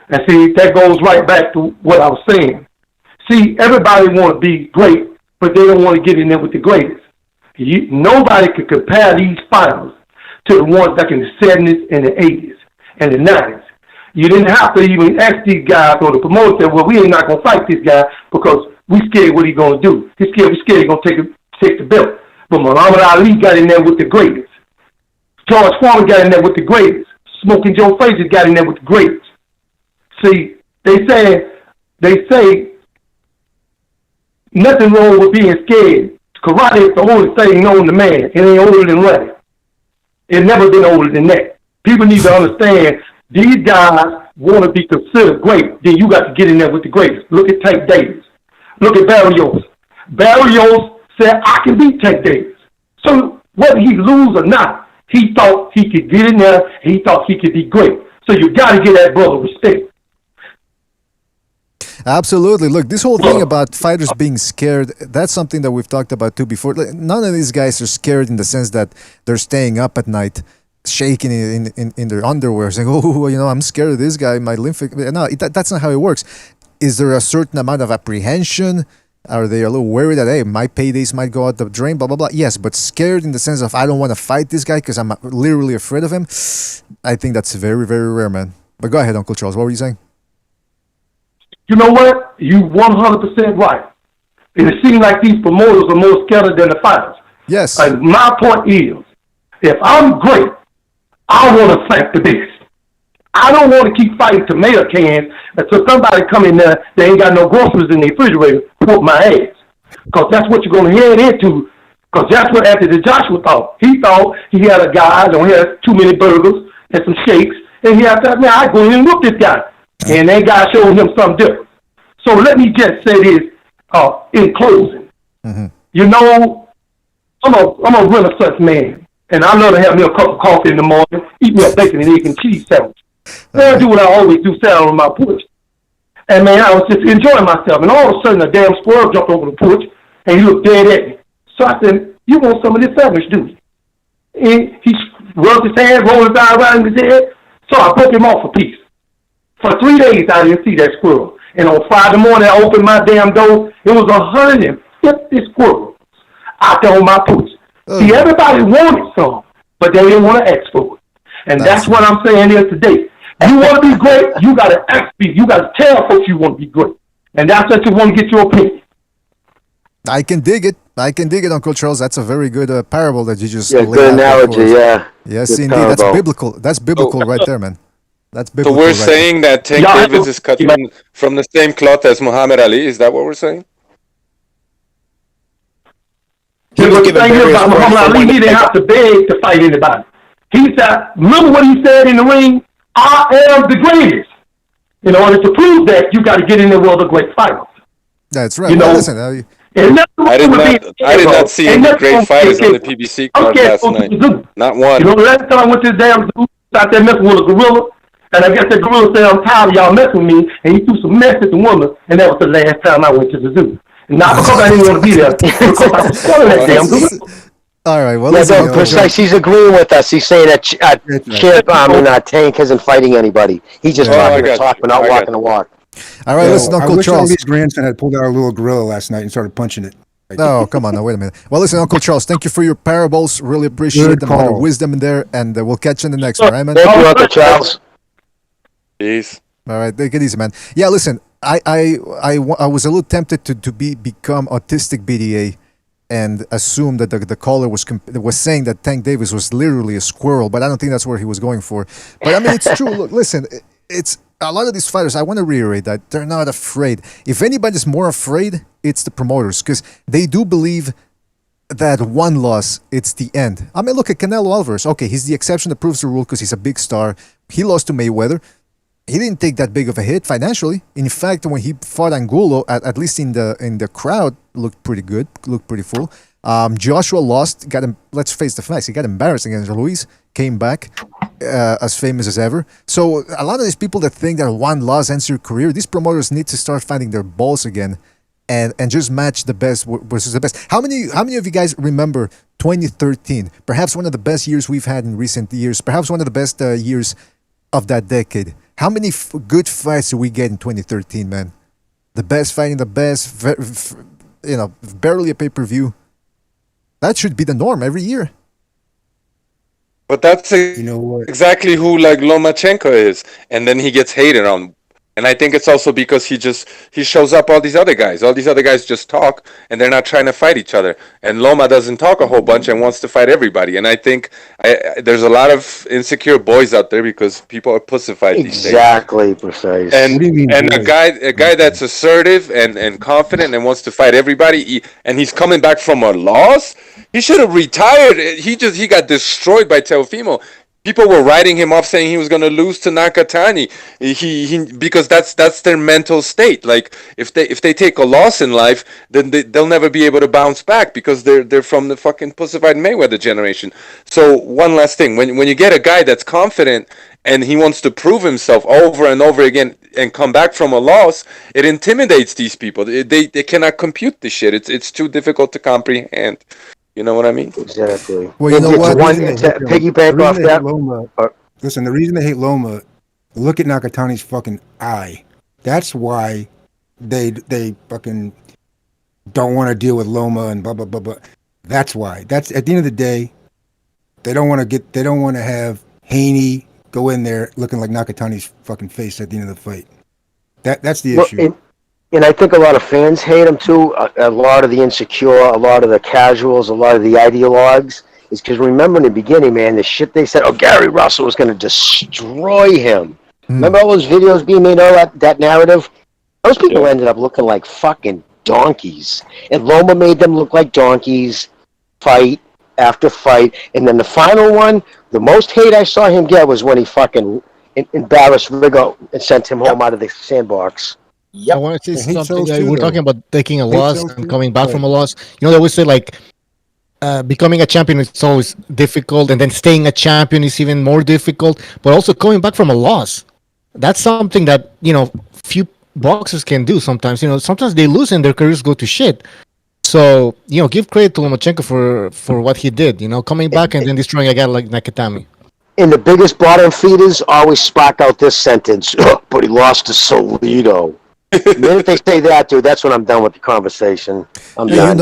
And see, that goes right back to what I was saying. See, everybody want to be great, but they don't want to get in there with the greatest. Nobody can compare these fighters to the ones back in the 70s and the 80s and the 90s. You didn't have to even ask these guys or the promoter said, well, we ain't not going to fight this guy because we scared what he going to do. We scared he's going to take the belt. But Muhammad Ali got in there with the greatest. George Foreman got in there with the greatest. Smoking Joe Frazier got in there with the greatest. See, they say nothing wrong with being scared. Karate is the oldest thing known to man. It ain't older than running. It's never been older than that. People need to understand these guys want to be considered great. Then you got to get in there with the greatest. Look at Tank Davis. Look at Barrios. Barrios said, I can beat Tank Davis. So whether he lose or not, he thought he could get in there. He thought he could be great. So you got to give that brother respect. Absolutely. Look, this whole thing about fighters being scared, that's something that we've talked about too before. Like, none of these guys are scared in the sense that they're staying up at night, shaking in their underwear, saying, oh, I'm scared of this guy, my lymphic. No, that's not how it works. Is there a certain amount of apprehension? Are they a little worried that, hey, my paydays might go out the drain, blah, blah, blah? Yes, but scared in the sense of I don't want to fight this guy because I'm literally afraid of him. I think that's very, very rare, man. But go ahead, Uncle Charles. What were you saying? You know what? You 100% right. And it seems like these promoters are more scared than the fighters. Yes. And my point is, if I'm great, I want to fight the best. I don't want to keep fighting tomato cans until somebody come in there, they ain't got no groceries in their refrigerator, whoop my ass. Because that's what you're going to head into. Because that's what Anthony Joshua thought. He thought he had a guy that had too many burgers and some shakes, and he had to, man, I go in and whoop this guy. And that guy showed him something different. So let me just say this in closing. Mm-hmm. You know, I'm a Renaissance man, and I love to have me a cup of coffee in the morning, eat me a bacon and egg and cheese sandwich. I do what I always do, sat on my porch. And man, I was just enjoying myself, and all of a sudden a damn squirrel jumped over the porch, and he looked dead at me. So I said, you want some of this sandwich, do you? And he rubbed his hands, rolled his eyes around his head, so I broke him off a piece. For 3 days, I didn't see that squirrel. And on Friday morning, I opened my damn door. It was 150 squirrels out there on my porch. See, everybody wanted some, but they didn't want to ask for it. And that's what I'm saying here today. You want to be great, you got to ask people. You got to tell folks you want to be great. And that's what you want to get your opinion. I can dig it. Uncle Charles. That's a very good parable that you just laid good out analogy, yeah. Yes, Good indeed. parable. That's biblical. That's biblical right there, man. That's So biblical. we're right saying there. that Tank Davis is cut from the same cloth as Muhammad Ali. Is that what we're saying? He was the thing is about Muhammad Ali, he didn't have to beg to fight anybody. He said, remember what he said in the ring? I am the greatest. In order to prove that, you got to get in there with other great fighters. That's right. You Well, know, listen, I did not see any great fighters on the PBC card last night. Not one. You know, the last time I went to the damn zoo, out there messing with a gorilla, and I guess that gorilla said, I'm tired of y'all messing with me, and he threw some mess at the woman, and that was the last time I went to the zoo. Not because I didn't want to be there, because I was selling that damn gorilla. All right, well, Yeah, listen, no, precise. He's agreeing with us. He's saying that Tank isn't fighting anybody. He's just talking the talk, but not walking the walk. All right, listen, I Uncle wish Charles. Ali's grandson had pulled out a little gorilla last night and started punching it. Oh, come on now, wait a minute. Well, listen, Uncle Charles, thank you for your parables. Really appreciate Good them. A lot of call. wisdom in there, and we'll catch you in the next one, right, man? Thank you, Uncle Charles. Peace. All right, take it easy, man. Yeah, listen, I was a little tempted to become autistic BDA and assume that the caller was saying that Tank Davis was literally a squirrel, but I don't think that's where he was going for. But I mean, it's true. Look, listen, it's a lot of these fighters. I want to reiterate that they're not afraid. If anybody's more afraid, it's the promoters, because they do believe that one loss, it's the end. I mean, look at Canelo Alvarez. Okay, he's the exception that proves the rule because he's a big star. He lost to Mayweather. He didn't take that big of a hit financially. In fact, when he fought Angulo, at least in the crowd, looked pretty good, looked pretty full. Joshua lost, got him. Let's face the facts. He got embarrassed against Ruiz, came back as famous as ever. So a lot of these people that think that one loss ends your career, these promoters need to start finding their balls again, and just match the best versus the best. How many of you guys remember 2013? Perhaps one of the best years we've had in recent years. Perhaps one of the best years of that decade. How many good fights did we get in 2013, man? The best fighting the best, barely a pay-per-view. That should be the norm every year. But that's exactly who like Lomachenko is, and then he gets hated on. And I think it's also because he shows up all these other guys. All these other guys just talk, and they're not trying to fight each other. And Loma doesn't talk a whole bunch and wants to fight everybody. And I think there's a lot of insecure boys out there because people are pussified these days. Exactly, precise. And a guy that's assertive and confident and wants to fight everybody, and he's coming back from a loss. He should have retired. He got destroyed by Teofimo. People were writing him off saying he was going to lose to Nakatani. Because that's their mental state. Like if they take a loss in life, then they'll never be able to bounce back because they're from the fucking pussified Mayweather generation. So one last thing, when you get a guy that's confident and he wants to prove himself over and over again and come back from a loss, it intimidates these people. They cannot compute this shit. It's too difficult to comprehend. You know what I mean? Exactly. Well, you know what? Piggyback off that. Listen, the reason they hate Loma, look at Nakatani's fucking eye. That's why they fucking don't want to deal with Loma and blah blah blah blah. That's why. That's at the end of the day, they don't want to have Haney go in there looking like Nakatani's fucking face at the end of the fight. That's the issue. And I think a lot of fans hate him too. A lot of the insecure, a lot of the casuals, a lot of the ideologues is because remember in the beginning, man, the shit they said, Gary Russell was going to destroy him. Remember all those videos being made, all that narrative? Those people ended up looking like fucking donkeys. And Loma made them look like donkeys, fight after fight. And then the final one, the most hate I saw him get was when he fucking embarrassed Rigo and sent him home out of the sandbox. I want to say something. We're talking about taking a loss and coming back from a loss. You know, they always say like becoming a champion is always difficult, and then staying a champion is even more difficult. But also coming back from a loss, that's something that few boxers can do. Sometimes sometimes they lose and their careers go to shit. So give credit to Lomachenko for what he did. Coming back and then destroying a guy like Nakatami. And the biggest bottom feeders always spark out this sentence, but he lost to Salido. The minute they say that, dude, that's when I'm done with the conversation. I'm done.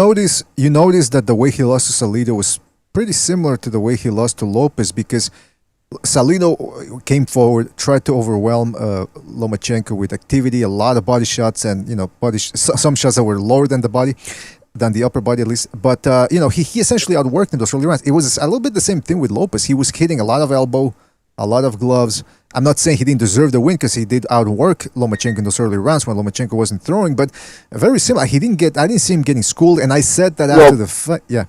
You notice that the way he lost to Salido was pretty similar to the way he lost to Lopez, because Salido came forward, tried to overwhelm Lomachenko with activity, a lot of body shots, and some shots that were lower than the upper body at least. But he essentially outworked in those early rounds. It was a little bit the same thing with Lopez. He was hitting a lot of elbow, a lot of gloves. I'm not saying he didn't deserve the win because he did outwork Lomachenko in those early rounds when Lomachenko wasn't throwing, but very similar. I didn't see him getting schooled, and I said that after the fight. Yeah.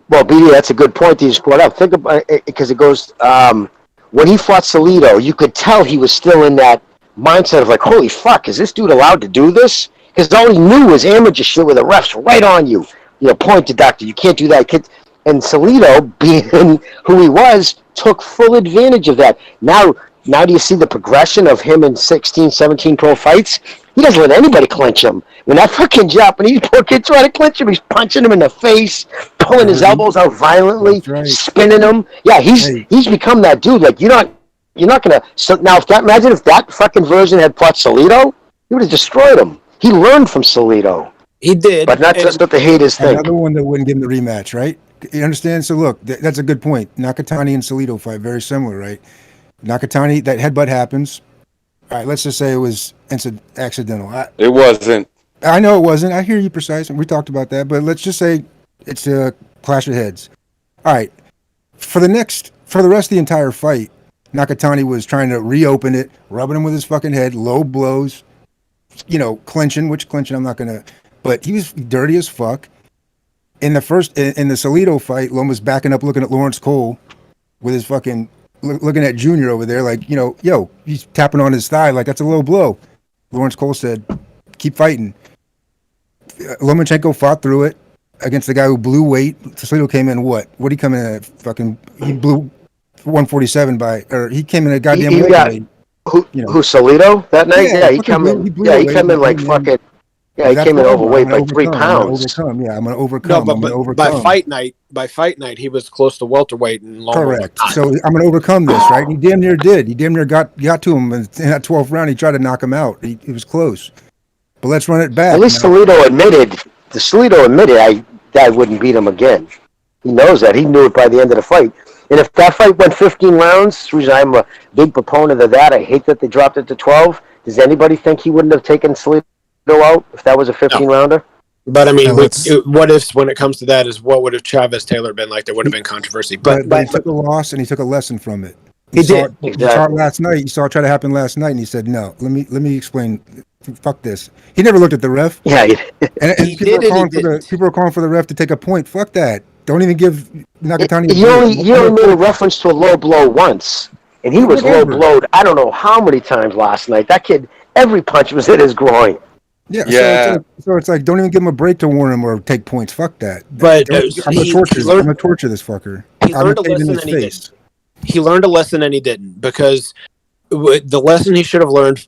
Well, BD, that's a good point that you just brought up. Think about it, because it goes, when he fought Salido, you could tell he was still in that mindset of like, holy fuck, is this dude allowed to do this? Because all he knew was amateur shit with the refs right on you. Point deductor, you can't do that. And Salido, being who he was, took full advantage of that. Now do you see the progression of him in 16, 17 pro fights? He doesn't let anybody clinch him. When that fucking Japanese poor kid trying to clinch him, he's punching him in the face, pulling his elbows out violently, spinning him. Yeah, he's become that dude. Like, you're not You're not gonna. So now, imagine if that fucking version had fought Salido, he would have destroyed him. He learned from Salido. He did, but not just what the haters think. Another one that wouldn't give him the rematch, right? You understand? So look, that's a good point. Nakatani and Salido fight very similar, right? Nakatani, that headbutt happens. All right, let's just say it was accidental. It wasn't. I know it wasn't. I hear you, precise. We talked about that, but let's just say it's a clash of heads. All right, for the rest of the entire fight, Nakatani was trying to reopen it, rubbing him with his fucking head, low blows, clinching. Which clinching I'm not gonna. But he was dirty as fuck. In the Salido fight, Loma's backing up, looking at Lawrence Cole with his fucking looking at Junior over there, like he's tapping on his thigh like that's a low blow. Lawrence Cole said, "Keep fighting." Lomachenko fought through it against the guy who blew weight. Salido came in what? What did he come in at? He blew 147 he came in a goddamn weight. Who Salido that night? Yeah, he came in. He came in like fucking. Yeah, he came in overweight by 3 pounds. I'm gonna overcome. But by fight night, he was close to welterweight and Loma. Correct. So I'm gonna overcome this, right? He damn near did. He damn near got to him in that 12th round. He tried to knock him out. It was close. But let's run it back. At least Salido admitted I wouldn't beat him again. He knows that. He knew it by the end of the fight. And if that fight went 15 rounds, the reason I'm a big proponent of that, I hate that they dropped it to 12. Does anybody think he wouldn't have taken Salido out if that was a 15-rounder? But I mean, what if when it comes to that is what would have Chavez Taylor been like? There would have been controversy. But he took a loss and he took a lesson from it. He did. He saw it last night. He saw it try to happen last night, and he said, "No, let me explain. Fuck this." He never looked at the ref. Yeah, and people are calling for the ref to take a point. Fuck that. Don't even give Nakatani. He only made a reference to a low blow once, and he was low blowed. I don't know how many times last night. That kid, every punch was in his groin. Yeah. So it's like, don't even give him a break to warn him or take points. Fuck that. But I'm gonna torture this fucker. He learned a lesson and he didn't. He learned a lesson and he didn't, because the lesson he should have learned,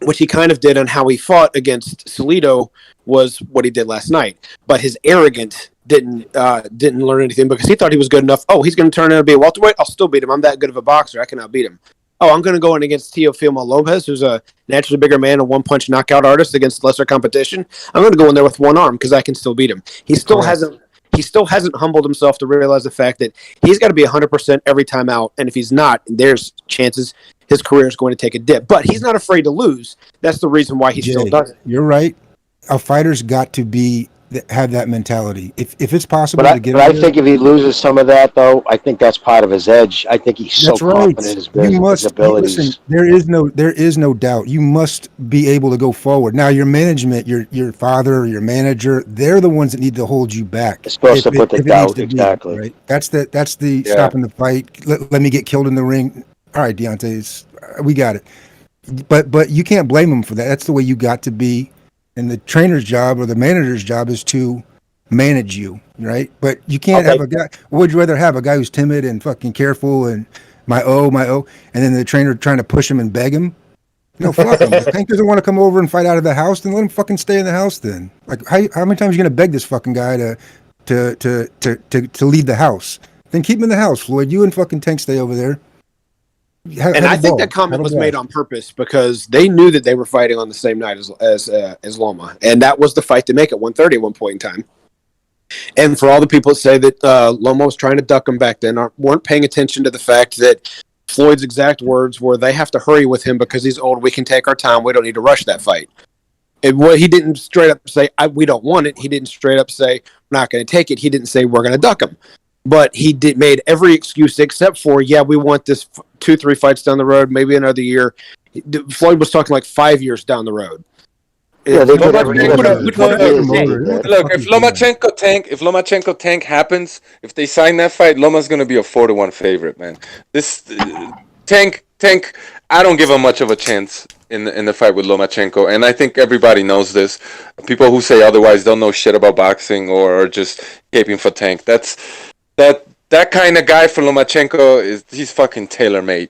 which he kind of did on how he fought against Salido, was what he did last night. But his arrogance didn't learn anything, because he thought he was good enough. Oh, he's going to turn out to be a welterweight. I'll still beat him. I'm that good of a boxer. I cannot beat him. Oh, I'm going to go in against Teofimo Lopez, who's a naturally bigger man, a one-punch knockout artist against lesser competition. I'm going to go in there with one arm because I can still beat him. He still hasn't humbled himself to realize the fact that he's got to be 100% every time out, and if he's not, there's chances his career is going to take a dip. But he's not afraid to lose. That's the reason why he still does it. You're right. A fighter's got to have that mentality. If it's possible but to get. But I think if he loses some of that, though, I think that's part of his edge. I think he's so confident in his business, his abilities. Listen, there is no doubt. You must be able to go forward. Now, your management, your father, your manager, they're the ones that need to hold you back. They're supposed to put the doubt, exactly. Right? That's the stopping the fight. Let me get killed in the ring. All right, Deontay, we got it. But you can't blame him for that. That's the way you got to be. And the trainer's job or the manager's job is to manage you, right? But you can't have a guy. Would you rather have a guy who's timid and fucking careful and my O, and then the trainer trying to push him and beg him? No, fuck him. If Tank doesn't want to come over and fight out of the house, then let him fucking stay in the house. Then, like, how many times are you gonna beg this fucking guy to leave the house? Then keep him in the house, Floyd. You and fucking Tank stay over there. I think that comment was made on purpose because they knew that they were fighting on the same night as Loma, and that was the fight to make at 130 at one point in time. And for all the people that say that Loma was trying to duck him back then, weren't paying attention to the fact that Floyd's exact words were, "They have to hurry with him because he's old. We can take our time. We don't need to rush that fight." He didn't straight up say, "We don't want it." He didn't straight up say, "We're not going to take it." He didn't say, "We're going to duck him." But he made every excuse except for, we want this 2-3 fights down the road, maybe another year. Floyd was talking like 5 years down the road. Yeah, they Look, if Lomachenko Tank happens, if they sign that fight, Loma's gonna be a 4-1 favorite, man. This Tank, I don't give him much of a chance in the fight with Lomachenko, and I think everybody knows this. People who say otherwise don't know shit about boxing or are just caping for Tank. That kind of guy for Lomachenko he's fucking tailor-made.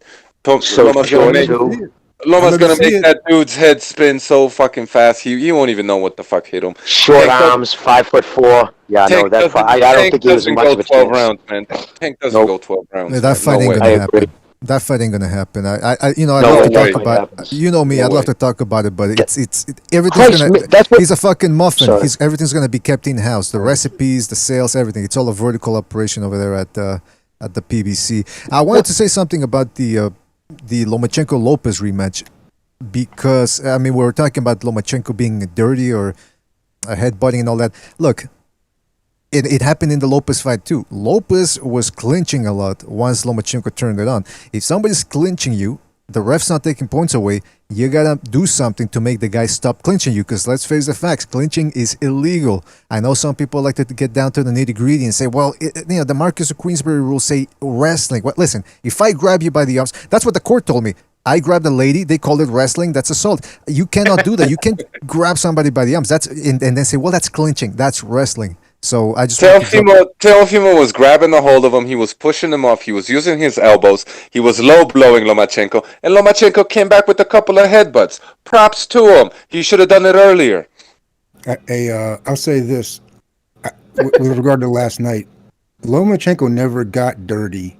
Loma's gonna make that dude's head spin so fucking fast. He won't even know what the fuck hit him. Short arms, 5'4". Yeah, no, that I don't think he was much of a chance. Rounds, man. Tank doesn't go 12 rounds. Yeah, that fight ain't gonna happen. That fight ain't gonna happen. I'd No love to way. talk about. Happens. You know me. No I'd love way. to talk about it, but everything's Christ, gonna. that's what. He's a fucking muffin. Sorry. Everything's gonna be kept in house. The recipes, the sales, everything. It's all a vertical operation over there at the PBC. I wanted to say something about the Lomachenko Lopez rematch because I mean we were talking about Lomachenko being dirty or headbutting and all that. Look, it happened in the Lopez fight too. Lopez was clinching a lot once Lomachenko turned it on. If somebody's clinching you, the ref's not taking points away. You gotta do something to make the guy stop clinching you. Because let's face the facts, clinching is illegal. I know some people like to get down to the nitty gritty and say, "Well, the Marcus of Queensberry rules say wrestling." Well, listen, if I grab you by the arms, that's what the court told me. I grabbed a lady. They called it wrestling. That's assault. You cannot do that. You can't grab somebody by the arms. That's and then say, "Well, that's clinching. That's wrestling." So I just Teofimo was grabbing the hold of him. He was pushing him off. He was using his elbows. He was low blowing Lomachenko, and Lomachenko came back with a couple of headbutts. Props to him. He should have done it earlier. I'll say this with regard to last night. Lomachenko never got dirty.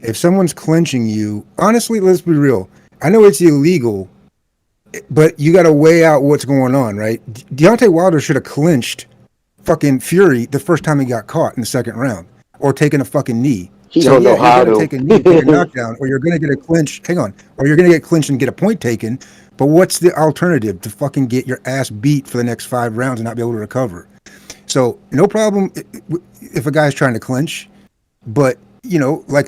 If someone's clinching you, honestly, let's be real. I know it's illegal, but you got to weigh out what's going on, right? Deontay Wilder should have clinched fucking Fury the first time he got caught in the second round, or taken a fucking knee. He don't know how you're to gonna take a knee, take a knockdown, or you're gonna get a clinch. Hang on, or you're gonna get clinched and get a point taken. But what's the alternative? To fucking get your ass beat for the next 5 rounds and not be able to recover. So no problem if a guy's trying to clinch, but like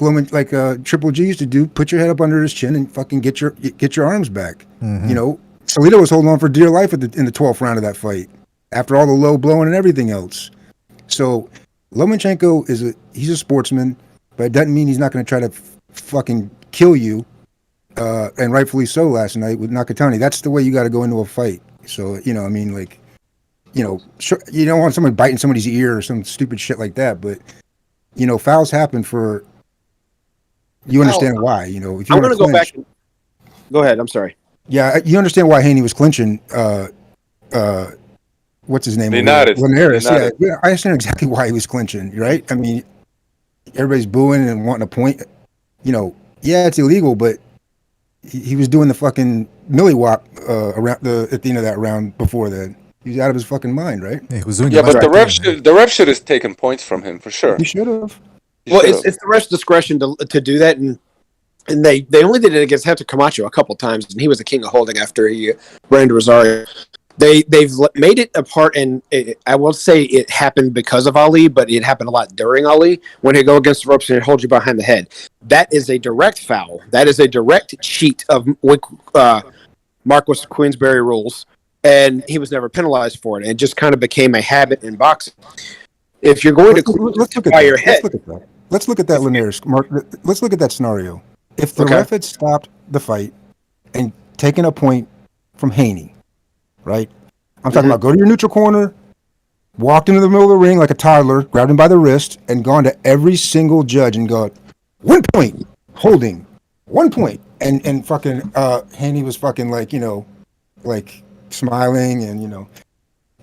Triple G used to do, put your head up under his chin and fucking get your arms back. Mhm. Salido was holding on for dear life in the 12th round of that fight, after all the low blowing and everything else. So Lomachenko he's a sportsman, but it doesn't mean he's not going to try to fucking kill you, and rightfully so last night with Nakatani. That's the way you got to go into a fight. So, I mean, like, sure, you don't want someone biting somebody's ear or some stupid shit like that, but, fouls happen for, you understand why, if you I'm want going to to go clinch. back. Go ahead. I'm sorry. Yeah, you understand why Haney was clinching, what's his name? Linares. Linares. Yeah, I understand exactly why he was clinching, right? I mean, everybody's booing and wanting a point. Yeah, it's illegal, but he was doing the fucking millywop around at the end of that round before that. He was out of his fucking mind, right? Yeah, he was doing But the ref should have taken points from him for sure. He should have. Well, it's the ref's discretion to do that, and they only did it against Hector Camacho a couple times, and he was the king of holding after he ran to Rosario. They've made it a part, and I won't say it happened because of Ali, but it happened a lot during Ali when he go against the ropes and hold you behind the head. That is a direct foul. That is a direct cheat of Marcus Queensberry rules, and he was never penalized for it. It just kind of became a habit in boxing. If you're going let's look at by that. your head, Let's look at that, Linares. Mark, let's look at that scenario. If the ref had stopped the fight and taken a point from Haney, right? I'm talking about go to your neutral corner, walked into the middle of the ring like a toddler, grabbed him by the wrist, and gone to every single judge and go, 1 point, holding, 1 point. And fucking Haney was fucking like smiling and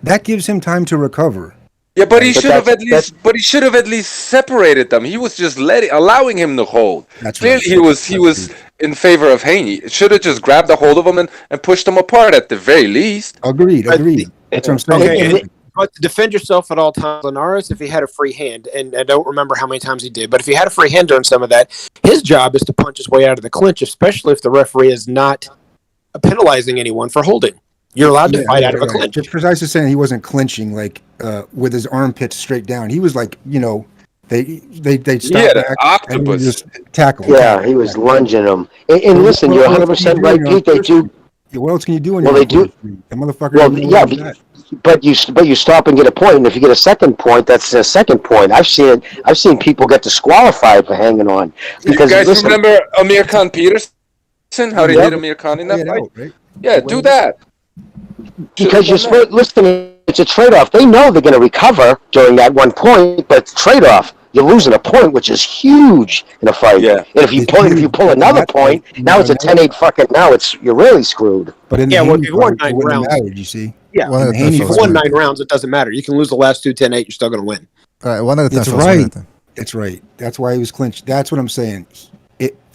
that gives him time to recover. Yeah, but he should have at least separated them. He was just allowing him to hold. Clearly, he was in favor of Haney. It should have just grabbed a hold of him and pushed them apart at the very least. Agreed. That's what I'm saying. Okay, but to defend yourself at all times, Linares, if he had a free hand, and I don't remember how many times he did, but if he had a free hand during some of that, his job is to punch his way out of the clinch, especially if the referee is not penalizing anyone for holding. You're allowed to fight out of a clinch. Just precisely saying he wasn't clinching like with his armpits straight down. He was like, they stopped back and he just tackled. Yeah, he was lunging them. And listen, you're 100% right, Pete. They do. What else can you do? Well, they do. The motherfucker. Well, yeah, but you stop and get a point, and if you get a second point, that's a second point. I've seen people get disqualified for hanging on. Because you guys remember Amir Khan Peterson? How they did Amir Khan in that fight? Right? Yeah, do that. Because listen, it's a trade-off. They know they're going to recover during that 1 point, but it's a trade-off. You're losing a point, which is huge in a fight. Yeah. And if you pull another point, now it's a 10-8 fucking. Now you're really screwed. But in if you won 9 rounds, you see. Yeah, if you won 9 rounds, it doesn't matter. You can lose the last 2 10-8. You're still going to win. All right, one at a time. It's right. It's right. That's why he was clinched. That's what I'm saying.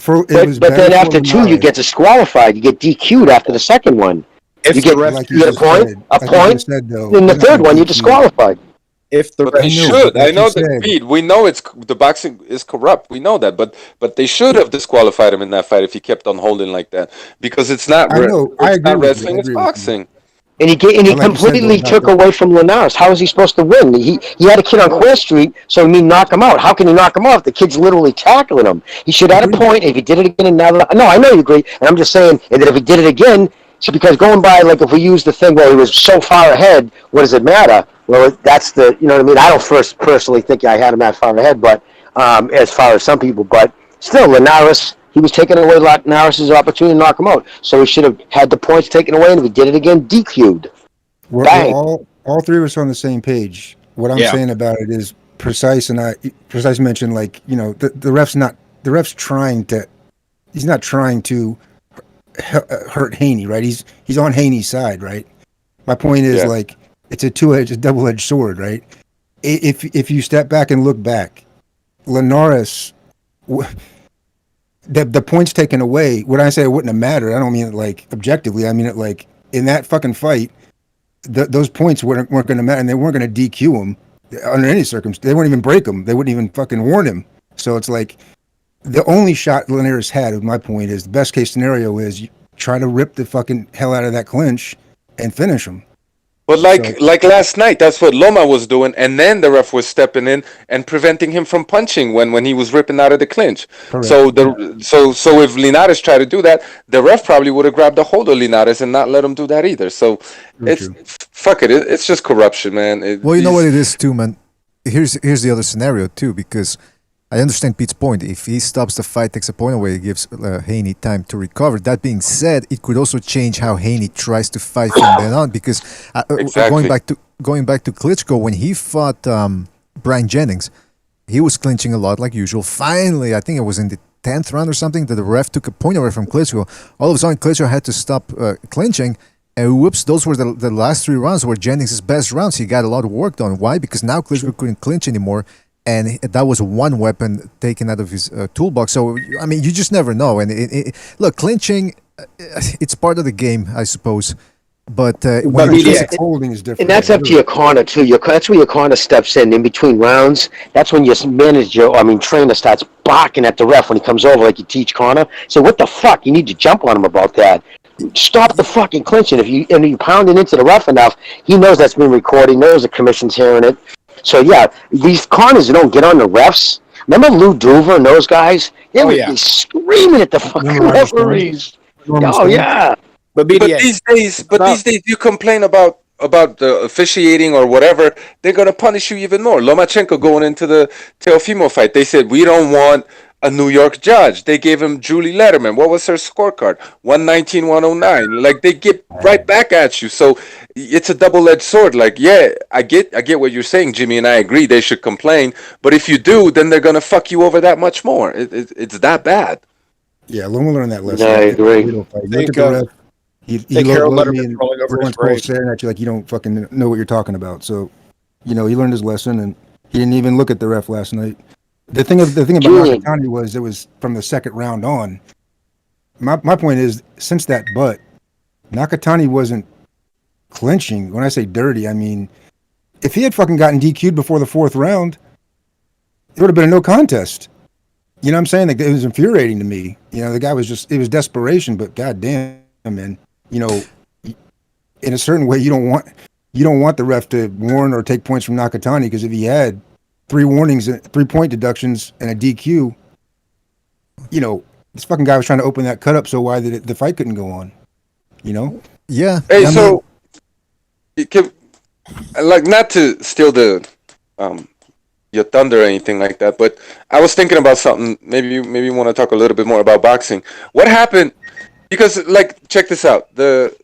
But then after two, you get disqualified. You get DQ'd after the second one. If you get, you get a point, then the third one, you're disqualified. If the But they should. I know that, Pete. We know the boxing is corrupt. We know that, but they should have disqualified him in that fight if he kept on holding like that, because it's not. It's not wrestling. It's boxing. And he completely took away from Linares. How is he supposed to win? He had a kid on Queer Street, so he knock him out. How can he knock him out? The kid's literally tackling him. He should have had a point. If he did it again, another. No, I know you agree, and I'm just saying. And that if he did it again, so because going by, like, if we use the thing where he was so far ahead, what does it matter? Well, that's the, you know what I mean. I don't personally think I had him that far ahead, but as far as some people, but still, Linares. He was taking away Linares' opportunity to knock him out. So he should have had the points taken away, and if he did it again, DQ'd. We're all three of us on the same page. What I'm saying about it is Precise mentioned, like, you know, the ref's trying to, he's not trying to hurt Haney, right? He's on Haney's side, right? My point is, like, it's a double-edged sword, right? If you step back and look back, Linares, the points taken away, when I say it wouldn't have mattered, I don't mean it like objectively. I mean it like in that fucking fight, those points weren't going to matter, and they weren't going to DQ him under any circumstance. They wouldn't even break him. They wouldn't even fucking warn him. So it's like the only shot Linares had, my point is, the best case scenario is you try to rip the fucking hell out of that clinch and finish him. But like last night, that's what Loma was doing, and then the ref was stepping in and preventing him from punching when he was ripping out of the clinch. Correct. So if Linares tried to do that, the ref probably would have grabbed a hold of Linares and not let him do that either. So fuck it. It's just corruption, man. Well, you know what it is too, man. Here's the other scenario too, because I understand Pete's point. If he stops the fight, takes a point away, it gives Haney time to recover. That being said, it could also change how Haney tries to fight from then on. Because going back to Klitschko, when he fought Brian Jennings, he was clinching a lot like usual. Finally, I think it was in the 10th round or something that the ref took a point away from Klitschko. All of a sudden, Klitschko had to stop clinching. And whoops, those were the last 3 rounds were Jennings' best rounds. He got a lot of work done. Why? Because now Klitschko couldn't clinch anymore. And that was one weapon taken out of his toolbox. So, I mean, you just never know. And look, clinching, it's part of the game, I suppose. But holding is different. And that's up to your corner, too. That's where your corner steps in between rounds. That's when your trainer starts barking at the ref when he comes over, like you teach corner. Say, what the fuck? You need to jump on him about that. Stop the fucking clinching. If you pound it into the ref enough, he knows that's been recorded. He knows the commission's hearing it. So, yeah, these corners don't get on the refs. Remember Lou Duver and those guys? They would be screaming at the fucking referees. Oh, yeah. But these days, you complain about the officiating or whatever, they're going to punish you even more. Lomachenko going into the Teofimo fight, they said, we don't want a New York judge. They gave him Julie Letterman. What was her scorecard? 119, 109. Like, they get right back at you. So it's a double-edged sword. Like, yeah, I get what you're saying, Jimmy, and I agree they should complain. But if you do, then they're going to fuck you over that much more. It's that bad. Yeah, Loma learned that lesson. Yeah, I agree. Look at the ref. He looked at me and everyone's cold staring at you like you don't fucking know what you're talking about. So, you know, he learned his lesson, and he didn't even look at the ref last night. The thing about Nakatani was it was from the second round on. My point is, since that butt, Nakatani wasn't clinching. When I say dirty, I mean, if he had fucking gotten DQ'd before the 4th round, it would have been a no contest. You know what I'm saying? Like, it was infuriating to me. You know, the guy was it was desperation, but goddamn, man, you know, in a certain way, you don't want the ref to warn or take points from Nakatani, because if he had 3 warnings, 3-point deductions, and a DQ, you know, this fucking guy was trying to open that cut up so wide that the fight couldn't go on. You know? Yeah. Hey, so, like, not to steal your thunder or anything like that, but I was thinking about something. Maybe you want to talk a little bit more about boxing. What happened? Because, like, check this out. The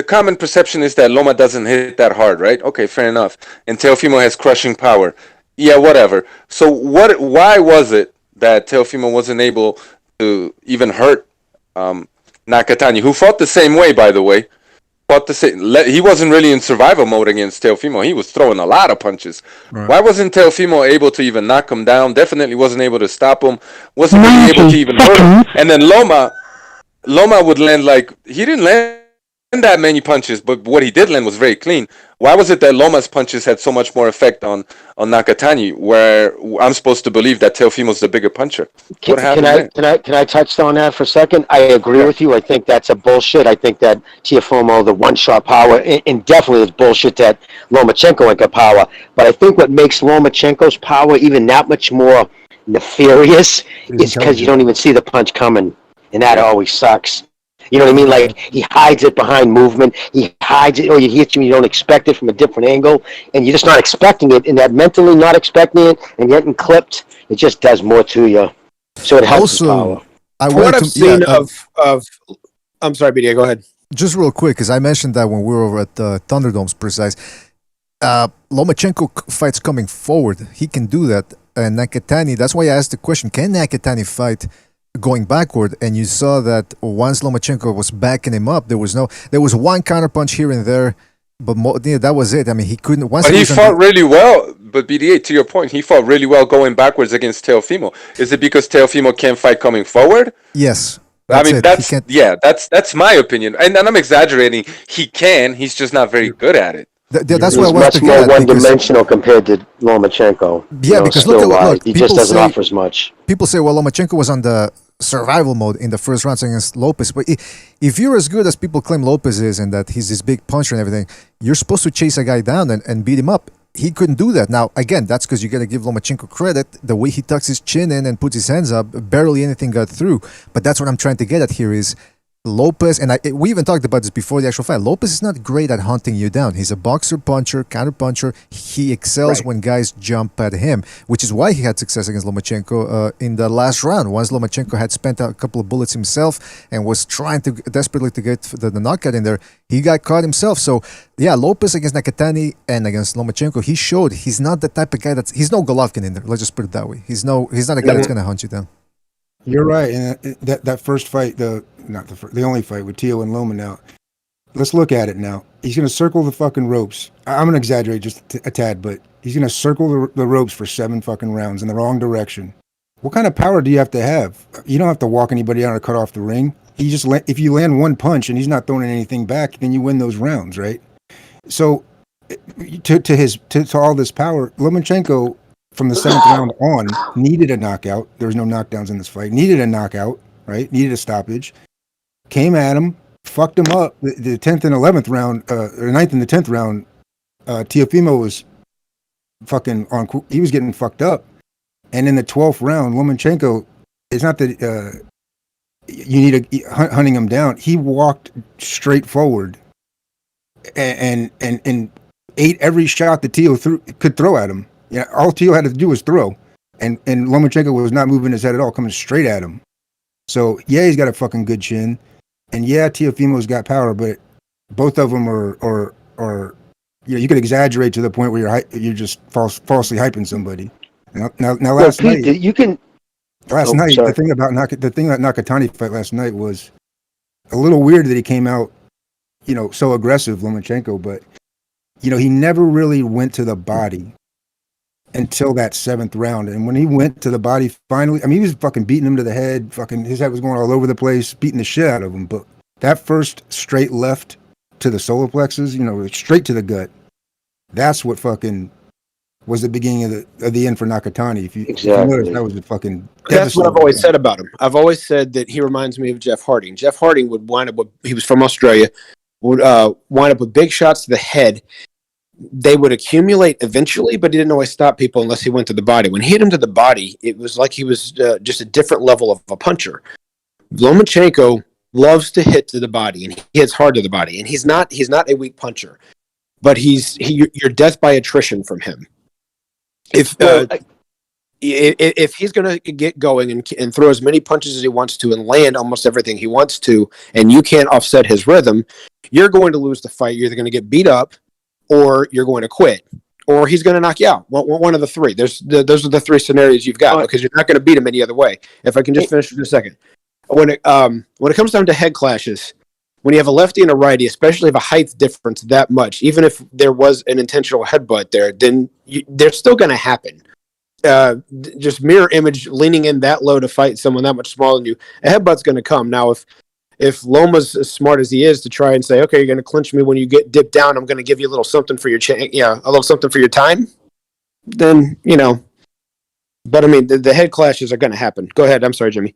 common perception is that Loma doesn't hit that hard, right? Okay, fair enough. And Teofimo has crushing power. Yeah, whatever. So why was it that Teofimo wasn't able to even hurt Nakatani, who fought the same way, by the way? fought the same. He wasn't really in survival mode against Teofimo. He was throwing a lot of punches. Right. Why wasn't Teofimo able to even knock him down? Definitely wasn't able to stop him. Wasn't really able to even hurt him. And then Loma would land like he didn't land that many punches, but what he did land was very clean. Why was it that Loma's punches had so much more effect on Nakatani, where I'm supposed to believe that Teofimo's the bigger puncher? What happened there? Can I touch on that for a second? I agree with you. I think that's a bullshit. I think that Teofimo, the one-shot power, and definitely it's bullshit that Lomachenko ain't got power. But I think what makes Lomachenko's power even that much more nefarious is because you don't even see the punch coming, and that always sucks. You know what I mean? Like, he hides it behind movement. He hides it, or you hit you don't expect it from a different angle, and you're just not expecting it, and that mentally not expecting it and getting clipped, it just does more to you. So it helps his power. What I've seen of I'm sorry, BDA, go ahead. Just real quick, because I mentioned that when we were over at the Thunderdome's precise. Lomachenko fights coming forward. He can do that. And Nakatani, that's why I asked the question, can Nakatani fight going backward? And you saw that once Lomachenko was backing him up, there was one counterpunch here and there, but that was it. I mean, he couldn't. But he fought really well. But BDA, to your point, he fought really well going backwards against Teofimo. Is it because Teofimo can't fight coming forward? Yes. That's my opinion, and I'm exaggerating. He can. He's just not very good at it. That's He's what I wanted much to more get at, one-dimensional compared to Lomachenko. Yeah, because look, he just doesn't offer as much. People say, well, Lomachenko was on the survival mode in the first rounds against Lopez. But if you're as good as people claim Lopez is and that he's this big puncher and everything, you're supposed to chase a guy down and beat him up. He couldn't do that. Now, again, that's because you got to give Lomachenko credit. The way he tucks his chin in and puts his hands up, barely anything got through. But that's what I'm trying to get at here is Lopez, and we even talked about this before the actual fight. Lopez is not great at hunting you down. He's a boxer, puncher, counter puncher. He excels when guys jump at him, which is why he had success against Lomachenko in the last round. Once Lomachenko had spent a couple of bullets himself and was trying to desperately to get the knockout in there, he got caught himself. So yeah, Lopez against Nakatani and against Lomachenko, he showed he's not the type of guy he's no Golovkin in there. Let's just put it that way. He's not a guy that's going to hunt you down. You're right, and that first fight, the only fight with Teo and Loma. Now, let's look at it. Now, he's going to circle the fucking ropes. I'm going to exaggerate just a tad, but he's going to circle the ropes for 7 fucking rounds in the wrong direction. What kind of power do you have to have? You don't have to walk anybody out or cut off the ring. If you land one punch and he's not throwing anything back, then you win those rounds, right? So, to all this power, Lomachenko, from the 7th round on, needed a knockout. There was no knockdowns in this fight. Needed a knockout, right? Needed a stoppage. Came at him, fucked him up. The 10th and 11th round, or 9th and the 10th round, Teofimo was fucking on. He was getting fucked up. And in the 12th round, Lomachenko, it's not that you need hunting him down. He walked straight forward and ate every shot that Teo could throw at him. Yeah, all Teo had to do was throw, and Lomachenko was not moving his head at all, coming straight at him. So yeah, he's got a fucking good chin, and yeah, Teofimo's got power, but both of them are you could exaggerate to the point where you're just falsely hyping somebody. Now last night you can. Last night, the thing about Nakatani fight last night was a little weird that he came out, so aggressive, Lomachenko, but he never really went to the body until that 7th round. And when he went to the body finally, I mean, he was fucking beating him to the head, his head was going all over the place, beating the shit out of him. But that first straight left to the solar plexus, straight to the gut, that's what fucking was the beginning of the end for Nakatani. If you notice, that was a fucking... That's what I've always said about him. I've always said that he reminds me of Jeff Harding. Jeff Harding would wind up he was from Australia, would wind up with big shots to the head. They would accumulate eventually, but he didn't always stop people unless he went to the body. When he hit him to the body, it was like he was just a different level of a puncher. Lomachenko loves to hit to the body, and he hits hard to the body. And he's not a weak puncher, but you're death by attrition from him. If he's going to get going and throw as many punches as he wants to and land almost everything he wants to, and you can't offset his rhythm, you're going to lose the fight. You're either going to get beat up, or you're going to quit, or he's going to knock you out. One of the three. Those are the 3 scenarios you've got, because you're not going to beat him any other way. If I can just finish in a second. When it comes down to head clashes, when you have a lefty and a righty, especially if a height difference that much, even if there was an intentional headbutt there, then they're still going to happen. Just mirror image leaning in that low to fight someone that much smaller than you, a headbutt's going to come. Now, if Loma's as smart as he is to try and say, okay, you're going to clinch me when you get dipped down, I'm going to give you a little something for your a little something for your time, then, but I mean, the head clashes are going to happen. Go ahead. I'm sorry, Jimmy.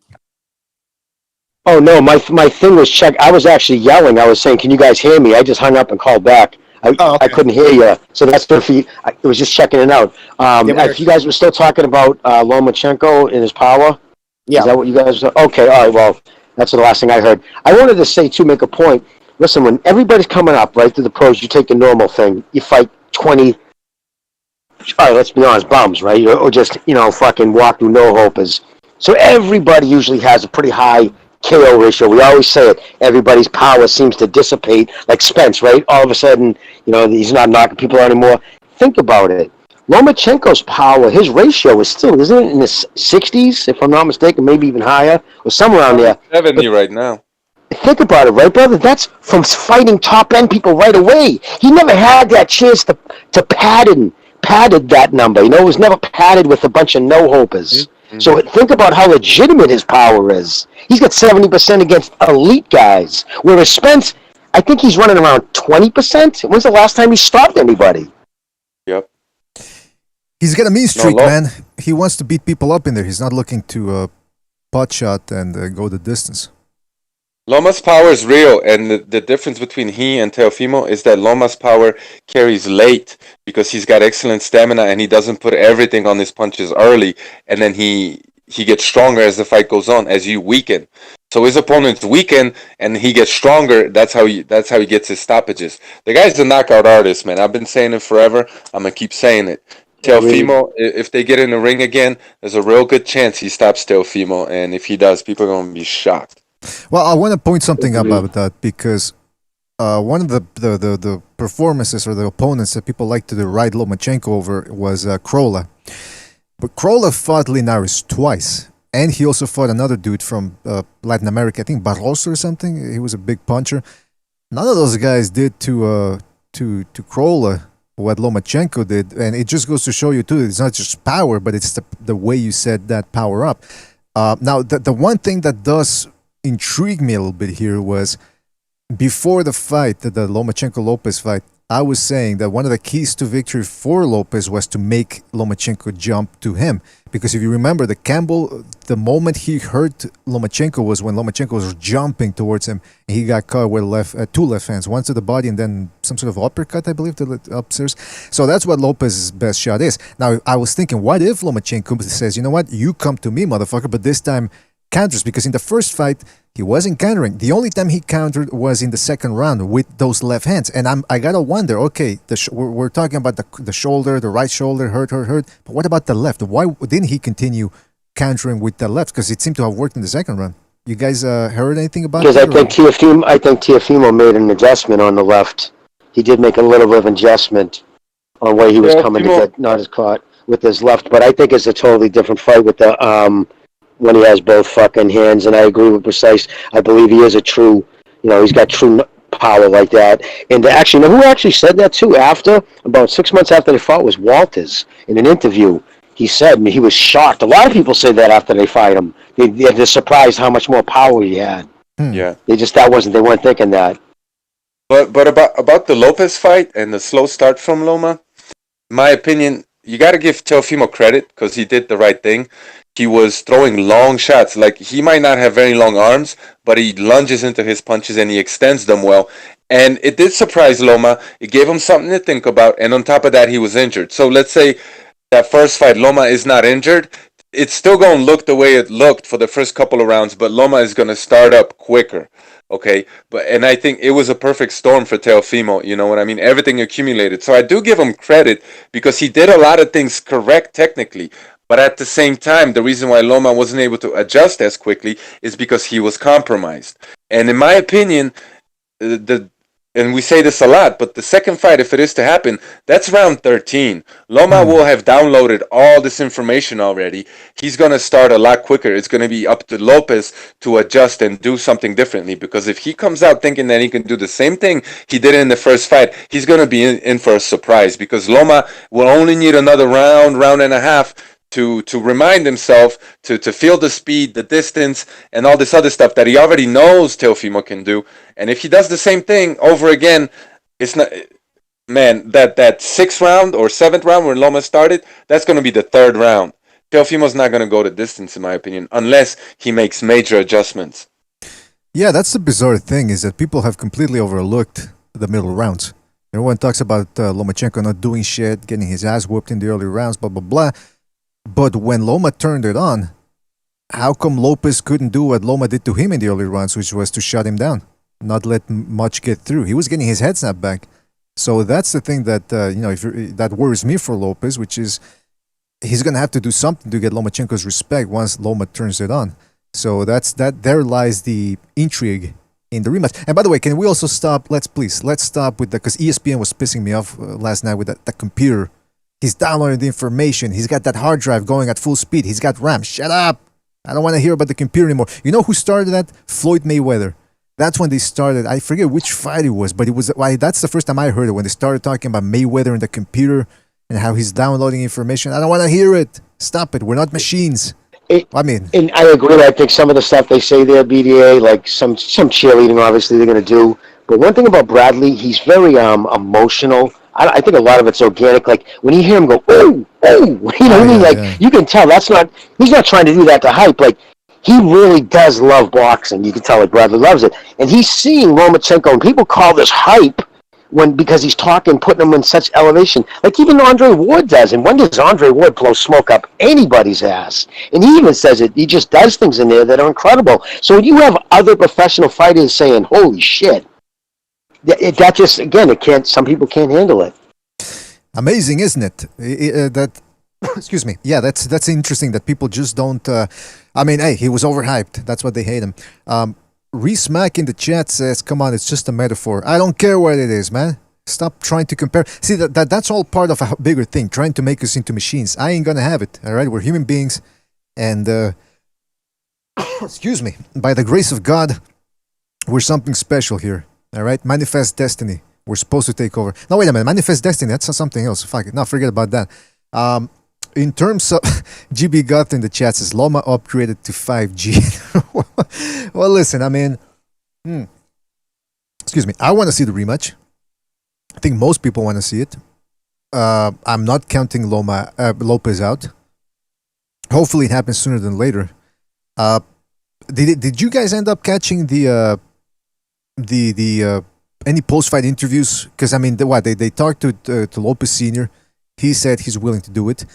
Oh no, my thing was check. I was actually yelling. I was saying, "Can you guys hear me?" I just hung up and called back. I couldn't hear you, so that's good for you. It was just checking it out. If you guys were still talking about Lomachenko and his power, is that what you guys? Okay, all right. Well, that's the last thing I heard. I wanted to say to make a point. Listen, when everybody's coming up right to the pros, you take the normal thing. You fight 20. All right, let's be honest, bums, right? Or just fucking walk through no hopers. So everybody usually has a pretty high KO ratio. We always say it. Everybody's power seems to dissipate, like Spence, right? All of a sudden, he's not knocking people out anymore. Think about it. Lomachenko's power, his ratio is still, isn't it in the 60s, if I'm not mistaken, maybe even higher, or somewhere around there. 70 right now. Think about it, right, brother? That's from fighting top-end people right away. He never had that chance to padded that number. It was never padded with a bunch of no-hopers. Mm-hmm. So think about how legitimate his power is. He's got 70% against elite guys, whereas Spence, I think he's running around 20%. When's the last time he stopped anybody? Yep. He's got a mean streak, man. He wants to beat people up in there. He's not looking to pot shot and go the distance. Loma's power is real, and the difference between he and Teofimo is that Loma's power carries late because he's got excellent stamina and he doesn't put everything on his punches early, and then he gets stronger as the fight goes on, as you weaken. So his opponents weaken and he gets stronger. That's how he gets his stoppages. The guy's a knockout artist, man. I've been saying it forever. I'm gonna keep saying it. Teofimo, if they get in the ring again, there's a real good chance he stops Teofimo, and if he does, people are gonna be shocked. Well, I want to point something about that because one of the performances or the opponents that people like to ride Lomachenko over was Krolla. But Krolla fought Linares twice. And he also fought another dude from Latin America, I think Barroso or something. He was a big puncher. None of those guys did to Krolla what Lomachenko did. And it just goes to show you, too, it's not just power, but it's the way you set that power up. Now, the one thing that does intrigued me a little bit here was before the fight, the Lomachenko-Lopez fight, I was saying that one of the keys to victory for Lopez was to make Lomachenko jump to him. Because if you remember, the moment he hurt Lomachenko was when Lomachenko was jumping towards him and he got caught with two left hands, one to the body and then some sort of uppercut, I believe, to the upstairs. So that's what Lopez's best shot is. Now, I was thinking, what if Lomachenko says, you know what, you come to me, motherfucker, but this time counters, because in the first fight he wasn't countering. The only time he countered was in the second round with those left hands, and I gotta wonder. Okay, we're talking about the shoulder, the right shoulder, hurt, but what about the left? Why didn't he continue countering with the left? Because it seemed to have worked in the second round. You guys heard anything about? Because I think Teofimo made an adjustment on the left. He did make a little bit of adjustment on where he was coming to get not as caught with his left, but I think it's a totally different fight with the when he has both fucking hands, and I agree with Precise. I believe he is a true, he's got true power like that. And actually, who actually said that too? About 6 months after they fought was Walters in an interview. He said he was shocked. A lot of people say that after they fight him. They're surprised how much more power he had. Yeah. They weren't thinking that. But about the Lopez fight and the slow start from Loma, in my opinion, you got to give Teofimo credit because he did the right thing. He was throwing long shots. Like, he might not have very long arms, but he lunges into his punches and he extends them well. And it did surprise Loma. It gave him something to think about. And on top of that, he was injured. So let's say that first fight, Loma is not injured. It's still going to look the way it looked for the first couple of rounds, but Loma is going to start up quicker. Okay, and I think it was a perfect storm for Teofimo. You know what I mean? Everything accumulated. So I do give him credit because he did a lot of things correct technically. But at the same time, the reason why Loma wasn't able to adjust as quickly is because he was compromised. And in my opinion, the and we say this a lot, but the second fight, if it is to happen, that's round 13. Loma will have downloaded all this information already. He's going to start a lot quicker. It's going to be up to Lopez to adjust and do something differently, because if he comes out thinking that he can do the same thing he did in the first fight, he's going to be in for a surprise, because Loma will only need another round and a half to remind himself to feel the speed, the distance, and all this other stuff that he already knows Teofimo can do. And if he does the same thing over again, it's not. Man, that sixth round or seventh round where Loma started, that's going to be the third round. Teofimo's not going to go the distance, in my opinion, unless he makes major adjustments. Yeah, that's the bizarre thing, is that people have completely overlooked the middle rounds. Everyone talks about Lomachenko not doing shit, getting his ass whooped in the early rounds, blah, blah, blah. But when Loma turned it on, how come Lopez couldn't do what Loma did to him in the early rounds, which was to shut him down, not let much get through? He was getting his head snapped back. So that's the thing that that worries me for Lopez, which is he's gonna have to do something to get Lomachenko's respect once Loma turns it on. So there lies the intrigue in the rematch. And by the way, can we also stop? Let's stop with because ESPN was pissing me off last night with that computer. He's downloading the information. He's got that hard drive going at full speed. He's got RAM. Shut up! I don't want to hear about the computer anymore. You know who started that? Floyd Mayweather. That's when they started. I forget which fight it was, but it was. That's the first time I heard it, when they started talking about Mayweather and the computer and how he's downloading information. I don't want to hear it. Stop it. We're not machines. And I agree. I think some of the stuff they say there, BDA, like some cheerleading, obviously they're going to do. But one thing about Bradley, he's very emotional. I think a lot of it's organic. Like when you hear him go, "Oh, oh," you know what I mean? Like you can tell he's not trying to do that to hype. Like he really does love boxing. You can tell like Bradley loves it, and he's seeing Lomachenko, and people call this hype because he's talking, putting him in such elevation. Like even Andre Ward does. And when does Andre Ward blow smoke up anybody's ass? And he even says it. He just does things in there that are incredible. So when you have other professional fighters saying, "Holy shit," that just, again, it can't. Some people can't handle it. Amazing, isn't it? That excuse me. Yeah, that's interesting that people just don't. I mean, hey, he was overhyped. That's what they hate him. Reese Mack in the chat says, "Come on, it's just a metaphor. I don't care what it is, man. Stop trying to compare. See, that's all part of a bigger thing, trying to make us into machines. I ain't gonna have it. All right, we're human beings, and excuse me. By the grace of God, we're something special here. All right, manifest destiny. We're supposed to take over. No, wait a minute. Manifest destiny. That's something else. Fuck it. No, forget about that. In terms of GB Goth in the chat says Loma upgraded to 5G. Well, listen. I mean, excuse me. I want to see the rematch. I think most people want to see it. I'm not counting Lopez out. Hopefully, it happens sooner than later. Did you guys end up catching the any post-fight interviews? Because I mean, they talked to Lopez Senior. He said he's willing to do it.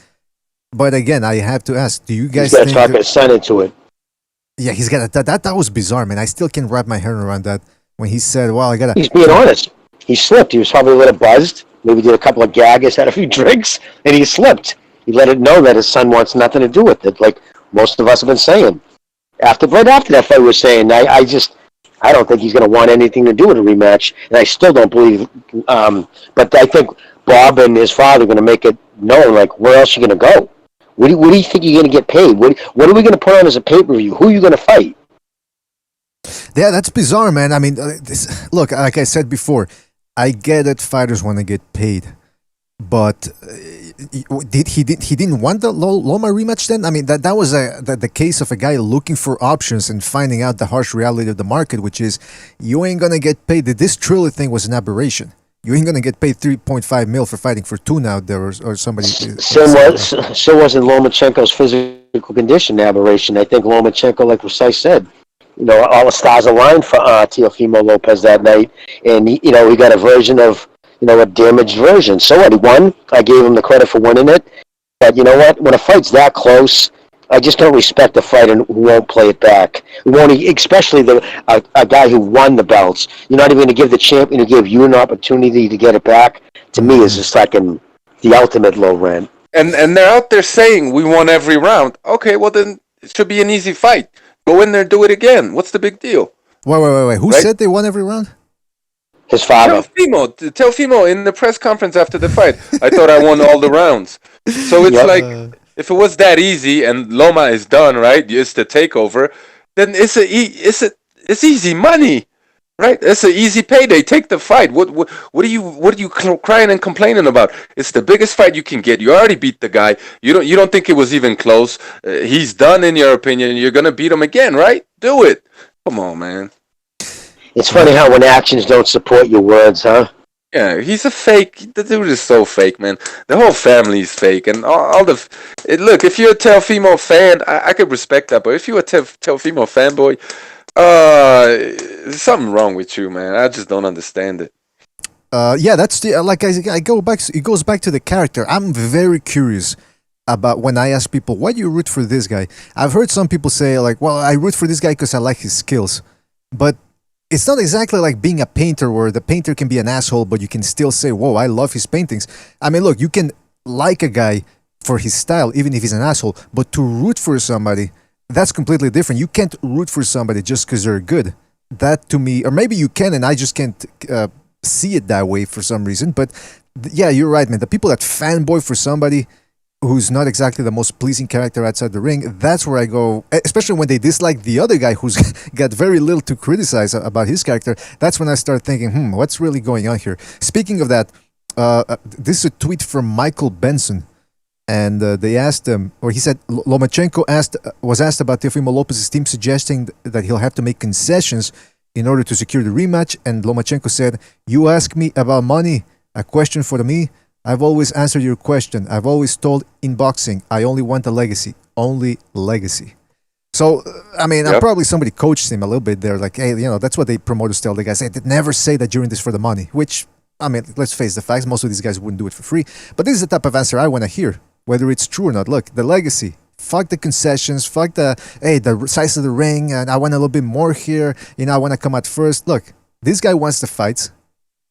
But again, I have to ask: do you guys? He's got to talk his son into it. Yeah, he's got that was bizarre, man. I still can't wrap my head around that when he said, "Well, I gotta." He's being honest. He slipped. He was probably a little buzzed. Maybe did a couple of gaggers, had a few drinks, and he slipped. He let it know that his son wants nothing to do with it, like most of us have been saying. Right after that fight, we were saying, I don't think he's going to want anything to do with a rematch, and I still don't believe. But I think Bob and his father are going to make it known, like, where else are you going to go? What do you think you're going to get paid? What are we going to put on as a pay-per-view? Who are you going to fight? Yeah, that's bizarre, man. I mean, look, like I said before, I get that fighters want to get paid, but he didn't want the Loma rematch then? I mean, that was the case of a guy looking for options and finding out the harsh reality of the market, which is you ain't gonna get paid. This Triller thing was an aberration. You ain't gonna get paid $3.5 million for fighting for Tuna out there or somebody. So wasn't Lomachenko's physical condition an aberration. I think Lomachenko, like Precise said, all the stars aligned for Teofimo Lopez that night, and he got a version of a damaged version. So what? He won. I gave him the credit for winning it. But you know what? When a fight's that close, I just don't respect the fighter who won't play it back. Who won't, especially a guy who won the belts. You're not even going to give the champion who gave you an opportunity to get it back. To me, is just like the ultimate low rent. And they're out there saying we won every round. Okay, well then it should be an easy fight. Go in there, do it again. What's the big deal? Wait. Who said they won every round? His father. Teofimo in the press conference after the fight. I thought I won all the rounds. So it's like, if it was that easy and Loma is done, right? It's the takeover. Then it's easy money, right? It's an easy payday. Take the fight. What are you crying and complaining about? It's the biggest fight you can get. You already beat the guy. You don't think it was even close. He's done in your opinion. You're gonna beat him again, right? Do it. Come on, man. It's funny how when actions don't support your words, huh? Yeah, he's a fake. The dude is so fake, man. The whole family's fake, and all the. Look, if you're a Teofimo fan, I could respect that, but if you're a Teofimo fanboy, there's something wrong with you, man. I just don't understand it. Yeah, that's the I go back. It goes back to the character. I'm very curious about when I ask people, why do you root for this guy? I've heard some people say like, well, I root for this guy because I like his skills, but it's not exactly like being a painter where the painter can be an asshole, but you can still say, whoa, I love his paintings. I mean, look, you can like a guy for his style, even if he's an asshole, but to root for somebody, that's completely different. You can't root for somebody just because they're good. That to me, or maybe you can, and I just can't see it that way for some reason. But yeah, you're right, man. The people that fanboy for somebody who's not exactly the most pleasing character outside the ring, that's where I go, especially when they dislike the other guy who's got very little to criticize about his character. That's when I start thinking, what's really going on here? Speaking of that, this is a tweet from Michael Benson, and they asked him, or he said, Lomachenko was asked about Teofimo Lopez's team suggesting that he'll have to make concessions in order to secure the rematch, and Lomachenko said, "You ask me about money, a question for me? I've always answered your question. I've always told in boxing, I only want a legacy. Only legacy." So, I mean, probably somebody coached him a little bit there. Like, hey, that's what they promoters tell the guys. They never say that you're in this for the money. Which, I mean, let's face the facts. Most of these guys wouldn't do it for free. But this is the type of answer I want to hear, whether it's true or not. Look, the legacy. Fuck the concessions. Fuck the size of the ring. And I want a little bit more here. I want to come out first. Look, this guy wants to fight.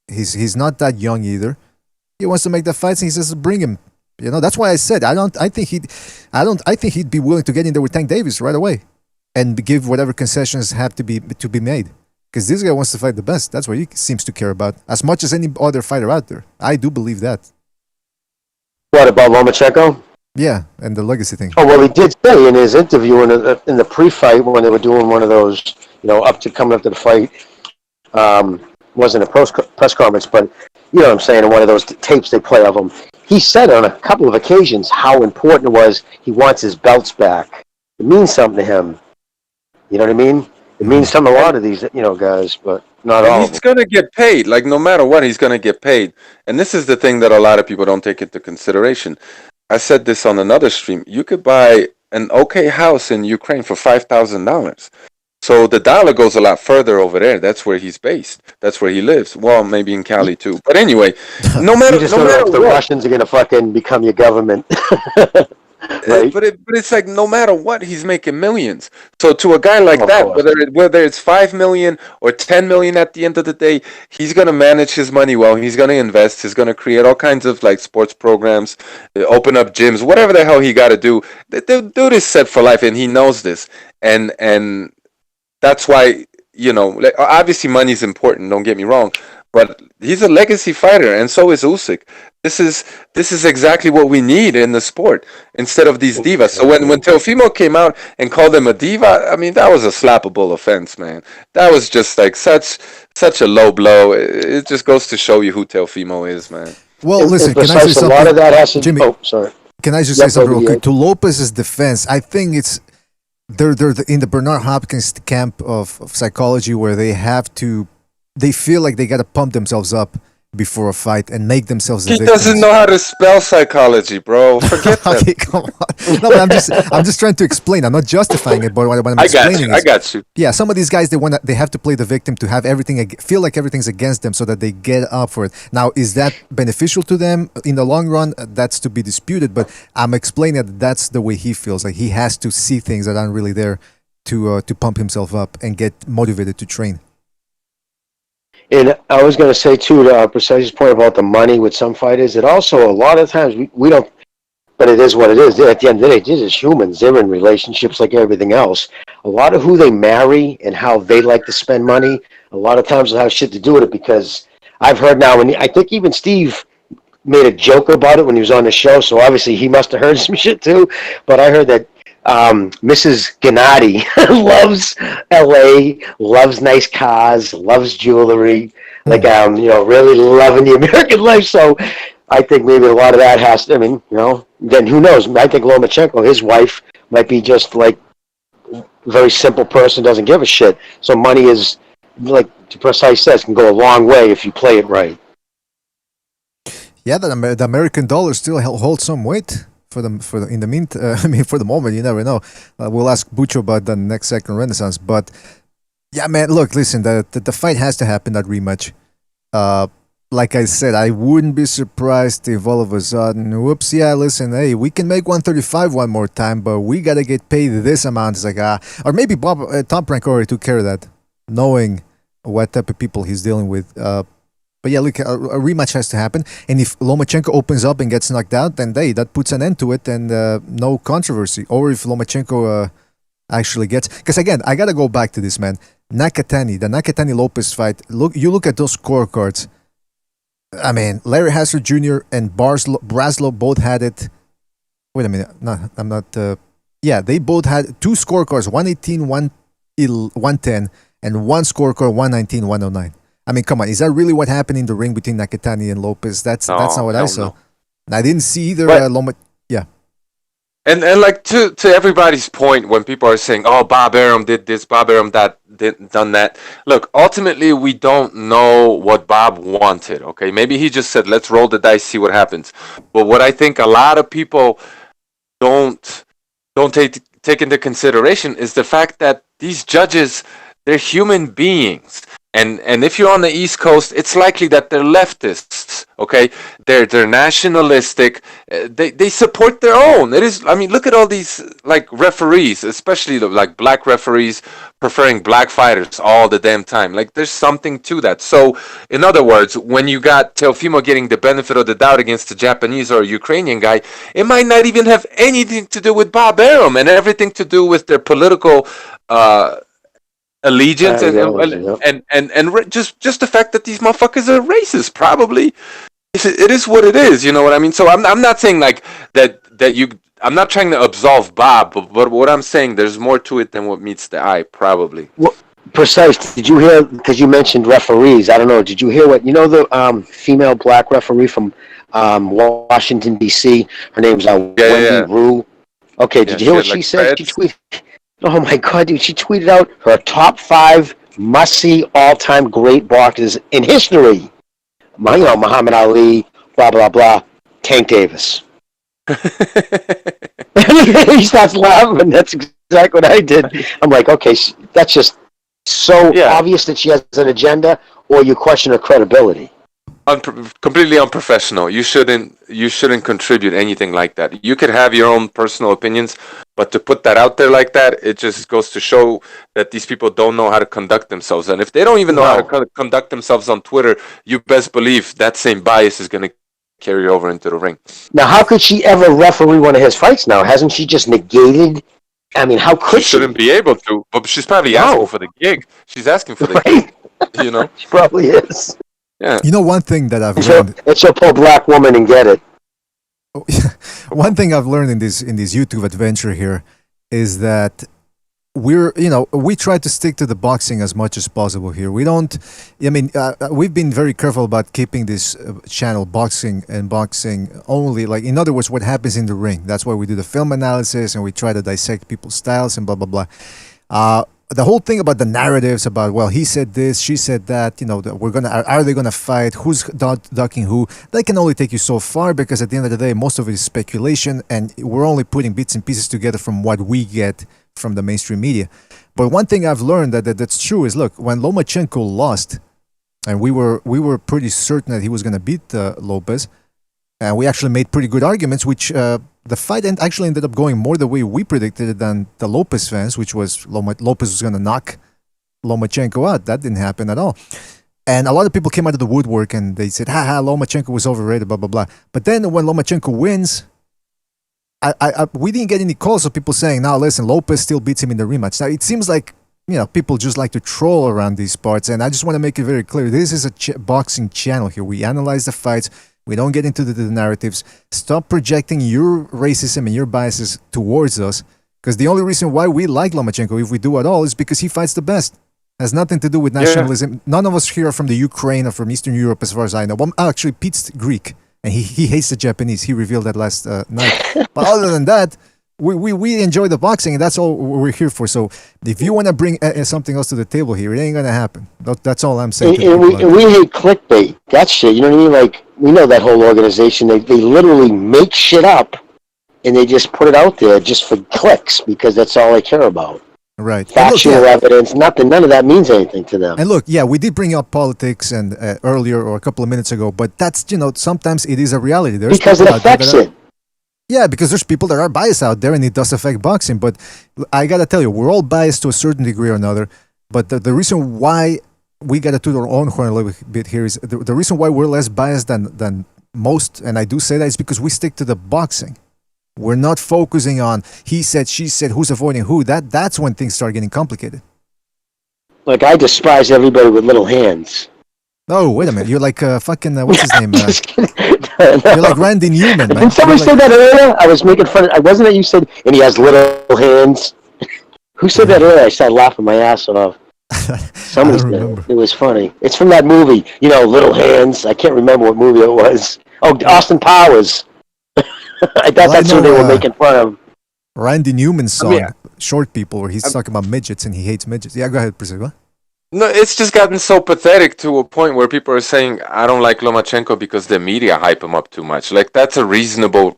He's not that young either. He wants to make the fights, and he says, "Bring him." That's why I said I think he'd be willing to get in there with Tank Davis right away, and give whatever concessions have to be made. Because this guy wants to fight the best. That's what he seems to care about, as much as any other fighter out there. I do believe that. What about Lomachenko? Yeah, and the legacy thing. Oh well, he did say in his interview in the pre-fight when they were doing one of those, coming up to the fight. Wasn't a press conference, but you know what I'm saying, in one of those tapes they play of him. He said on a couple of occasions how important it was he wants his belts back. It means something to him. You know what I mean? It means something to a lot of these, guys, but not all. He's going to get paid. Like, no matter what, he's going to get paid. And this is the thing that a lot of people don't take into consideration. I said this on another stream. You could buy an okay house in Ukraine for $5,000. So the dollar goes a lot further over there. That's where he's based. That's where he lives. Well, maybe in Cali too. But anyway, no matter you just don't know if the Russians are going to fucking become your government. Right? But it's like no matter what, he's making millions. So to a guy like that, whether it's 5 million or 10 million at the end of the day, he's gonna manage his money well. He's gonna invest. He's gonna create all kinds of like sports programs, open up gyms, whatever the hell he got to do. The dude is set for life, and he knows this. And that's why obviously money is important. Don't get me wrong. But he's a legacy fighter, and so is Usyk. This is exactly what we need in the sport instead of these divas. So when Teofimo came out and called him a diva, I mean that was a slappable offense, man. That was just like such a low blow. It just goes to show you who Teofimo is, man. Well, listen, can I say something? A lot of that has to, Jimmy, sorry. Can I just say something real quick? To Lopez's defense, I think they're in the Bernard Hopkins camp of psychology where they feel like they got to pump themselves up before a fight and make themselves the victims. He doesn't know how to spell psychology, bro. Forget that. Okay, come on. No, but I'm just trying to explain. I'm not justifying it, but what I'm explaining is, I got you. Yeah, some of these guys they have to play the victim to have feel like everything's against them so that they get up for it. Now, is that beneficial to them in the long run? That's to be disputed, but I'm explaining that that's the way he feels. Like he has to see things that aren't really there to pump himself up and get motivated to train. And I was going to say, too, to Precise's point about the money with some fighters, it also, a lot of times, we don't, but it is what it is. At the end of the day, they're just humans. They're in relationships like everything else. A lot of who they marry and how they like to spend money, a lot of times will have shit to do with it because I've heard now, and I think even Steve made a joke about it when he was on the show, so obviously he must have heard some shit too. But I heard that Mrs. Gennady loves L.A., loves nice cars, loves jewelry, like really loving the American life. So I think maybe a lot of that has to. I mean, then who knows? I think Lomachenko, his wife, might be just like a very simple person, doesn't give a shit. So money is, like Precise says, can go a long way if you play it right. Yeah, the American dollar still holds some weight in the I mean, for the moment, you never know. We'll ask Bucho about the next second renaissance, but yeah, man. Look, listen, the fight has to happen. That rematch. Like I said, I wouldn't be surprised if all of a sudden, whoops, yeah, listen, hey, we can make 135 one more time, but we gotta get paid this amount. It's like or maybe Top Rank already took care of that, knowing what type of people he's dealing with. But yeah, look, a rematch has to happen. And if Lomachenko opens up and gets knocked out, then that puts an end to it and no controversy. Or if Lomachenko actually gets... Because again, I got to go back to this, man. The Nakatani-Lopez fight, you look at those scorecards. I mean, Larry Hassler Jr. and Braslow both had it... Wait a minute. No, I'm not... yeah, they both had two scorecards, 118, 110, and one scorecard, 119, 109. I mean, come on, is that really what happened in the ring between Nakatani and Lopez? That's not what I saw. No. I didn't see either Loma. Yeah. And like to everybody's point, when people are saying, "Oh, Bob Arum did this, Bob Arum done that." Look, ultimately, we don't know what Bob wanted. Okay, maybe he just said, "Let's roll the dice, see what happens." But what I think a lot of people don't take into consideration is the fact that these judges, they're human beings. And if you're on the East Coast, it's likely that they're leftists. Okay, they're nationalistic. They support their own. It is. I mean, look at all these like referees, especially like black referees preferring black fighters all the damn time. Like there's something to that. So in other words, when you got Teofimo getting the benefit of the doubt against a Japanese or a Ukrainian guy, it might not even have anything to do with Bob Arum and everything to do with their political. Allegiance and just the fact that these motherfuckers are racist. Probably it is what it is. You know what I mean? So I'm not saying like that you. I'm not trying to absolve Bob, but what I'm saying, there's more to it than what meets the eye. Probably. Well, Precise. Did you hear? Because you mentioned referees. I don't know. Did you hear what the female black referee from Washington D.C. Her name's Wendy Rue. Okay. Did you hear what she said? She tweeted. Oh my God, dude! She tweeted out her top 5 must-see all-time great boxers in history. Muhammad Ali, blah blah blah, Tank Davis. He starts laughing. That's exactly what I did. I'm like, okay, that's just so obvious that she has an agenda, or you question her credibility. Completely unprofessional. You shouldn't contribute anything like that. You could have your own personal opinions, but to put that out there like that, it just goes to show that these people don't know how to conduct themselves. And if they don't even know how to conduct themselves on Twitter, you best believe that same bias is going to carry over into the ring. Now, how could she ever referee one of his fights now? Hasn't she just negated? I mean, how could she? She shouldn't be able to, but she's probably asking for the gig. She's asking for the gig, you know? She probably is. Yeah. You know, one thing that I've learned. It's a poor black woman and get it. One thing I've learned in this YouTube adventure here is that we try to stick to the boxing as much as possible here. We don't. I mean, we've been very careful about keeping this channel boxing only. Like, in other words, what happens in the ring. That's why we do the film analysis and we try to dissect people's styles and blah blah blah. The whole thing about the narratives about, well, he said this, she said that, are they gonna fight, who's ducking who, that can only take you so far, because at the end of the day, most of it is speculation, and we're only putting bits and pieces together from what we get from the mainstream media. But one thing I've learned that's true is, look, when Lomachenko lost, and we were pretty certain that he was gonna beat Lopez, and we actually made pretty good arguments, which the fight actually ended up going more the way we predicted it than the Lopez fans, which was Lopez was going to knock Lomachenko out. That didn't happen at all. And a lot of people came out of the woodwork and they said, Lomachenko was overrated, blah, blah, blah. But then when Lomachenko wins, we didn't get any calls of people saying, now listen, Lopez still beats him in the rematch. Now it seems like people just like to troll around these parts, and I just want to make it very clear: this is a boxing channel here. We analyze the fights. We don't get into the narratives. Stop projecting your racism and your biases towards us, because the only reason why we like Lomachenko, if we do at all, is because he fights the best. Has nothing to do with nationalism. None of us here are from the Ukraine or from Eastern Europe, as far as I know. Well, actually, Pete's Greek, and he hates the Japanese. He revealed that last night. But other than that, we enjoy the boxing, and that's all we're here for. So if you want to bring something else to the table here, it ain't going to happen. That's all I'm saying. And we hate clickbait. That shit, you know what I mean? Like, we know that whole organization. They literally make shit up, and they just put it out there just for clicks, because that's all they care about. Right. Factual evidence, nothing. None of that means anything to them. And look, we did bring up politics and earlier or a couple of minutes ago, but that's, sometimes it is a reality. There's because it affects it. Yeah, because there's people that are biased out there, and it does affect boxing. But I gotta tell you, we're all biased to a certain degree or another. But the reason why we gotta toot our own horn a little bit here is the reason why we're less biased than most, and I do say that, is because we stick to the boxing. We're not focusing on he said, she said, who's avoiding who. That's when things start getting complicated. Like, I despise everybody with little hands. Oh, wait a minute. You're like fucking, what's his name? You're like Randy Newman, man. Didn't somebody say that earlier? I was making fun of, wasn't it you said, and he has little hands? Who said that earlier? I started laughing my ass off. Somebody said it. It was funny. It's from that movie, Little Hands. I can't remember what movie it was. Oh, Austin Powers. I thought that's who they were making fun of. Randy Newman's song, Short People, where he's talking about midgets and he hates midgets. Yeah, go ahead, Priscilla. No, it's just gotten so pathetic to a point where people are saying, I don't like Lomachenko because the media hype him up too much. Like, that's a reasonable,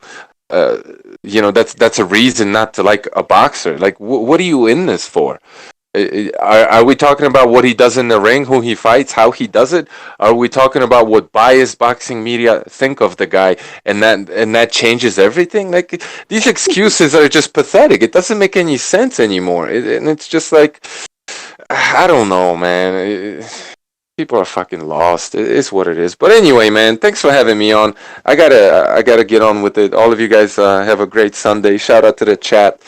that's a reason not to like a boxer. Like, what are you in this for? Are we talking about what he does in the ring, who he fights, how he does it? Are we talking about what biased boxing media think of the guy, and that changes everything? Like, these excuses are just pathetic. It doesn't make any sense anymore. And it's just like, I don't know, man. People are fucking lost. It is what it is. But anyway, man, thanks for having me on. I gotta get on with it. All of you guys have a great Sunday. Shout out to the chat.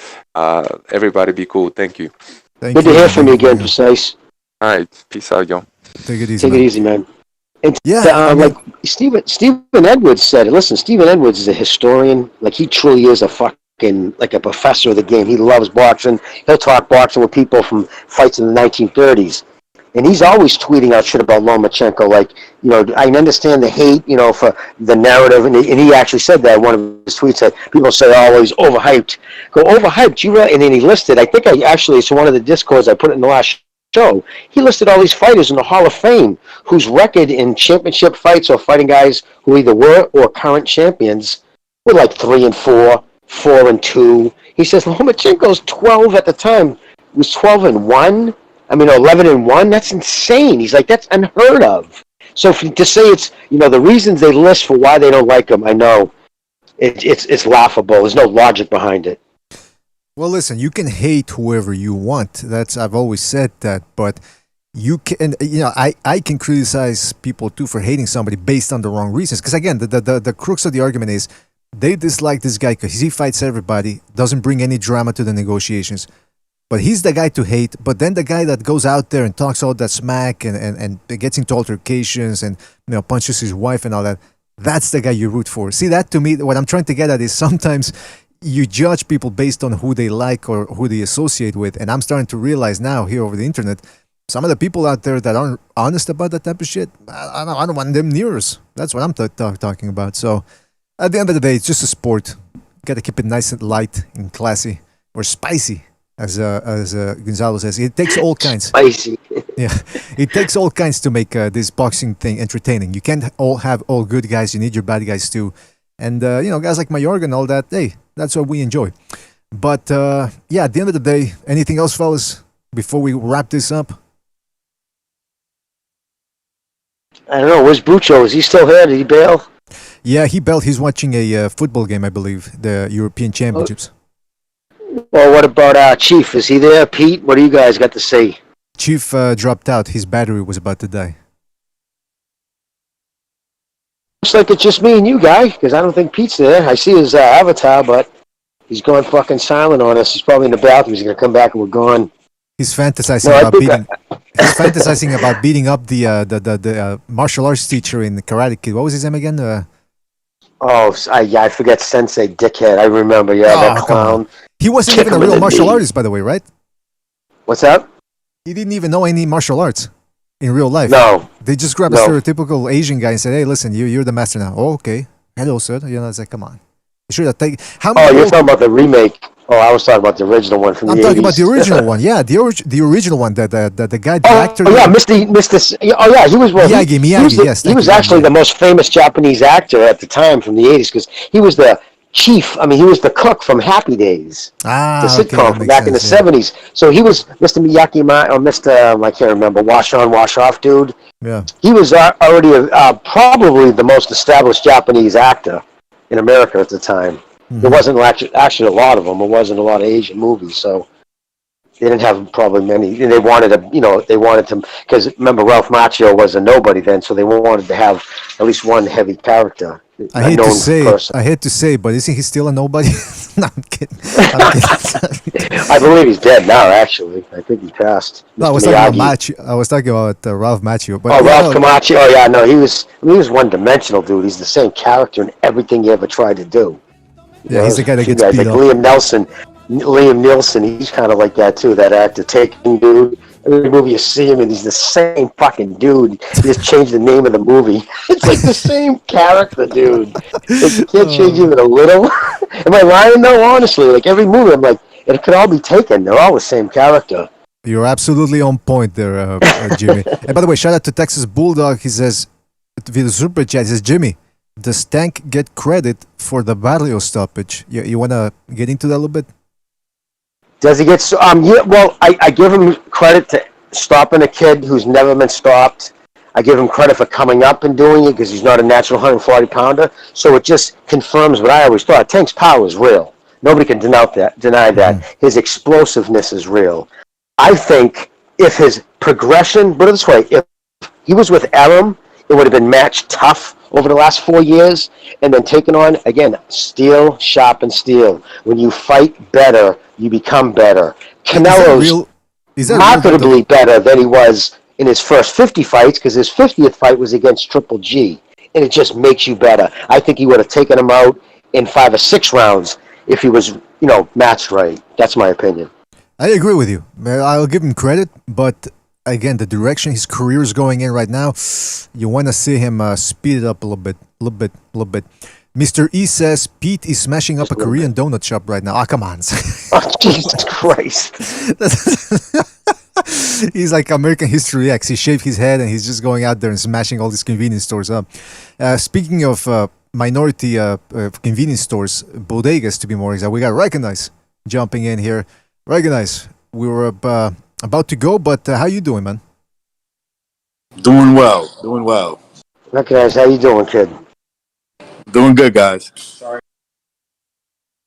Everybody be cool. Thank you. Good to hear from you again, Precise. All right, peace out, yo. Take it easy. Take it easy, man. And like Stephen Edwards said it. Listen, Stephen Edwards is a historian. Like, he truly is a fucking, like, a professor of the game. He loves boxing. He'll talk boxing with people from fights in the 1930s. And he's always tweeting out shit about Lomachenko. Like, I understand the hate, for the narrative. And he actually said that in one of his tweets, that people say, oh, he's overhyped. Go, overhyped? You really? And then he listed, I think it's one of the Discords I put it in the last show. He listed all these fighters in the Hall of Fame whose record in championship fights or fighting guys who either were or current champions were like 3-4, 4-2. He says Lomachenko's 12 at the time was 12-1. 11-1. That's insane. He's like, that's unheard of. So to say it's, the reasons they list for why they don't like him, I know it's laughable. There's no logic behind it. Well, listen, you can hate whoever you want. I've always said that, but you can, I can criticize people too for hating somebody based on the wrong reasons. Because again, the crux of the argument is they dislike this guy because he fights everybody, doesn't bring any drama to the negotiations. But he's the guy to hate. But then the guy that goes out there and talks all that smack and gets into altercations and punches his wife and all that, that's the guy you root for. See, that to me, what I'm trying to get at is sometimes you judge people based on who they like or who they associate with. And I'm starting to realize now here over the internet, some of the people out there that aren't honest about that type of shit, I don't want them near us. That's what I'm talking about. So at the end of the day, it's just a sport. Got to keep it nice and light and classy, or spicy. As Gonzalo says, it takes all kinds. Spicy. Yeah, it takes all kinds to make this boxing thing entertaining. You can't all have all good guys. You need your bad guys too. And, guys like Mayorga and all that, hey, that's what we enjoy. But, at the end of the day, anything else, fellas, before we wrap this up? I don't know. Where's Bucho? Is he still here? Did he bail? Yeah, he bailed. He's watching a football game, I believe, the European Championships. Well, what about Chief? Is he there? Pete, what do you guys got to say? Chief dropped out. His battery was about to die. Looks like it's just me and you, guy, because I don't think Pete's there. I see his avatar, but he's gone fucking silent on us. He's probably in the bathroom. He's going to come back and we're gone. He's fantasizing No, I about think beating. He's fantasizing about beating up the martial arts teacher in the Karate Kid. What was his name again? I forget Sensei Dickhead. I remember. Yeah, that Come on. clown. He wasn't Kick even a him in real the martial knee. artist, by the way, right? What's that? He didn't even know any martial arts in real life. No. They just grabbed a stereotypical Asian guy and said, "Hey, listen, you're the master now." Oh, okay. Hello, sir. You know, it's like, come on. You should have taken. How many? Oh, you're talking about the remake. Oh, I was talking about the original one from I'm the 80s. talking about the original one. Yeah, the original one. The guy, the actor. Oh yeah, Mr. Oh yeah, he was Miyagi. Yes, he was actually the most famous Japanese actor at the time from the 80s because he was the chief. I mean, he was the cook from Happy Days, the sitcom from back in the 70s. So he was Mr. Miyagi or Mr. I can't remember, Wash On, Wash Off dude. Yeah. He was already probably the most established Japanese actor in America at the time. There wasn't actually a lot of them. There wasn't a lot of Asian movies, so they didn't have probably many. And they wanted to, because remember Ralph Macchio was a nobody then, so they wanted to have at least one heavy character. I hate to say, but isn't he still a nobody? No, I'm kidding. I believe he's dead now. Actually, I think he passed. No, I was talking about Macchio. I was talking about Ralph Macchio. But Ralph Camacho. Oh yeah, no, he was one-dimensional, dude. He's the same character in everything he ever tried to do. Yeah, he's the guy that gets beat like up. Liam Nielsen, he's kind of like that too. That actor, taking dude. Every movie you see him in, he's the same fucking dude. He just changed the name of the movie. It's like the same character, dude. Like, you can't change even a little. Am I lying though? Honestly, like every movie, I'm like, it could all be taken. They're all the same character. You're absolutely on point there, Jimmy. And by the way, shout out to Texas Bulldog. He says, with the super chat, he says, Jimmy, does Tank get credit for the Barrio stoppage? You want to get into that a little bit? Does he get? Yeah. Well, I give him credit to stopping a kid who's never been stopped. I give him credit for coming up and doing it because he's not a natural 140-pounder. So it just confirms what I always thought. Tank's power is real. Nobody can deny that. His explosiveness is real. I think if his progression, put it this way, if he was with Aram, it would have been matched tough over the last 4 years, and then taken on, again, steel, sharpen steel. When you fight better, you become better. Canelo's marketably better than he was in his first 50 fights, because his 50th fight was against Triple G, and it just makes you better. I think he would have taken him out in 5 or 6 rounds if he was, matched right. That's my opinion. I agree with you. I'll give him credit, but again, the direction his career is going in right now, you want to see him speed it up a little bit. Mr. E says Pete is smashing up a Korean donut shop right now. Ah, come on. Oh, Jesus Christ. He's like American History X. He shaved his head and he's just going out there and smashing all these convenience stores up. Speaking of minority convenience stores, bodegas to be more exact, we got Recognize jumping in here. Recognize, we were about to go, but how you doing, man? Doing well. Recognize, how you doing, kid? Doing good, guys. Sorry.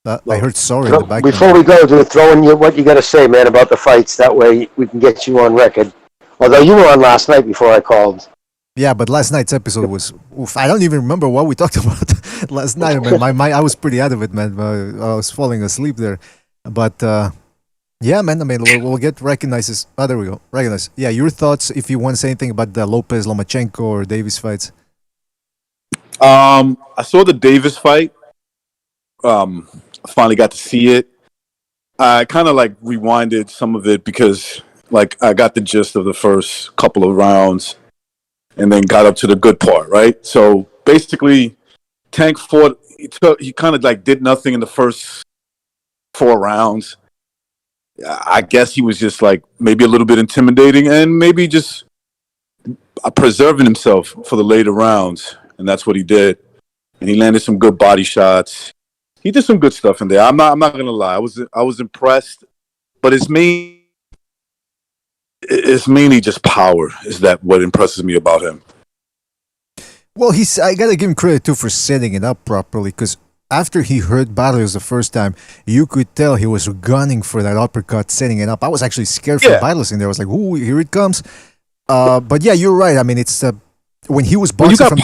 I heard sorry in the background. Before we go, dude, throw in what you got to say, man, about the fights. That way we can get you on record. Although you were on last night before I called. Yeah, but last night's episode was... Oof, I don't even remember what we talked about last night. Man, I was pretty out of it, man. I was falling asleep there. But... yeah, man. I mean, we'll get Recognizes. Oh, there we go. Recognize. Yeah, your thoughts if you want to say anything about the Lopez, Lomachenko, or Davis fights. I saw the Davis fight. Finally got to see it. I kind of rewinded some of it because I got the gist of the first couple of rounds, and then got up to the good part. Right. So basically, Tank fought. He kind of did nothing in the first 4 rounds. I guess he was just maybe a little bit intimidating and maybe just preserving himself for the later rounds. And that's what he did. And he landed some good body shots. He did some good stuff in there. I'm not going to lie. I was impressed, but it's mainly just power. Is that what impresses me about him? Well, I got to give him credit too for setting it up properly, because after he heard Barrios the first time, you could tell he was gunning for that uppercut, setting it up. I was actually scared for Barrios in there. I was like, ooh, here it comes. But yeah, you're right. I mean, it's when he was boxing when you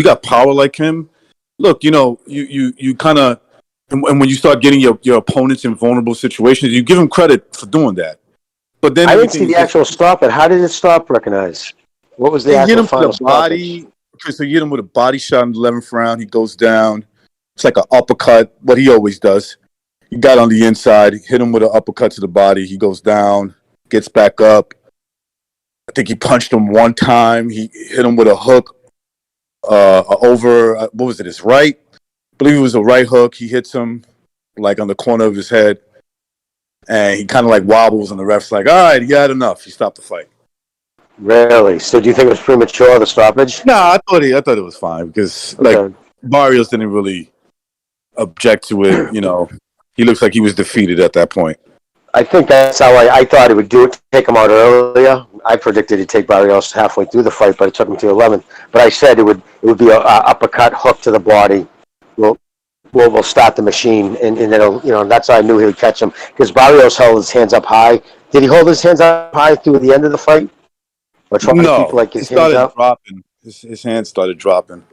got power like him, look, you kind of, and when you start getting your opponents in vulnerable situations, you give him credit for doing that. But then I didn't see everything the just actual stop. But how did it stop? Recognize. What was the they hit actual him for final the stoppage? body. Okay, so you hit him with a body shot in the 11th round. He goes down. It's like an uppercut, what he always does. He got on the inside, hit him with an uppercut to the body. He goes down, gets back up. I think he punched him one time. He hit him with a hook over, what was it, his right? I believe it was a right hook. He hits him like on the corner of his head. And he kind of like wobbles, and the ref's like, all right, you had enough. He stopped the fight. Really? So do you think it was premature, the stoppage? No, I thought it was fine because like Barrios didn't really object to it. You know, he looks like he was defeated at that point. I think that's how I thought he would do it, take him out earlier. I predicted he'd take Barrios halfway through the fight, but it took him to 11th. But I said it would be a uppercut, hook to the body. We'll start the machine, and it'll, that's how I knew he would catch him, because Barrios held his hands up high. Did he hold his hands up high through the end of the fight? Or try to keep like his hands up? Dropping. His hands started dropping.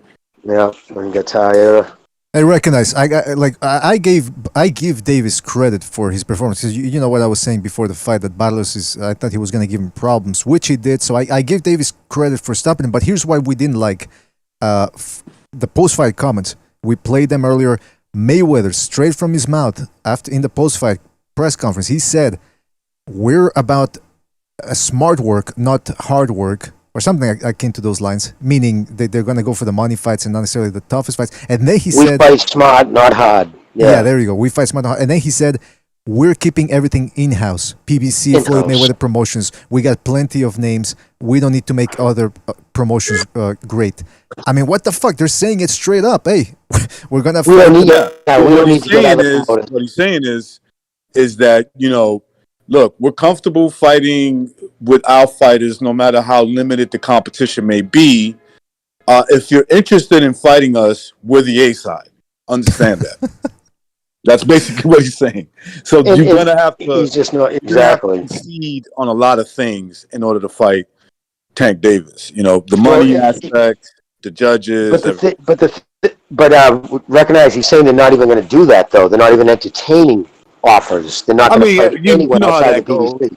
Yeah, when he got tired. I recognize. I give Davis credit for his performance. You know what I was saying before the fight, that Barrios I thought he was going to give him problems, which he did. So I give Davis credit for stopping him. But here's why we didn't like the post-fight comments. We played them earlier. Mayweather, straight from his mouth, after in the post-fight press conference, he said, "We're about smart work, not hard work," or something akin to those lines, meaning they're going to go for the money fights and not necessarily the toughest fights. And then he said, "We fight smart, not hard." Yeah, there you go. We fight smart, not hard. And then he said, "We're keeping everything in-house. PBC, Floyd Mayweather Promotions. We got plenty of names. We don't need to make other promotions great." I mean, what the fuck? They're saying it straight up. Hey, we're gonna. We don't need What he's saying is that, look, we're comfortable fighting with our fighters, no matter how limited the competition may be. If you're interested in fighting us, we're the A side. Understand that. That's basically what he's saying. So you're gonna have to. He's just not exactly concede on a lot of things in order to fight Tank Davis. The money aspect, the judges. But recognize he's saying they're not even going to do that, though. They're not even entertaining offers. They're not going to fight anyone outside the PBC.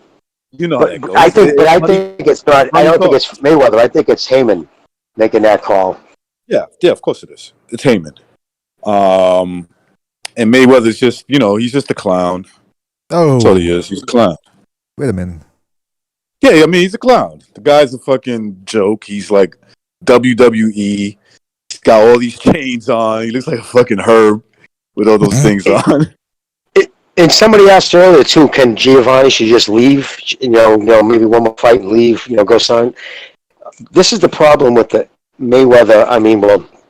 You know how that goes. I think it's not. I don't think it's Mayweather. I think it's Heyman making that call. Yeah, of course it is. It's Heyman. And Mayweather's just, he's just a clown. Oh, that's all he is. He's a clown. Wait a minute. Yeah, I mean, he's a clown. The guy's a fucking joke. He's like WWE. He's got all these chains on. He looks like a fucking herb with all those things on. And somebody asked earlier too, can Giovanni should just leave? Maybe one more fight and leave. Go sign. This is the problem with the Mayweather.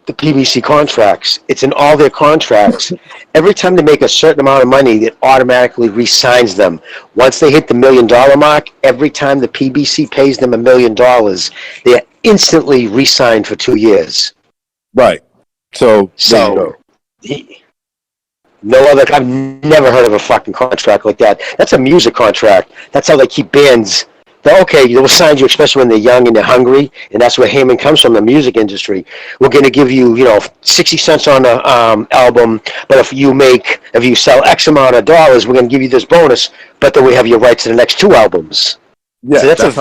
The PBC contracts. It's in all their contracts. Every time they make a certain amount of money, it automatically re-signs them. Once they hit the $1 million mark, every time the PBC pays them $1 million, they're instantly re-signed for 2 years. Right. So no other. I've never heard of a fucking contract like that. That's a music contract. That's how they keep bands. Okay, they will sign you, especially when they're young and they're hungry, and that's where Heyman comes from, the music industry. We're going to give you, 60 cents on the album, but if you sell X amount of dollars, we're going to give you this bonus, but then we have your rights to the next 2 albums. Yeah, so that's a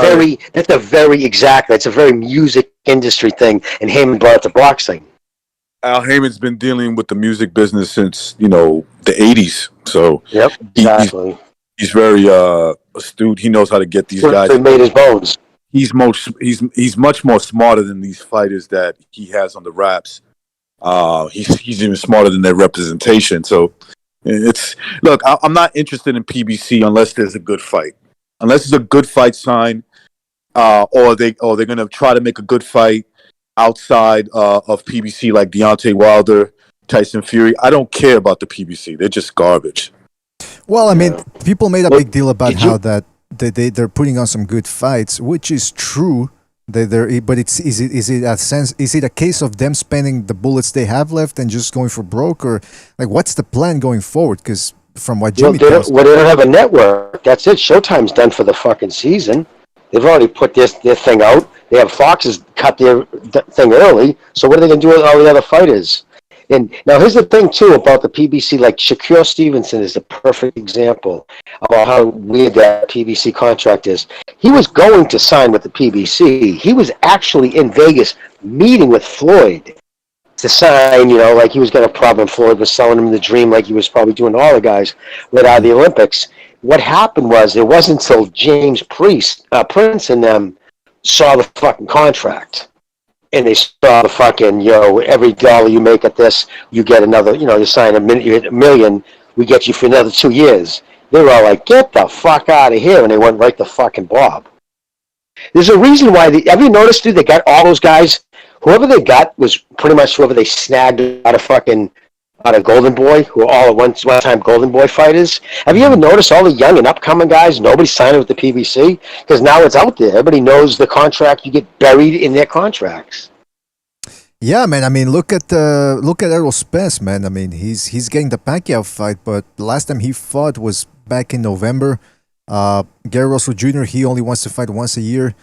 very music industry thing, and Heyman brought it to boxing. Al Heyman's been dealing with the music business since, the 80s, so yep, exactly. He's very astute. He knows how to get these guys. He made his bones. He's much more smarter than these fighters that he has on the raps. He's even smarter than their representation. So I'm not interested in PBC unless there's a good fight. Unless it's a good fight sign, or they're gonna try to make a good fight outside of PBC, like Deontay Wilder, Tyson Fury. I don't care about the PBC. They're just garbage. Well, people made a big deal about how that they're putting on some good fights, which is true. But is it a case of them spending the bullets they have left and just going for broke, or like what's the plan going forward? Because from what Jimmy tells me, they don't have a network. That's it. Showtime's done for the fucking season. They've already put their thing out. They have Fox's cut their thing early. So what are they going to do with all the other fighters? And now here's the thing too about the PBC. Like Shakur Stevenson is the perfect example about how weird that PBC contract is. He was going to sign with the PBC. He was actually in Vegas meeting with Floyd to sign. Like he was going to problem. Floyd was selling him the dream, like he was probably doing to all the guys right out of the Olympics. What happened was it wasn't until James Prince and them saw the fucking contract. And they saw the fucking, every dollar you make at this, you get another, you sign $1 million, we get you for another 2 years. They were all like, get the fuck out of here. And they went right to fucking Bob. There's a reason why, have you noticed, dude, they got all those guys, whoever they got was pretty much whoever they snagged out of Golden Boy, who are all at one-time Golden Boy fighters. Have you ever noticed all the young and upcoming guys, nobody signed with the PBC? Because now it's out there. Everybody knows the contract. You get buried in their contracts. Yeah, man. I mean, look at Errol Spence, man. I mean, he's getting the Pacquiao fight, but the last time he fought was back in November. Gary Russell Jr., he only wants to fight once a year.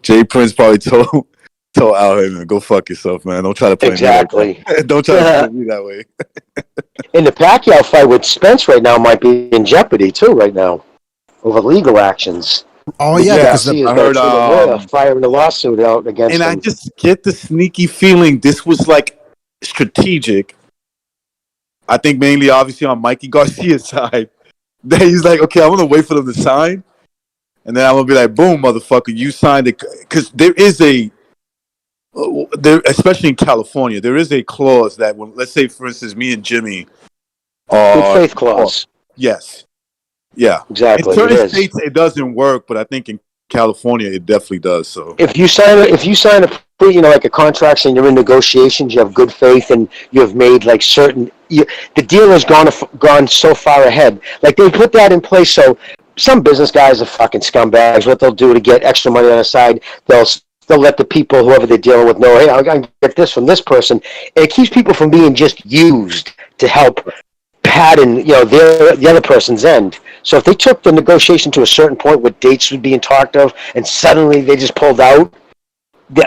Jay Prince probably told Al Heyman, go fuck yourself, man. Don't try to play me that way. Don't try to play me that way. And the Pacquiao fight with Spence right now might be in jeopardy too right now over legal actions. Oh yeah, because I heard firing a lawsuit out against and him. I just get the sneaky feeling this was like strategic. I think mainly obviously on Mikey Garcia's side. That he's like, okay, I'm gonna wait for them to sign. And then I'm gonna be like, boom, motherfucker, you signed it. Because there is especially in California, there is a clause that when, let's say, for instance, me and Jimmy, good faith clause. Yes, yeah, exactly. In certain states, it doesn't work, but I think in California, it definitely does. So if you sign like a contract saying you're in negotiations, you have good faith, and you have made like the deal has gone so far ahead. Like they put that in place so. Some business guys are fucking scumbags. What they'll do to get extra money on the side, they'll let the people, whoever they're dealing with, know, hey, I'm going to get this from this person. And it keeps people from being just used to help pattern, the other person's end. So if they took the negotiation to a certain point where dates were being talked of, and suddenly they just pulled out,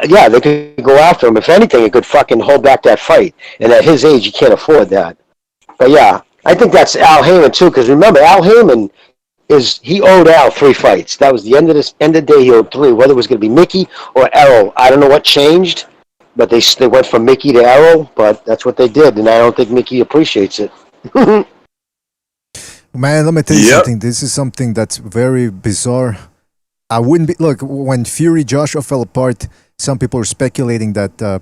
yeah, they could go after him. If anything, it could fucking hold back that fight. And at his age, you can't afford that. But yeah, I think that's Al Heyman too, because remember, Al Heyman he owed Al 3 fights. That was the end of the day. He owed 3. Whether it was going to be Mickey or Errol, I don't know what changed, but they went from Mickey to Errol. But that's what they did, and I don't think Mickey appreciates it. Man, let me tell you something. This is something that's very bizarre. I wouldn't be when Fury Joshua fell apart. Some people are speculating that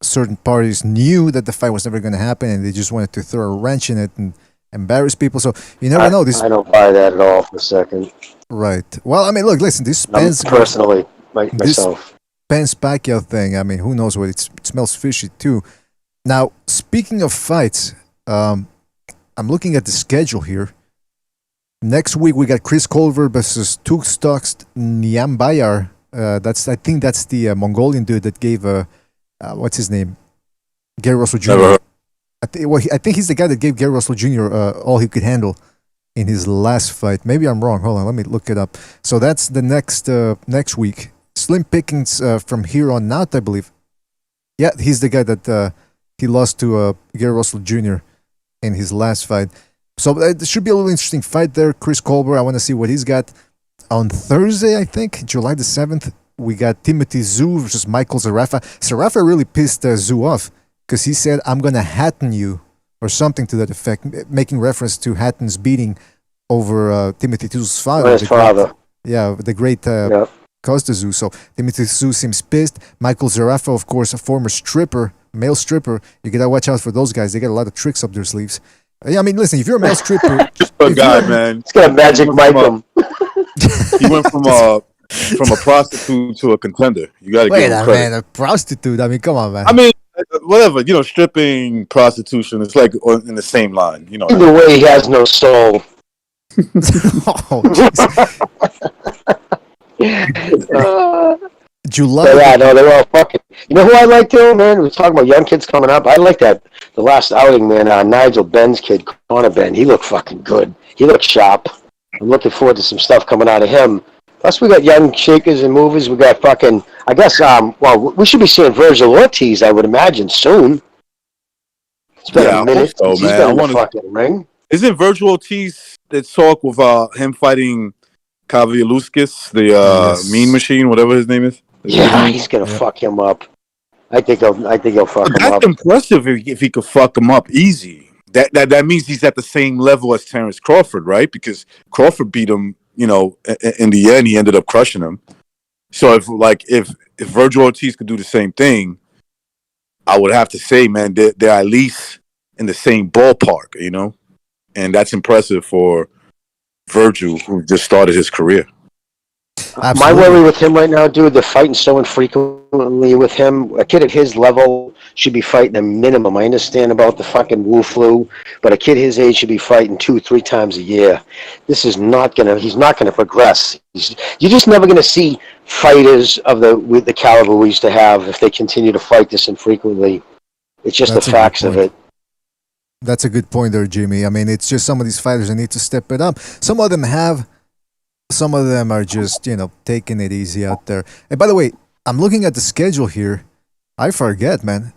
certain parties knew that the fight was never going to happen, and they just wanted to throw a wrench in it and embarrass people. So you never know. I don't buy that at all for a second. Right. Well, I mean, look, listen. This Spence personally, myself. This Spence Pacquiao thing. I mean, who knows what? It smells fishy too. Now, speaking of fights, I'm looking at the schedule here. Next week we got Chris Colver versus Tugstox Nyambayar. I think that's the Mongolian dude that gave what's his name, Gary Russell Jr. I think he's the guy that gave Gary Russell Jr. All he could handle in his last fight. Maybe I'm wrong. Hold on, let me look it up. So that's the next week. Slim pickings from here on out, I believe. Yeah, he's the guy that he lost to Gary Russell Jr. in his last fight. So it should be a little interesting fight there. Chris Colbert, I want to see what he's got. On Thursday, I think, July the 7th, we got Timothy Zhu versus Michael Zarafa. Zarafa really pissed Zhu off, because he said, I'm going to Hatton you, or something to that effect, making reference to Hatton's beating over Timothy Zhu's father. His father. The great Costa Zhu. So Timothy Zhu seems pissed. Michael Zarafa, of course, a former male stripper. You got to watch out for those guys. They got a lot of tricks up their sleeves. I mean, listen, if you're a male stripper... man. It's got a magic Mike him. He went from a prostitute to a contender. You got to give him credit. Man, a prostitute. I mean, come on, man. I mean, whatever, stripping, prostitution, it's like in the same line, Either way, he has no soul. July. Yeah, no, they're all fucking. You know who I like too, man? We're talking about young kids coming up. I like the last outing, man. Nigel Ben's kid, Connor Ben. He looked fucking good. He looked sharp. I'm looking forward to some stuff coming out of him. Plus, we got young shakers and movers. We got fucking. I guess. Well, we should be seeing Virgil Ortiz. I would imagine soon. It's been Yeah, a I hope minute so, since he's man. been I in the want to. fucking ring. Isn't Virgil Ortiz that talk with him fighting Kavialuskis, the Mean Machine, whatever his name is? Yeah, he's gonna fuck him up. I think he'll fuck him That's up. impressive if he could fuck him up easy. That means he's at the same level as Terrence Crawford, right? Because Crawford beat him, in the end, he ended up crushing him. So if Virgil Ortiz could do the same thing, I would have to say, man, they're at least in the same ballpark, and that's impressive for Virgil, who just started his career. My worry with him right now, dude, they're fighting so infrequently with him. A kid at his level should be fighting a minimum. I understand about the fucking Wu flu, but a kid his age should be fighting 2-3 times a year. He's not gonna progress. You're just never gonna see fighters of the caliber we used to have if they continue to fight this infrequently. It's just That's the a good facts of point. it. That's a good point there, Jimmy. I mean, it's just some of these fighters that need to step it up. Some of them have. Some of them are just, taking it easy out there. And by the way, I'm looking at the schedule here. I forget, man.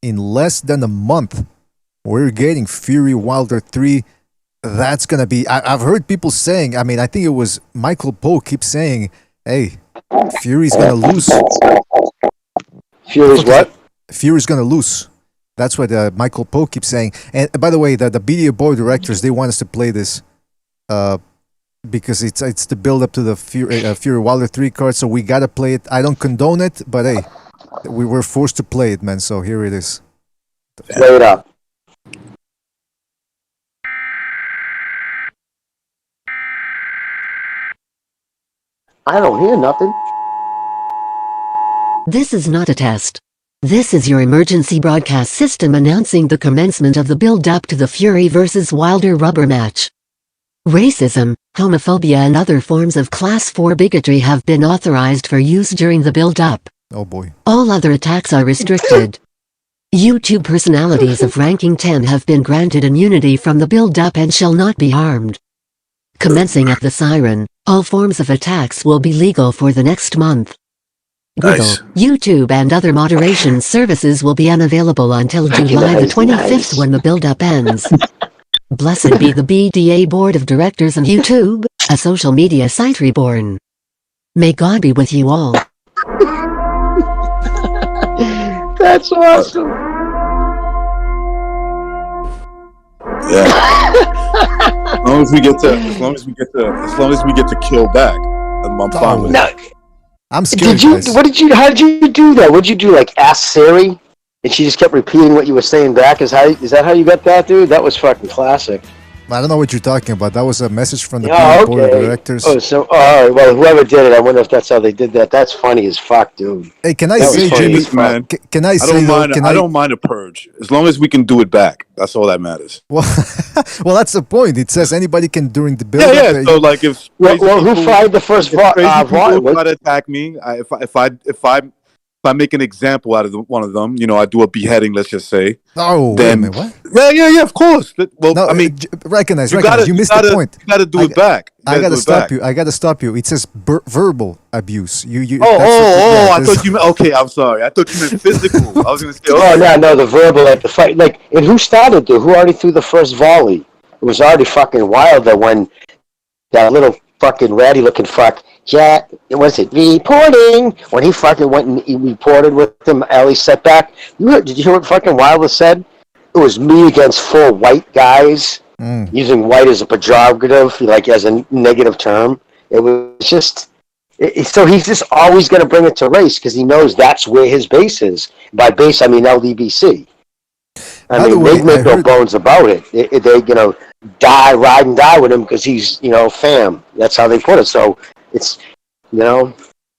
In less than a month, we're getting Fury Wilder 3. That's going to be... I've heard people saying, I think it was Michael Poe keeps saying, hey, Fury's going to lose. Fury's what? Fury's going to lose. That's what Michael Poe keeps saying. And by the way, the BDA board directors, they want us to play this because it's the build up to the Fury Wilder 3 card, so we got to play it. I don't condone it, but hey, we were forced to play it, man, so here it is. Play it up. I don't hear nothing. This is not a test. This is your emergency broadcast system announcing the commencement of the build-up to the Fury vs. Wilder rubber match. Racism, homophobia and other forms of Class 4 bigotry have been authorized for use during the build-up. Oh boy. All other attacks are restricted. YouTube personalities of ranking 10 have been granted immunity from the build-up and shall not be harmed. Google at the siren, all forms of attacks will be legal for the next month. Nice. Google, YouTube and other moderation services will be unavailable until July the 25th when the build-up ends. Blessed be the BDA Board of Directors and YouTube, a social media site reborn. May God be with you all. That's awesome. Yeah. as long as we get to kill back, I'm fine with it. I'm scared. How did you do that? What did you do? Like ask Siri, and she just kept repeating what you were saying back? Is that how you got that, dude? That was fucking classic. I don't know what you're talking about. That was a message from the board of directors. Oh, so all right. Well, whoever did it, I wonder if that's how they did that. That's funny as fuck, dude. Hey, can I say, Jimmy, man? Can I say, I don't mind a purge as long as we can do it back. That's all that matters. Well, that's the point. It says anybody can during the build. Yeah. So like, if who fired the first people try to attack me, if I make an example out of one of them, I do a beheading. Let's just say. Oh, then wait a minute, what? Yeah. Of course. Well, no, I mean, recognize. You missed missed the point. You got to do it back. I got to stop you. I got to stop you. It says verbal abuse. I thought you meant. Okay, I'm sorry. I thought you meant physical. I was going to say. Oh no, the verbal at the fight. Like, and who started? Who already threw the first volley? It was already fucking Wilder when that little fucking ratty-looking fuck. Yeah, was it reporting? When he fucking went and he reported with him, Ali setback. Did you hear what fucking Wilder said? It was me against 4 white guys, using white as a pejorative, like as a negative term. It was just... So he's just always going to bring it to race because he knows that's where his base is. By base, I mean LDBC. They make no bones about it. They ride and die with him because he's, fam. That's how they put it. So it's,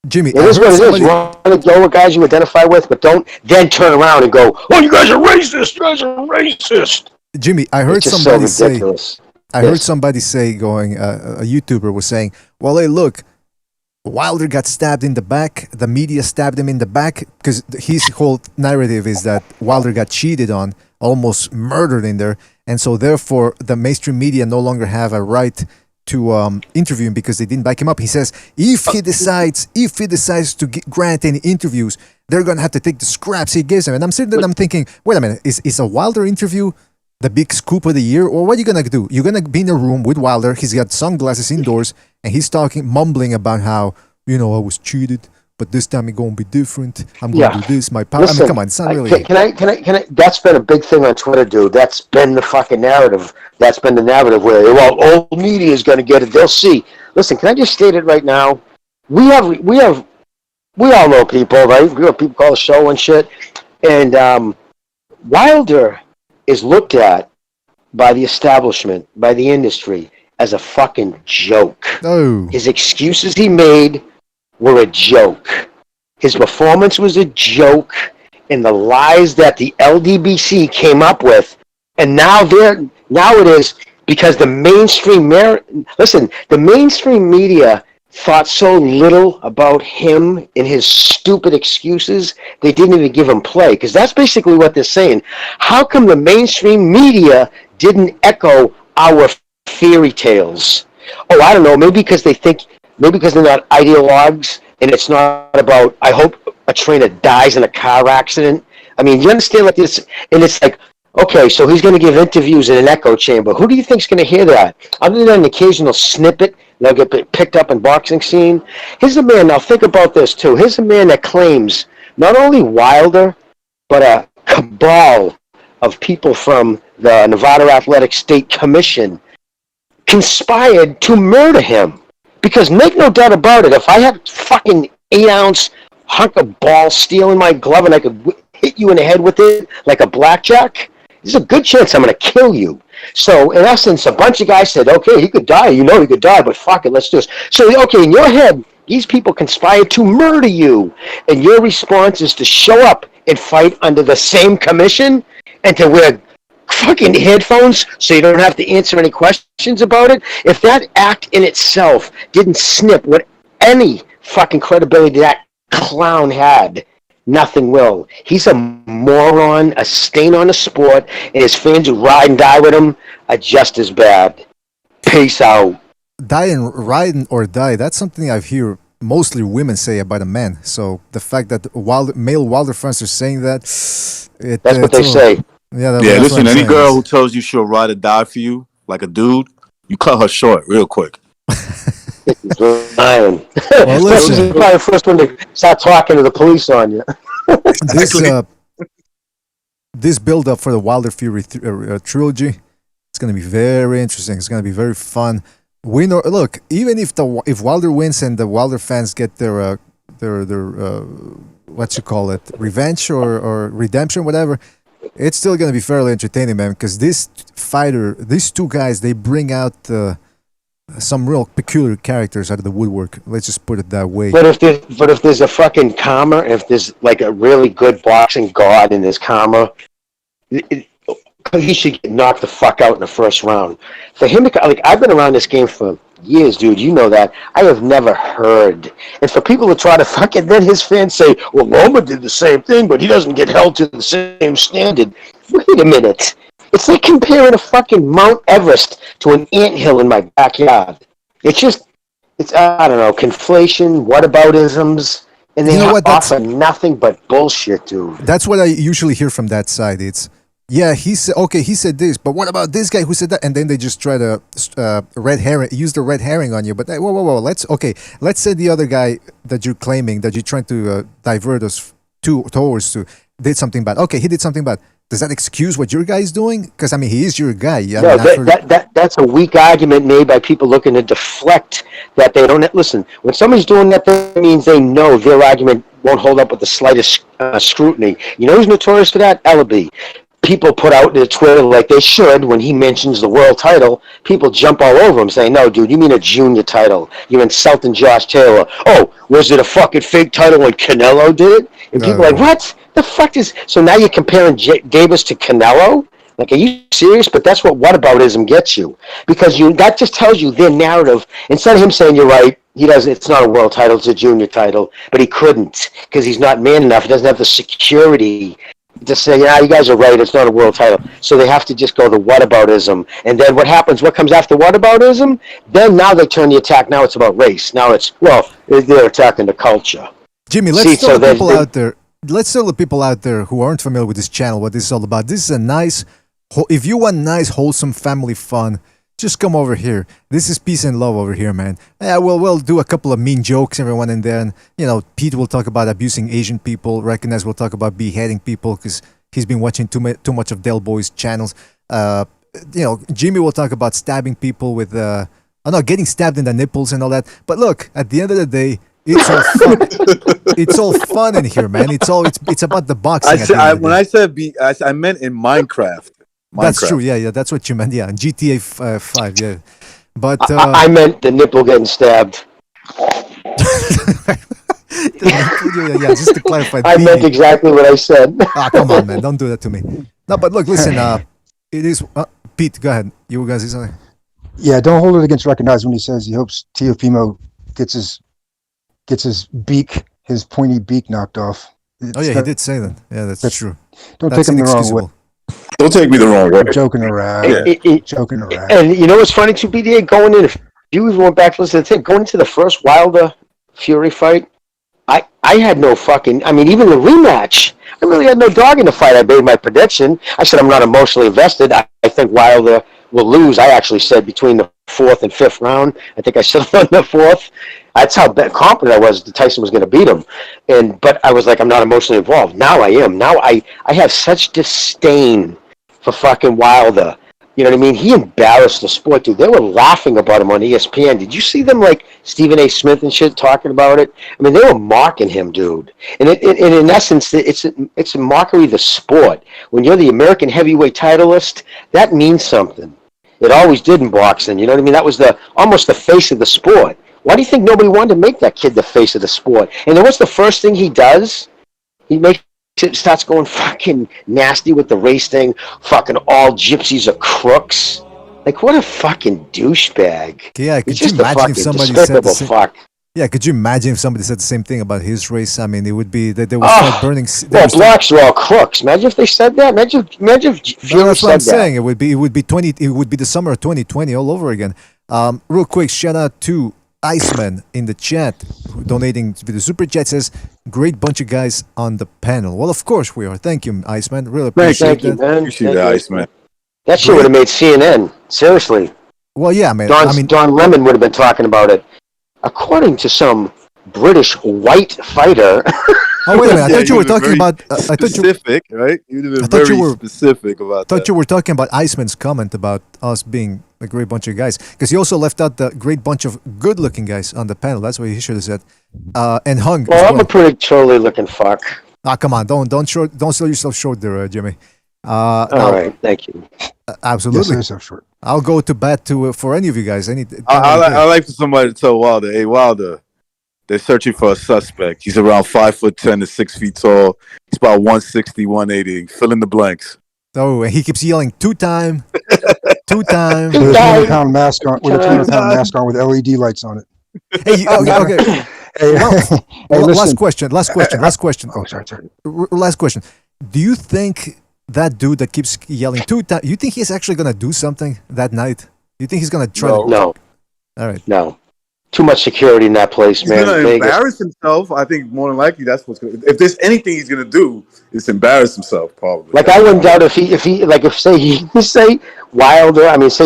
Jimmy, it is what it is. You want to go with guys you identify with, but don't then turn around and go, "Oh, you guys are racist! You guys are racist!" Jimmy, I heard somebody say. I heard somebody say, a YouTuber was saying, "Well, hey, look, Wilder got stabbed in the back. The media stabbed him in the back because his whole narrative is that Wilder got cheated on, almost murdered in there, and so therefore the mainstream media no longer have a right to interview him because they didn't back him up. He says if he decides to grant any interviews, they're gonna have to take the scraps he gives them. And I'm sitting there, I'm thinking, wait a minute, is a Wilder interview the big scoop of the year, or what are you gonna do? You're gonna be in a room with Wilder. He's got sunglasses indoors, and he's mumbling about how I was cheated, but this time it's gonna be different. I'm gonna do this. My power. Listen, I mean, come on, it's not really. Can I? That's been a big thing on Twitter, dude. That's been the fucking narrative. That's been the narrative where old media is gonna get it. They'll see. Listen, can I just state it right now? We all know people, right? We have people call the show and shit, and Wilder is looked at by the establishment, by the industry, as a fucking joke. Oh. His excuses he made were a joke. His performance was a joke, and the lies that the LDBC came up with, and now it is because the mainstream media thought so little about him and his stupid excuses, they didn't even give him play. Because that's basically what they're saying. How come the mainstream media didn't echo our fairy tales? Oh, I don't know. Maybe because they're not ideologues, and it's not about, I hope a trainer dies in a car accident. I mean, you understand like this, and it's like, okay, so he's going to give interviews in an echo chamber. Who do you think's going to hear that? Other than an occasional snippet, they'll get picked up in boxing scene. Here's a man, now think about this too. Here's a man that claims not only Wilder, but a cabal of people from the Nevada Athletic State Commission conspired to murder him. Because make no doubt about it, if I had fucking 8-ounce hunk of ball steel in my glove and I could hit you in the head with it like a blackjack, there's a good chance I'm going to kill you. So, in essence, a bunch of guys said, okay, he could die. He could die, but fuck it, let's do this. So, okay, in your head, these people conspired to murder you. And your response is to show up and fight under the same commission and to wear fucking headphones so you don't have to answer any questions about it. If that act in itself didn't snip what any fucking credibility that clown had, nothing will. He's a moron, a stain on the sport, and his fans who ride and die with him are just as bad. Peace out. Ride or die, that's something I've heard mostly women say about a man. So the fact that male Wilder fans are saying that, that's what they say. Yeah, listen, any girl who tells you she'll ride or die for you, like a dude, you cut her short real quick. Well, listen. She's probably the first one to start talking to the police on you. This build-up for the Wilder Fury trilogy, it's going to be very interesting. It's going to be very fun. Win or look, even if Wilder wins and the Wilder fans get their revenge or redemption, whatever, it's still going to be fairly entertaining, man. Because these two guys, they bring out some real peculiar characters out of the woodwork. Let's just put it that way. But if there's a fucking karma, if there's like a really good boxing god in this karma, he should get knocked the fuck out in the first round. For him to, like, I've been around this game for years, dude. You know that. I have never heard. And for people to try to fucking, then his fans say, well, Loma did the same thing, but he doesn't get held to the same standard. Wait a minute. It's like comparing a fucking Mount Everest to an anthill in my backyard. It's I don't know, conflation, whataboutisms, and they offer nothing but bullshit, dude. That's what I usually hear from that side. It's, yeah, he said this, but what about this guy who said that? And then they just try to use the red herring on you. But whoa, let's say the other guy that you're claiming, that you're trying to divert us towards did something bad. Okay, he did something bad. Does that excuse what your guy is doing? Because, I mean, he is your guy. That's a weak argument made by people looking to deflect that they don't... Listen, when somebody's doing that, that means they know their argument won't hold up with the slightest scrutiny. You know who's notorious for that? Ellaby. People put out their Twitter like they should when he mentions the world title. People jump all over him saying, no, dude, you mean a junior title. You're insulting Josh Taylor. Oh, was it a fucking fake title when Canelo did it? And people are like, what? The fuck is... So now you're comparing Davis to Canelo? Like, are you serious? But that's what whataboutism gets you. Because that just tells you their narrative. Instead of him saying, you're right, it's not a world title, it's a junior title. But he couldn't, because he's not man enough. He doesn't have the security to say, yeah, you guys are right, it's not a world title. So they have to just go the whataboutism. And then what happens, what comes after whataboutism? Then now they turn the attack, now it's about race. Now it's, well, they're attacking the culture. Jimmy, let's tell the people out there. Let's tell the people out there who aren't familiar with this channel what this is all about. This is a nice, if you want nice, wholesome family fun, just come over here. This is peace and love over here, man. Yeah, we'll do a couple of mean jokes every now and then. You know, Pete will talk about abusing Asian people. Recognize we'll talk about beheading people because he's been watching too much of Del Boy's channels. You know, Jimmy will talk about stabbing people with, getting stabbed in the nipples and all that. But look, at the end of the day, it's all fun. It's all fun in here, man. It's about the boxing. I meant in Minecraft. That's true. Yeah, that's what you meant. Yeah, in GTA 5. Yeah, but I meant the nipple getting stabbed. Yeah, just to clarify. I meant exactly what I said. Come on, man! Don't do that to me. No, but look, listen. It is Pete. Go ahead. You guys say something. Yeah, don't hold it against Recognize when he says he hopes Teofimo gets his beak, his pointy beak knocked off. He did say that. Yeah, that's true. Don't take him the wrong way. Don't take me the wrong way. I'm joking around. Joking around. And you know what's funny too, BDA? Going in, if you even went back to listen to the thing, going into the first Wilder Fury fight, I had no fucking, I mean, even the rematch, I really had no dog in the fight. I made my prediction. I said I'm not emotionally invested. I think Wilder will lose. I actually said between the 4th and 5th round. I think I said on the 4th. That's how confident I was that Tyson was going to beat him. But I was like, I'm not emotionally involved. Now I am. Now I have such disdain for fucking Wilder. You know what I mean? He embarrassed the sport, dude. They were laughing about him on ESPN. Did you see them, like Stephen A. Smith and shit, talking about it? I mean, they were mocking him, dude. And in essence, it's a mockery of the sport. When you're the American heavyweight titleist, that means something. It always did in boxing. You know what I mean? That was almost the face of the sport. Why do you think nobody wanted to make that kid the face of the sport? And then what's the first thing he does? He starts going fucking nasty with the race thing. Fucking all gypsies are crooks. Like, what a fucking douchebag. Yeah, could you imagine if somebody said the same? Yeah, could you imagine if somebody said the same thing about his race? I mean, it would be that they would start burning. Well, blacks are all crooks. Imagine if they said that. Imagine if Fury that's what I'm said saying. It would be the summer of 2020 all over again. Real quick, shout out to Iceman in the chat donating to the super chat. Says great bunch of guys on the panel. Well, of course we are. Thank you, Iceman. Really appreciate Thank that. you, man. Appreciate that, Iceman. That shit would have made CNN. Seriously. Well, yeah, man. Don Lemon would have been talking about it. According to some British white fighter. Oh wait a minute! I thought you were talking about. Specific, right? You'd have been very specific about that. I thought you were talking about Iceman's comment about us being a great bunch of guys, because he also left out the great bunch of good-looking guys on the panel. That's what he should have said. And Hung. Well, I'm a pretty totally looking fuck. Come on! Don't sell yourself short there, Jimmy. All right, thank you. Absolutely. Yes, so short. I'll go to bat for any of you guys. I like for somebody to tell Wilder, hey Wilder, they're searching for a suspect. He's around 5'10" to 6 feet tall. He's about 160, 180. Fill in the blanks. Oh, and he keeps yelling 2-time, 2-time. With a 200-pound mask on, with LED lights on it. Hey, okay. Hey, last question. Oh, sorry. Last question. Do you think that dude that keeps yelling 2-time, you think he's actually gonna do something that night? You think he's gonna try? No. All right. No. Too much security in that place, He's man. going to embarrass himself. I think more than likely that's what's going to. If there's anything he's going to do, it's embarrass himself, probably. Like, I wouldn't doubt if say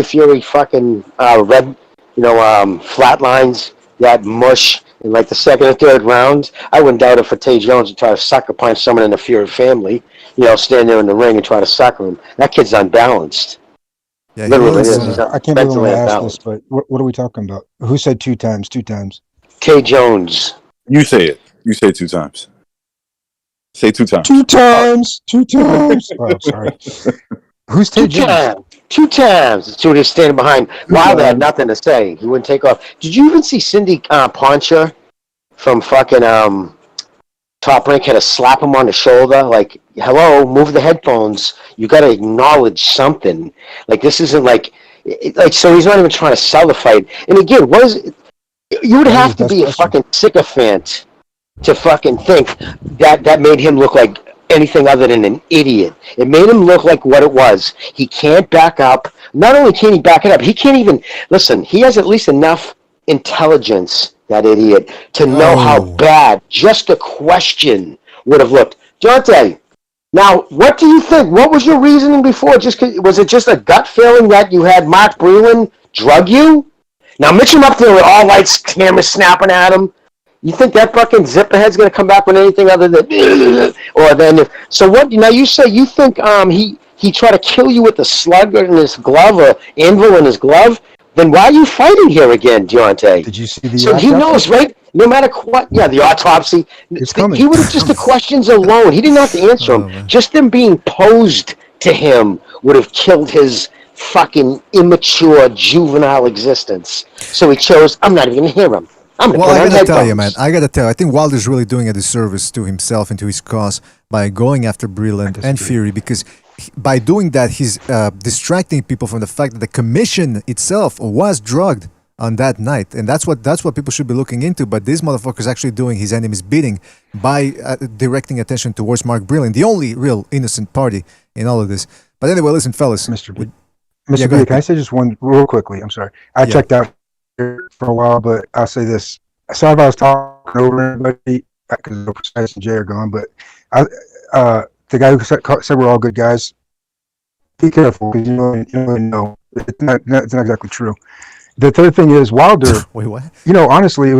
Fury fucking red, flatlines that mush in like the second or third round. I wouldn't doubt if for Tay Jones to try to sucker punch someone in the Fury family, stand there in the ring and try to sucker him. That kid's unbalanced. Yeah, literally, I can't believe I asked this, but what are we talking about? Who said 2 times? 2 times. Tay Jones. You say it. You say it 2 times. Say 2 times. 2 times. 2 times. Oh, sorry. Who's Tay Jones? 2 times. That's who he's standing behind. Wilder had nothing to say. He wouldn't take off. Did you even see Cindy Poncha from fucking Top Rank had to slap him on the shoulder? Like, hello, move the headphones. You got to acknowledge something. Like, this isn't so he's not even trying to sell the fight. And again, you would have to be a fucking sycophant to fucking think that made him look like anything other than an idiot. It made him look like what it was. He can't back up. Not only can he back it up, he can't even listen. He has at least enough intelligence, that idiot, to know how bad just a question would have looked. Deontay, now, what do you think? What was your reasoning before? Was it just a gut feeling that you had Mark Breland drug you? Now, mix him up there with all lights, cameras snapping at him. You think that fucking zipperhead's going to come back with anything other than, or then? So what? Now you say you think he tried to kill you with a slug in his glove or anvil in his glove? Then why are you fighting here again, Deontay? Did you see the So he knows, right? No matter what, yeah, the autopsy. He would have just the questions alone. He didn't have to answer them. Just them being posed to him would have killed his fucking immature, juvenile existence. So he chose, I'm not even going to hear him. I'm going to Well, put I on gotta tell headphones. you, man. I gotta tell you, I think Wilder's really doing a disservice to himself and to his cause by going after Breland and Fury, because by doing that, he's distracting people from the fact that the commission itself was drugged on that night, and that's what people should be looking into. But this motherfucker's actually doing his enemy's bidding by directing attention towards Mark Breland, the only real innocent party in all of this. But anyway, listen, fellas. Mr. B, Yeah, can I say just one real quickly? I'm sorry. I checked out for a while, but I'll say this. Sorry if I was talking over everybody because Precise and Jay are gone, but the guy who said we're all good guys, be careful because you don't really know. It's not exactly true. The third thing is Wilder. Wait, what? Honestly,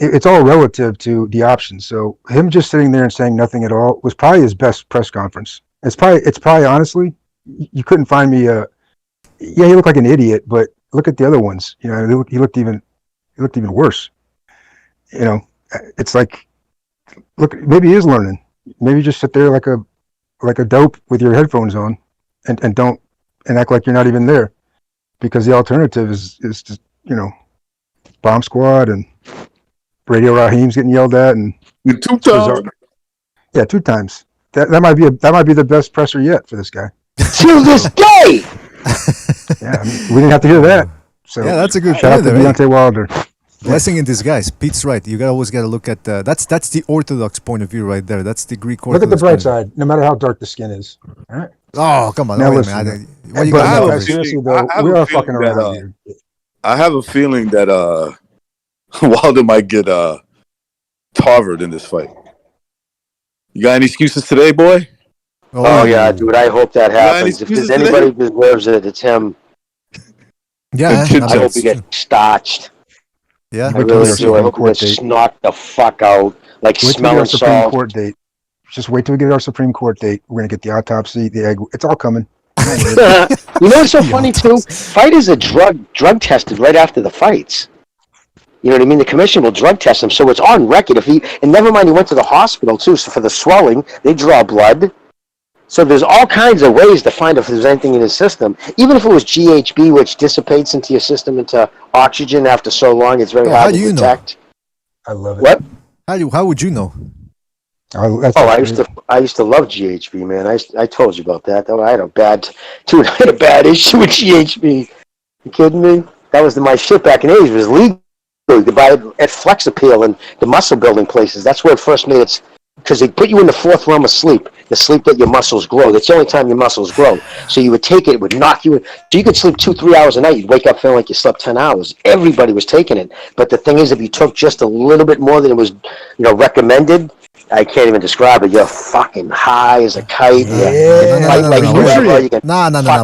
it's all relative to the options. So him just sitting there and saying nothing at all was probably his best press conference. It's probably honestly, you couldn't find me he looked like an idiot, but look at the other ones. He looked even worse. It's like, look, maybe he is learning. Maybe just sit there like a dope with your headphones on, and don't act like you're not even there, because the alternative is just Bomb Squad and Radio Raheem's getting yelled at and 2 times. Yeah, 2 times. That might be the best presser yet for this guy. To this day. Yeah, we didn't have to hear that. So yeah, that's a good shout out to point, Deontay Wilder. Blessing in disguise. Pete's right. You always got to look at that's the Orthodox point of view right there. That's the Greek Look Orthodox. at the bright side, no matter how dark the skin is. All right. Oh, come on. Now Wait a listen, minute. What you got? seriously though, we are fucking around here. I have a feeling that Wilder might get Tarvered in this fight. You got any excuses today, boy? Oh yeah, dude. I hope that happens. If there's anybody who deserves it, it's him. Yeah, I hope he gets starched. Yeah, I really do. I hope he gets knocked the fuck out, like Wait till we get smelling our Supreme salt. Court date. Just wait till we get our Supreme Court date. We're gonna get the autopsy, the egg. It's all coming. You know what's so funny too? Fighters are drug tested right after the fights. You know what I mean? The commission will drug test him, so it's on record. And never mind, he went to the hospital too. So for the swelling, they draw blood. So there's all kinds of ways to find if there's anything in his system. Even if it was GHB, which dissipates into your system into oxygen after so long, it's very hard to detect. I love it. What? How would you know? I used to love GHB, man. I told you about that. Though I had a bad issue with GHB. You kidding me? That was my shit back in the 80s. It was legal to buy it at Flex Appeal and the muscle building places. That's where it first made its, because they put you in the 4th realm of sleep, the sleep that your muscles grow. That's the only time your muscles grow. So you would take it would knock you in. So you could sleep 2-3 hours a night. You'd wake up feeling like you slept 10 hours. Everybody was taking it. But the thing is, if you took just a little bit more than it was, recommended, I can't even describe it. You're fucking high as a kite. No.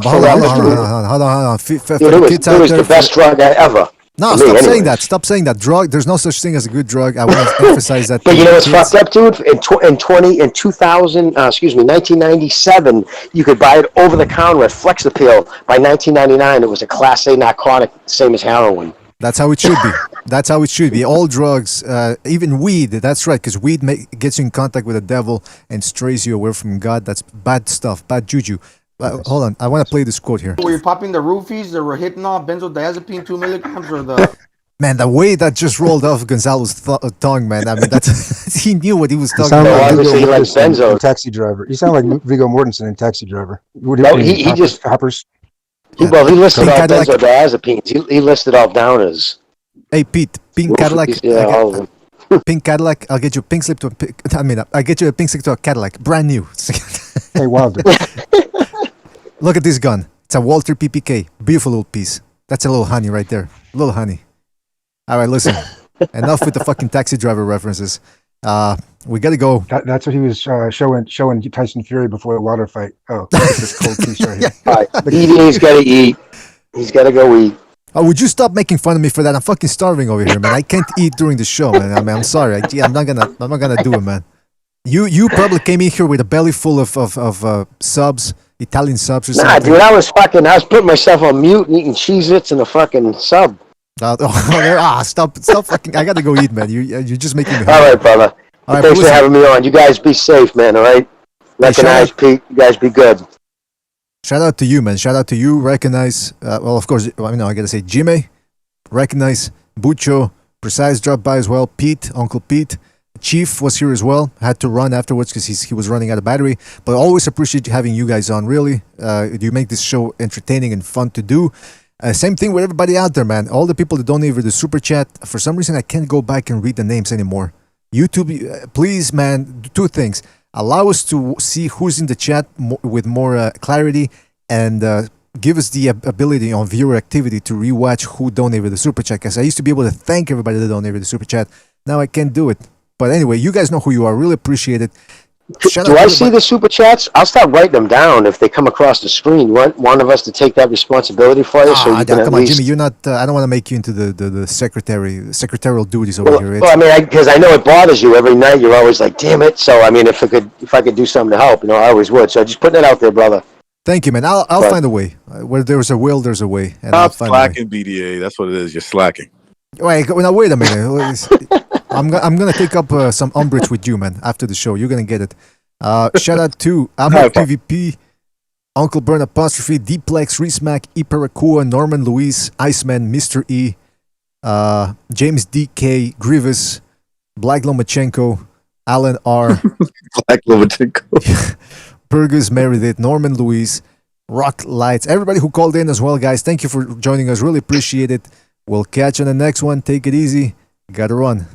Hold on. It was the best drug ever. No, stop saying that. Stop saying that. Drug. There's no such thing as a good drug. I want to emphasize that. But you know what's fucked up, dude? In 1997, you could buy it over the counter at Flex Appeal. By 1999, it was a Class A narcotic, same as heroin. That's how it should be. That's how it should be. All drugs, even weed. That's right, because weed gets you in contact with the devil and strays you away from God. That's bad stuff, bad juju. Hold on, I want to play this quote here. Were you popping the roofies, the Rohypnol, benzodiazepine 2 milligrams, or the? Man, the way that just rolled off Gonzalo's tongue, man. I mean, that's he knew what he was talking sound about. like Viggo Mortensen in Taxi Driver. You sound like Viggo Mortensen in Taxi Driver. He just hoppers. He listed all benzodiazepines. He listed all downers. Hey, Pete, pink Cadillac. Yeah, all of them. pink Cadillac. I'll get you a pink slip to I'll get you a pink slip to a Cadillac, brand new. Hey, Wilder. Look at this gun. It's a Walter PPK. Beautiful little piece. That's a little honey right there. Little honey. All right, listen. Enough with the fucking taxi driver references. We gotta go. That's what he was showing Tyson Fury before the water fight. Oh, this cold piece right here. All right, he's got to eat. He's got to go eat. Oh, would you stop making fun of me for that? I'm fucking starving over here, man. I can't eat during the show, man. I mean, I'm sorry. I'm not gonna do it, man. You probably came in here with a belly full of subs, Italian subs or something. Nah, dude, I was putting myself on mute and eating Cheez-Its and a fucking sub. Stop fucking. I gotta go eat, man. You're just making me hungry. All right, brother. All right, thanks for having me on. You guys be safe, man, all right? Recognize Pete. You guys be good. Shout out to you, man. Shout out to you. Recognize, well, of course, I gotta say Jimmy. Recognize Bucho. Precise dropped by as well. Pete, Uncle Pete. Chief was here as well. Had to run afterwards because he was running out of battery. But always appreciate having you guys on, really. You make this show entertaining and fun to do. Same thing with everybody out there, man. All the people that donate with the super chat. For some reason, I can't go back and read the names anymore. YouTube, please, man, do two things. Allow us to see who's in the chat with more clarity, and give us the ability on viewer activity to rewatch who donated with the super chat. Because I used to be able to thank everybody that donated with the super chat. Now I can't do it. But anyway, you guys know who you are. Really appreciate it. Do I see the super chats? I'll start writing them down if they come across the screen. You want one of us to take that responsibility for you? So you can come on, Jimmy. You're not. I don't want to make you into the secretarial duties over here. Well, I mean, because I know it bothers you every night. You're always like, "Damn it!" So I mean, if I could do something to help, I always would. So just putting it out there, brother. Thank you, man. I'll find a way. Where there's a will, there's a way. And Stop slacking, BDA. That's what it is. You're slacking. Wait a minute. I'm gonna take up some umbrage with you, man. After the show, you're gonna get it. Shout out to Amor PvP, Uncle Burn Apostrophe, Dplex, Reesmack, Iparakua, Norman Luis, Iceman, Mr. E, James DK, Grievous, Black Lomachenko, Alan R, Black Lomachenko, Burgers Meredith, Norman Luis, Rock Lights, everybody who called in as well, guys. Thank you for joining us. Really appreciate it. We'll catch you on the next one. Take it easy. Gotta run.